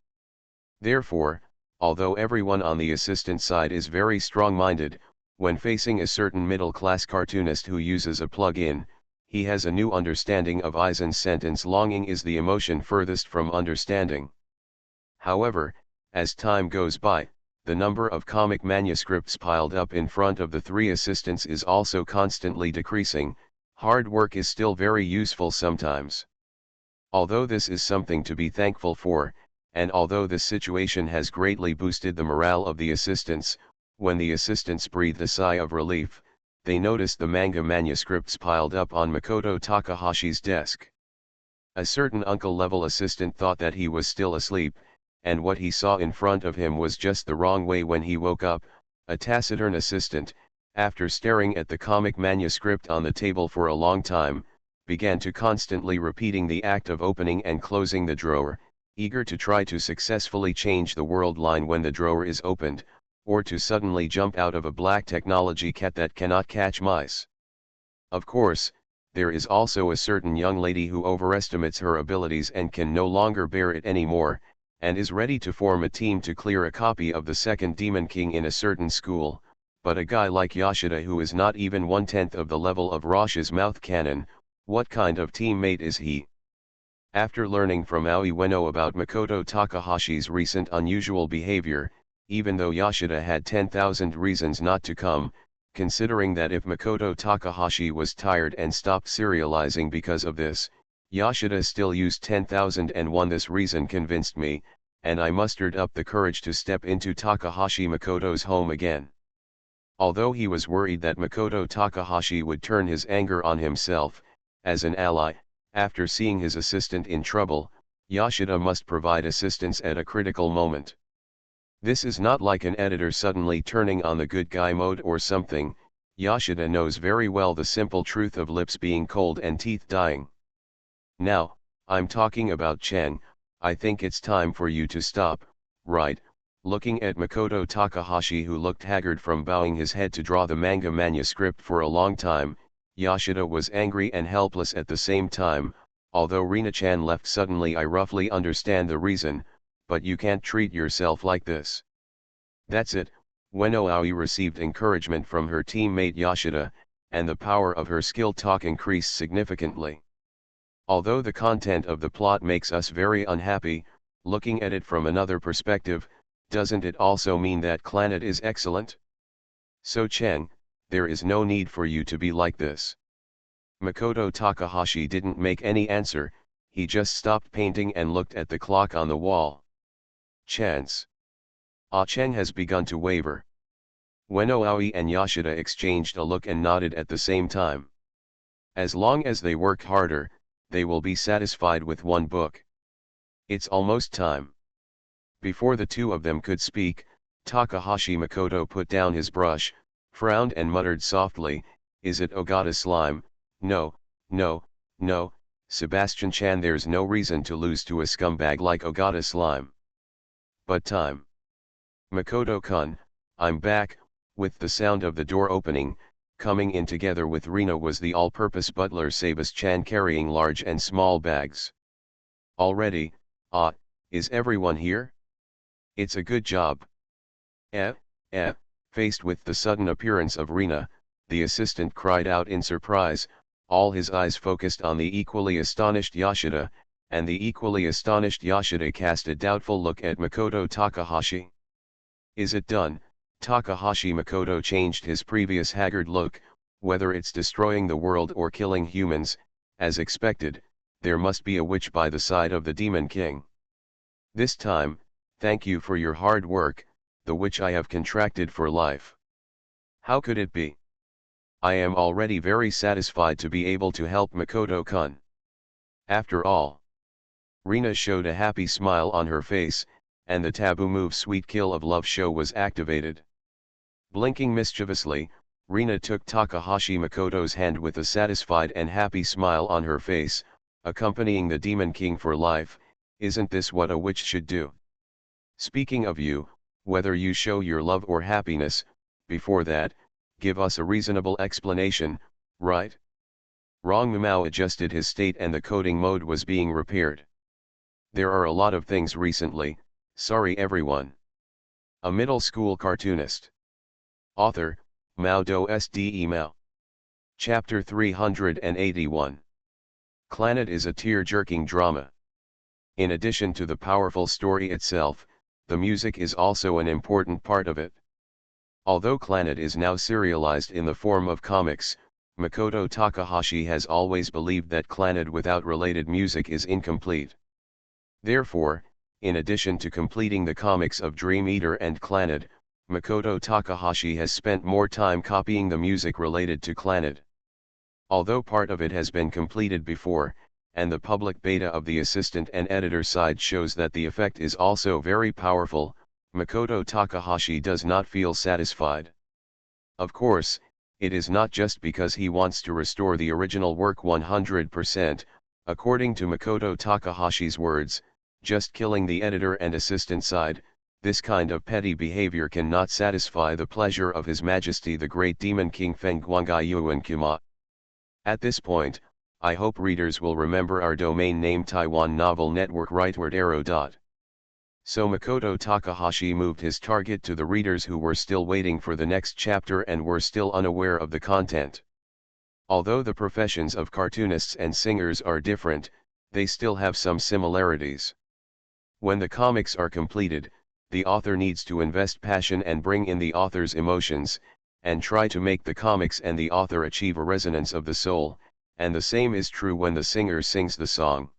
Therefore, although everyone on the assistant side is very strong-minded, When facing a certain middle-class cartoonist who uses a plug-in, he has a new understanding of Aizen's sentence longing is the emotion furthest from understanding. However, as time goes by, the number of comic manuscripts piled up in front of the three assistants is also constantly decreasing. Hard work is still very useful sometimes. Although this is something to be thankful for, and although this situation has greatly boosted the morale of the assistants, when the assistants breathed a sigh of relief, they noticed the manga manuscripts piled up on Makoto Takahashi's desk. A certain uncle-level assistant thought that he was still asleep, and what he saw in front of him was just the wrong way when he woke up. A taciturn assistant, after staring at the comic manuscript on the table for a long time, began to constantly repeating the act of opening and closing the drawer, eager to try to successfully change the world line when the drawer is opened, or to suddenly jump out of a black technology cat that cannot catch mice. Of course, there is also a certain young lady who overestimates her abilities and can no longer bear it anymore, and is ready to form a team to clear a copy of the second Demon King in a certain school, but a guy like Yoshida who is not even 1/10 of the level of Rosh's mouth cannon, what kind of teammate is he? After learning from Aoi Ueno about Makoto Takahashi's recent unusual behavior, even though Yoshida had 10,000 reasons not to come, considering that if Makoto Takahashi was tired and stopped serializing because of this, Yoshida still used 10,001. This reason convinced me, and I mustered up the courage to step into Takahashi Makoto's home again. Although he was worried that Makoto Takahashi would turn his anger on himself, as an ally, after seeing his assistant in trouble, Yoshida must provide assistance at a critical moment. This is not like an editor suddenly turning on the good guy mode or something. Yoshida knows very well the simple truth of lips being cold and teeth dying. Now, I'm talking about Chang. I think it's time for you to stop, right? Looking at Makoto Takahashi, who looked haggard from bowing his head to draw the manga manuscript for a long time, Yoshida was angry and helpless at the same time. Although Rina-chan left suddenly, I roughly understand the reason, but you can't treat yourself like this. That's it. Ueno Aoi received encouragement from her teammate Yoshida, and the power of her skill talk increased significantly. Although the content of the plot makes us very unhappy, looking at it from another perspective, doesn't it also mean that Clannad is excellent? So Chang, there is no need for you to be like this. Makoto Takahashi didn't make any answer, he just stopped painting and looked at the clock on the wall. Chance. Chang has begun to waver. Ueno Aoi and Yoshida exchanged a look and nodded at the same time. As long as they work harder, they will be satisfied with one book. It's almost time. Before the two of them could speak, Takahashi Makoto put down his brush, frowned and muttered softly, "Is it Ogata slime? No, no, no, Sebastian-chan, there's no reason to lose to a scumbag like Ogata slime. But time. Makoto-kun, I'm back." With the sound of the door opening, coming in together with Rina was the all-purpose butler Sabas-chan carrying large and small bags. "Already, is everyone here? It's a good job." Faced with the sudden appearance of Rina, the assistant cried out in surprise, all his eyes focused on the equally astonished Yoshida, and the equally astonished Yoshida cast a doubtful look at Makoto Takahashi. "Is it done?" Takahashi Makoto changed his previous haggard look. "Whether it's destroying the world or killing humans, as expected, there must be a witch by the side of the Demon King. This time, thank you for your hard work, the witch I have contracted for life. How could it be? I am already very satisfied to be able to help Makoto-kun. After all." Rina showed a happy smile on her face, and the taboo move Sweet Kill of Love show was activated. Blinking mischievously, Rina took Takahashi Makoto's hand with a satisfied and happy smile on her face, accompanying the Demon King for life. "Isn't this what a witch should do? Speaking of you, whether you show your love or happiness, before that, give us a reasonable explanation, right?" Wrong. Mumao adjusted his state and the coding mode was being repaired. "There are a lot of things recently, sorry everyone." A middle school cartoonist. Author, Mao Do SD Email. Chapter 381. Clannad is a tear-jerking drama. In addition to the powerful story itself, the music is also an important part of it. Although Clannad is now serialized in the form of comics, Makoto Takahashi has always believed that Clannad without related music is incomplete. Therefore, in addition to completing the comics of Dream Eater and Clannad, Makoto Takahashi has spent more time copying the music related to Clannad. Although part of it has been completed before, and the public beta of the assistant and editor side shows that the effect is also very powerful, Makoto Takahashi does not feel satisfied. Of course, it is not just because he wants to restore the original work 100%, according to Makoto Takahashi's words, just killing the editor and assistant side. This kind of petty behavior cannot satisfy the pleasure of His Majesty the Great Demon King Feng Guangai Yuan Kuma. At this point, I hope readers will remember our domain name Taiwan Novel Network rightward arrow dot. So Makoto Takahashi moved his target to the readers who were still waiting for the next chapter and were still unaware of the content. Although the professions of cartoonists and singers are different, they still have some similarities. When the comics are completed, the author needs to invest passion and bring in the author's emotions, and try to make the comics and the author achieve a resonance of the soul, and the same is true when the singer sings the song.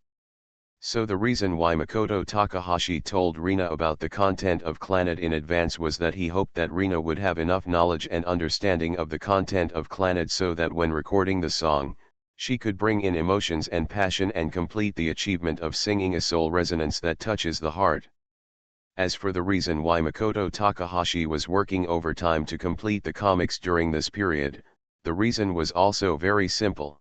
So the reason why Makoto Takahashi told Rina about the content of Clannad in advance was that he hoped that Rina would have enough knowledge and understanding of the content of Clannad so that when recording the song, she could bring in emotions and passion and complete the achievement of singing a soul resonance that touches the heart. As for the reason why Makoto Takahashi was working overtime to complete the comics during this period, the reason was also very simple.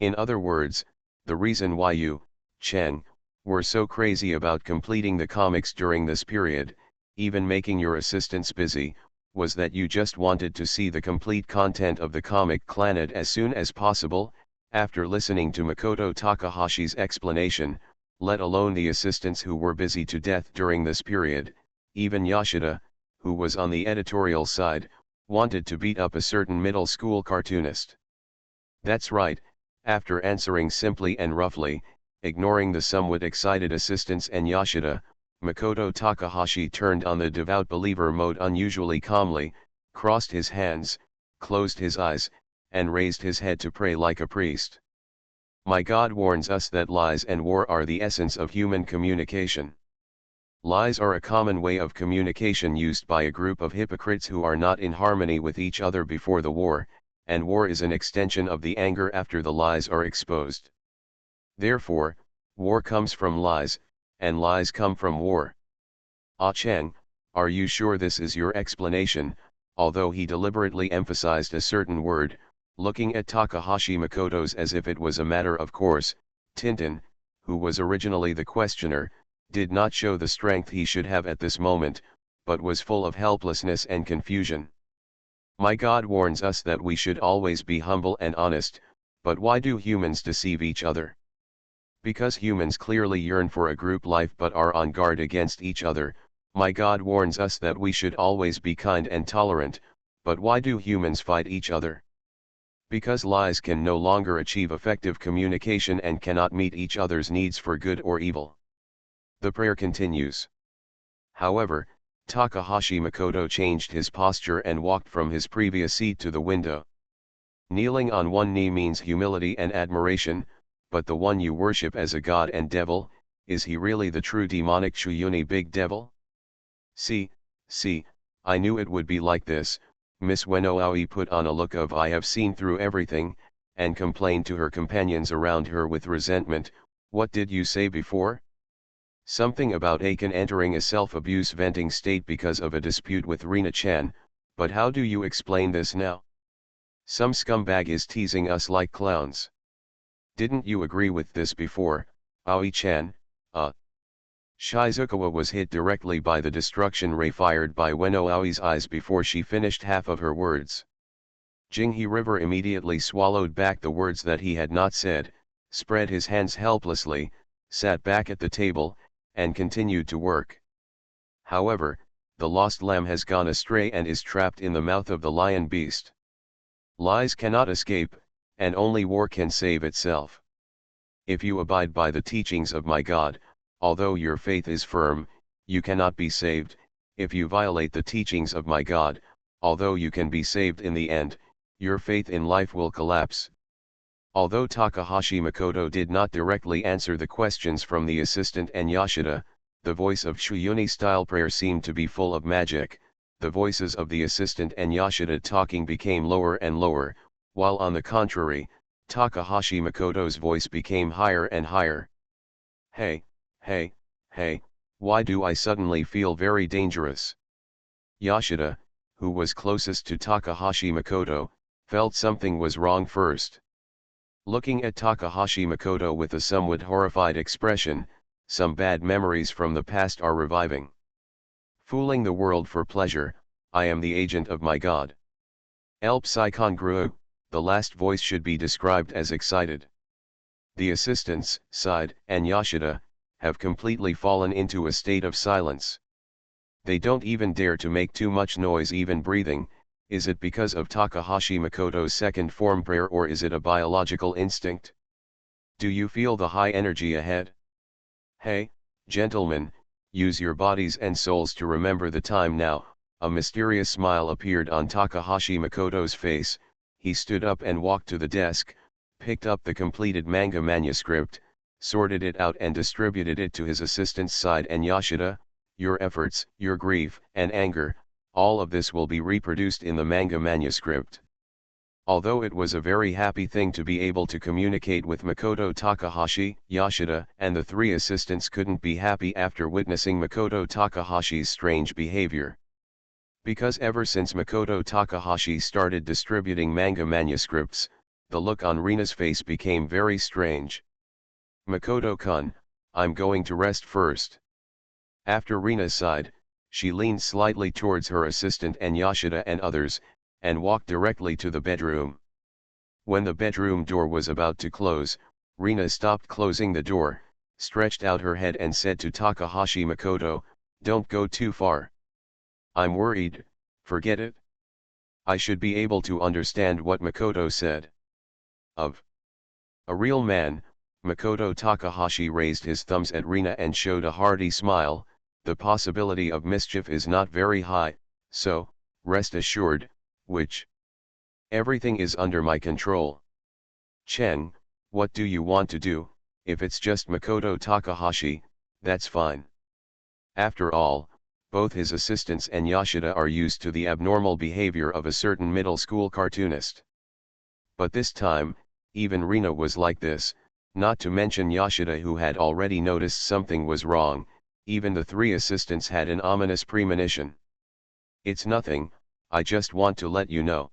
In other words, the reason why you, Chen, were so crazy about completing the comics during this period, even making your assistants busy, was that you just wanted to see the complete content of the comic Clannad as soon as possible. After listening to Makoto Takahashi's explanation, let alone the assistants who were busy to death during this period, even Yoshida, who was on the editorial side, wanted to beat up a certain middle school cartoonist. That's right, after answering simply and roughly, ignoring the somewhat excited assistants and Yoshida, Makoto Takahashi turned on the devout believer mode unusually calmly, crossed his hands, closed his eyes, and raised his head to pray like a priest. My God warns us that lies and war are the essence of human communication. Lies are a common way of communication used by a group of hypocrites who are not in harmony with each other before the war, and war is an extension of the anger after the lies are exposed. Therefore, war comes from lies, and lies come from war. Ah Cheng, are you sure this is your explanation? Although he deliberately emphasized a certain word, looking at Takahashi Makoto's as if it was a matter of course, Tintin, who was originally the questioner, did not show the strength he should have at this moment, but was full of helplessness and confusion. My God warns us that we should always be humble and honest, but why do humans deceive each other? Because humans clearly yearn for a group life but are on guard against each other. My God warns us that we should always be kind and tolerant, but why do humans fight each other? Because lies can no longer achieve effective communication and cannot meet each other's needs for good or evil. The prayer continues. However, Takahashi Makoto changed his posture and walked from his previous seat to the window. Kneeling on one knee means humility and admiration, but the one you worship as a god and devil, is he really the true demonic Shuyuni big devil? See, I knew it would be like this. Miss Wenoaoi put on a look of I have seen through everything, and complained to her companions around her with resentment. What did you say before? Something about Aiken entering a self-abuse venting state because of a dispute with Rina-chan, but how do you explain this now? Some scumbag is teasing us like clowns. Didn't you agree with this before, Aoi-chan? Shizukawa was hit directly by the destruction ray fired by Wenoaoi's eyes before she finished half of her words. Jinghe River immediately swallowed back the words that he had not said, spread his hands helplessly, sat back at the table, and continued to work. However, the lost lamb has gone astray and is trapped in the mouth of the lion beast. Lies cannot escape, and only war can save itself. If you abide by the teachings of my God, although your faith is firm, you cannot be saved. If you violate the teachings of my God, although you can be saved in the end, your faith in life will collapse. Although Takahashi Makoto did not directly answer the questions from the assistant and Yashida, the voice of Shuyuni-style prayer seemed to be full of magic. The voices of the assistant and Yashida talking became lower and lower, while on the contrary, Takahashi Makoto's voice became higher and higher. Hey, hey, hey, why do I suddenly feel very dangerous? Yashida, who was closest to Takahashi Makoto, felt something was wrong first. Looking at Takahashi Makoto with a somewhat horrified expression, some bad memories from the past are reviving. Fooling the world for pleasure, I am the agent of my God. El Psychongruo, the last voice should be described as excited. The assistants, Side and Yashida, have completely fallen into a state of silence. They don't even dare to make too much noise even breathing. Is it because of Takahashi Makoto's second form prayer, or is it a biological instinct? Do you feel the high energy ahead? Hey, gentlemen, use your bodies and souls to remember the time now. A mysterious smile appeared on Takahashi Makoto's face. He stood up and walked to the desk, picked up the completed manga manuscript, sorted it out and distributed it to his assistants Side and Yashida. Your efforts, your grief and anger, all of this will be reproduced in the manga manuscript. Although it was a very happy thing to be able to communicate with Makoto, Takahashi, Yashida and the three assistants couldn't be happy after witnessing Makoto Takahashi's strange behavior. Because ever since Makoto Takahashi started distributing manga manuscripts, the look on Rina's face became very strange. Makoto-kun, I'm going to rest first. After Rina sighed, she leaned slightly towards her assistant and Yashida and others, and walked directly to the bedroom. When the bedroom door was about to close, Rina stopped closing the door, stretched out her head and said to Takahashi Makoto, "Don't go too far. I'm worried." "Forget it. I should be able to understand what Makoto said." Of a real man, Makoto Takahashi raised his thumbs at Rina and showed a hearty smile. The possibility of mischief is not very high, so, rest assured, everything is under my control. Chen, what do you want to do? If it's just Makoto Takahashi, that's fine. After all, both his assistants and Yashida are used to the abnormal behavior of a certain middle school cartoonist. But this time, even Rina was like this, not to mention Yashida, who had already noticed something was wrong. Even the three assistants had an ominous premonition. "It's nothing, I just want to let you know."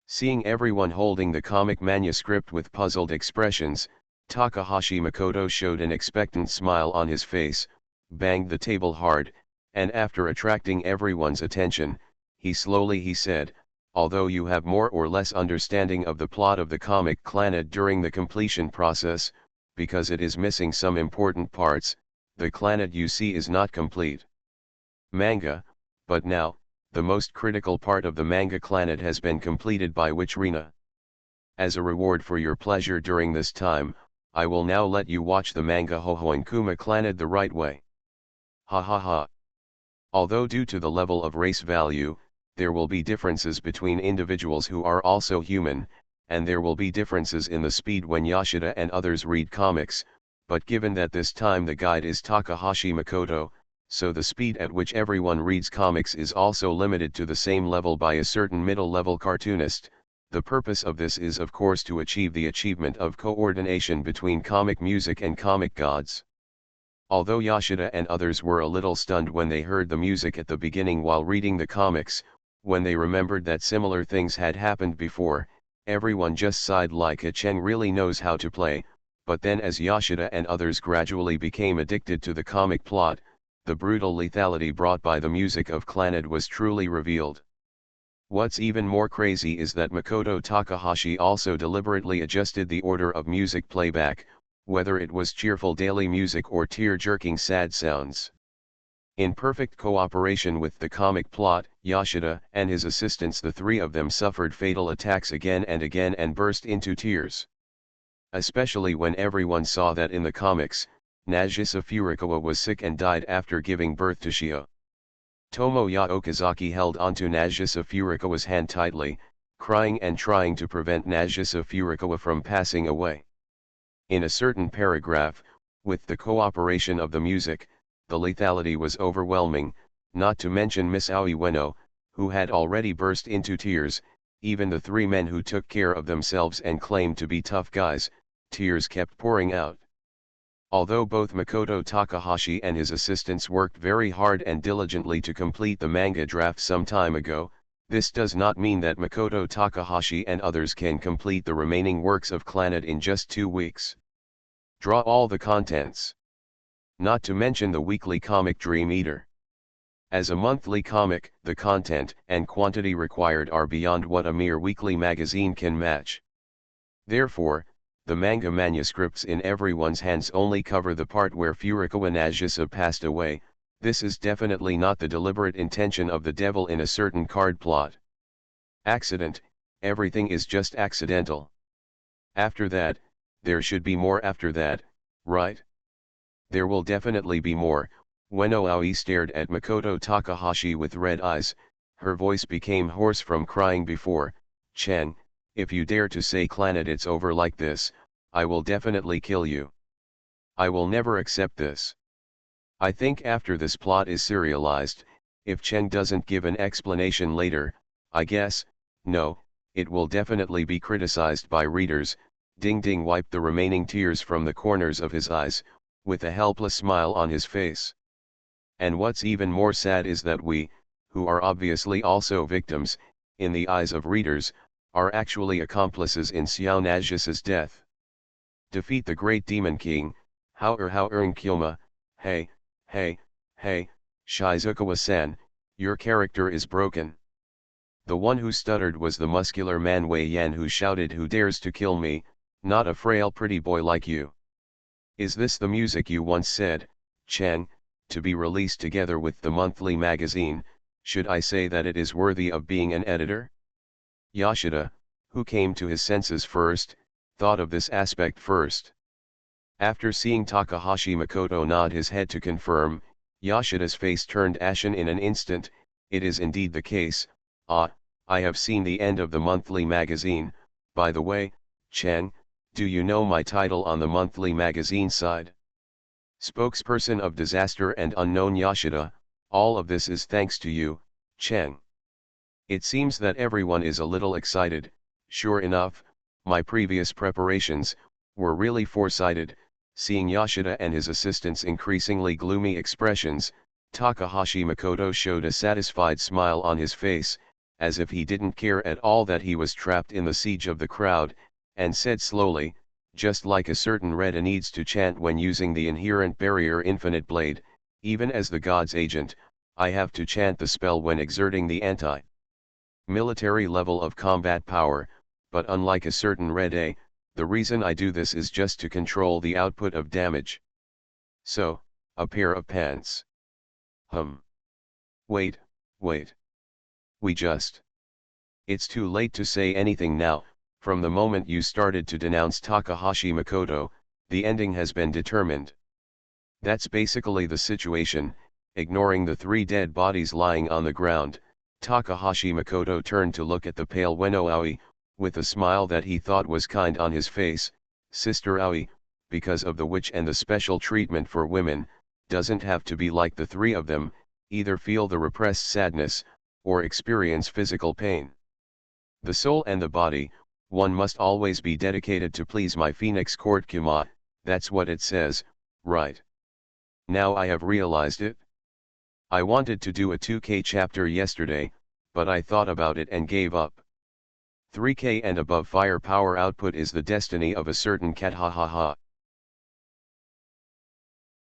Seeing everyone holding the comic manuscript with puzzled expressions, Takahashi Makoto showed an expectant smile on his face, banged the table hard, and after attracting everyone's attention, he said, "Although you have more or less understanding of the plot of the comic Clannad during the completion process, because it is missing some important parts, the Clannad you see is not complete. Manga, but now, the most critical part of the manga Clannad has been completed by Rina. As a reward for your pleasure during this time, I will now let you watch the manga Hohoinkuma Clannad the right way." Ha ha ha. Although due to the level of race value, there will be differences between individuals who are also human, and there will be differences in the speed when Yashida and others read comics, but given that this time the guide is Takahashi Makoto, so the speed at which everyone reads comics is also limited to the same level by a certain middle-level cartoonist. The purpose of this is of course to achieve the achievement of coordination between comic music and comic gods. Although Yashida and others were a little stunned when they heard the music at the beginning while reading the comics, when they remembered that similar things had happened before, everyone just sighed like a Chen really knows how to play. But then as Yashida and others gradually became addicted to the comic plot, the brutal lethality brought by the music of Clannad was truly revealed. What's even more crazy is that Makoto Takahashi also deliberately adjusted the order of music playback, whether it was cheerful daily music or tear-jerking sad sounds. In perfect cooperation with the comic plot, Yoshida and his assistants, the three of them suffered fatal attacks again and again and burst into tears. Especially when everyone saw that in the comics, Nagisa Furukawa was sick and died after giving birth to Shio. Tomoya Okazaki held onto Nagisa Furukawa's hand tightly, crying and trying to prevent Nagisa Furukawa from passing away. In a certain paragraph, with the cooperation of the music, the lethality was overwhelming, not to mention Miss Aoi Ueno, who had already burst into tears. Even the three men who took care of themselves and claimed to be tough guys, tears kept pouring out. Although both Makoto Takahashi and his assistants worked very hard and diligently to complete the manga draft some time ago, this does not mean that Makoto Takahashi and others can complete the remaining works of Clannad in just 2 weeks. Draw all the contents. Not to mention the weekly comic Dream Eater. As a monthly comic, the content and quantity required are beyond what a mere weekly magazine can match. Therefore, the manga manuscripts in everyone's hands only cover the part where Furukawa Nagisa passed away. This is definitely not the deliberate intention of the devil in a certain card plot. Accident, everything is just accidental. After that, there should be more after that, right? There will definitely be more. Ueno Aoi stared at Makoto Takahashi with red eyes, her voice became hoarse from crying before. Chen, if you dare to say Clannad it's over like this, I will definitely kill you. I will never accept this. I think after this plot is serialized, if Chen doesn't give an explanation later, I guess, no, it will definitely be criticized by readers. Ding Ding wiped the remaining tears from the corners of his eyes, with a helpless smile on his face. And what's even more sad is that we, who are obviously also victims, in the eyes of readers, are actually accomplices in Xiao Nagisa's death. Defeat the great demon king, how Kyoma, hey, Shizukawa-san, your character is broken. The one who stuttered was the muscular man Wei Yan, who shouted, who dares to kill me, not a frail pretty boy like you. Is this the music you once said, Chen, to be released together with the monthly magazine? Should I say that it is worthy of being an editor? Yoshida, who came to his senses first, thought of this aspect first. After seeing Takahashi Makoto nod his head to confirm, Yoshida's face turned ashen in an instant. It is indeed the case. I have seen the end of the monthly magazine. By the way, Chen, do you know my title on the monthly magazine side? Spokesperson of Disaster and Unknown. Yoshida, all of this is thanks to you, Chen. It seems that everyone is a little excited. Sure enough, my previous preparations were really foresighted. Seeing Yoshida and his assistants' increasingly gloomy expressions, Takahashi Makoto showed a satisfied smile on his face, as if he didn't care at all that he was trapped in the siege of the crowd, and said slowly, just like a certain Reda needs to chant when using the inherent barrier Infinite Blade, even as the god's agent, I have to chant the spell when exerting the anti-military level of combat power, but unlike a certain Reda, the reason I do this is just to control the output of damage. So, a pair of pants. Wait. It's too late to say anything now. From the moment you started to denounce Takahashi Makoto, the ending has been determined. That's basically the situation. Ignoring the 3 dead bodies lying on the ground, Takahashi Makoto turned to look at the pale Ueno Aoi, with a smile that he thought was kind on his face. Sister Aoi, because of the witch and the special treatment for women, doesn't have to be like the 3 of them, either feel the repressed sadness, or experience physical pain. The soul and the body, one must always be dedicated to please my Phoenix Court Kima, that's what it says, right? Now I have realized it. I wanted to do a 2K chapter yesterday, but I thought about it and gave up. 3K and above firepower output is the destiny of a certain cat, ha ha ha.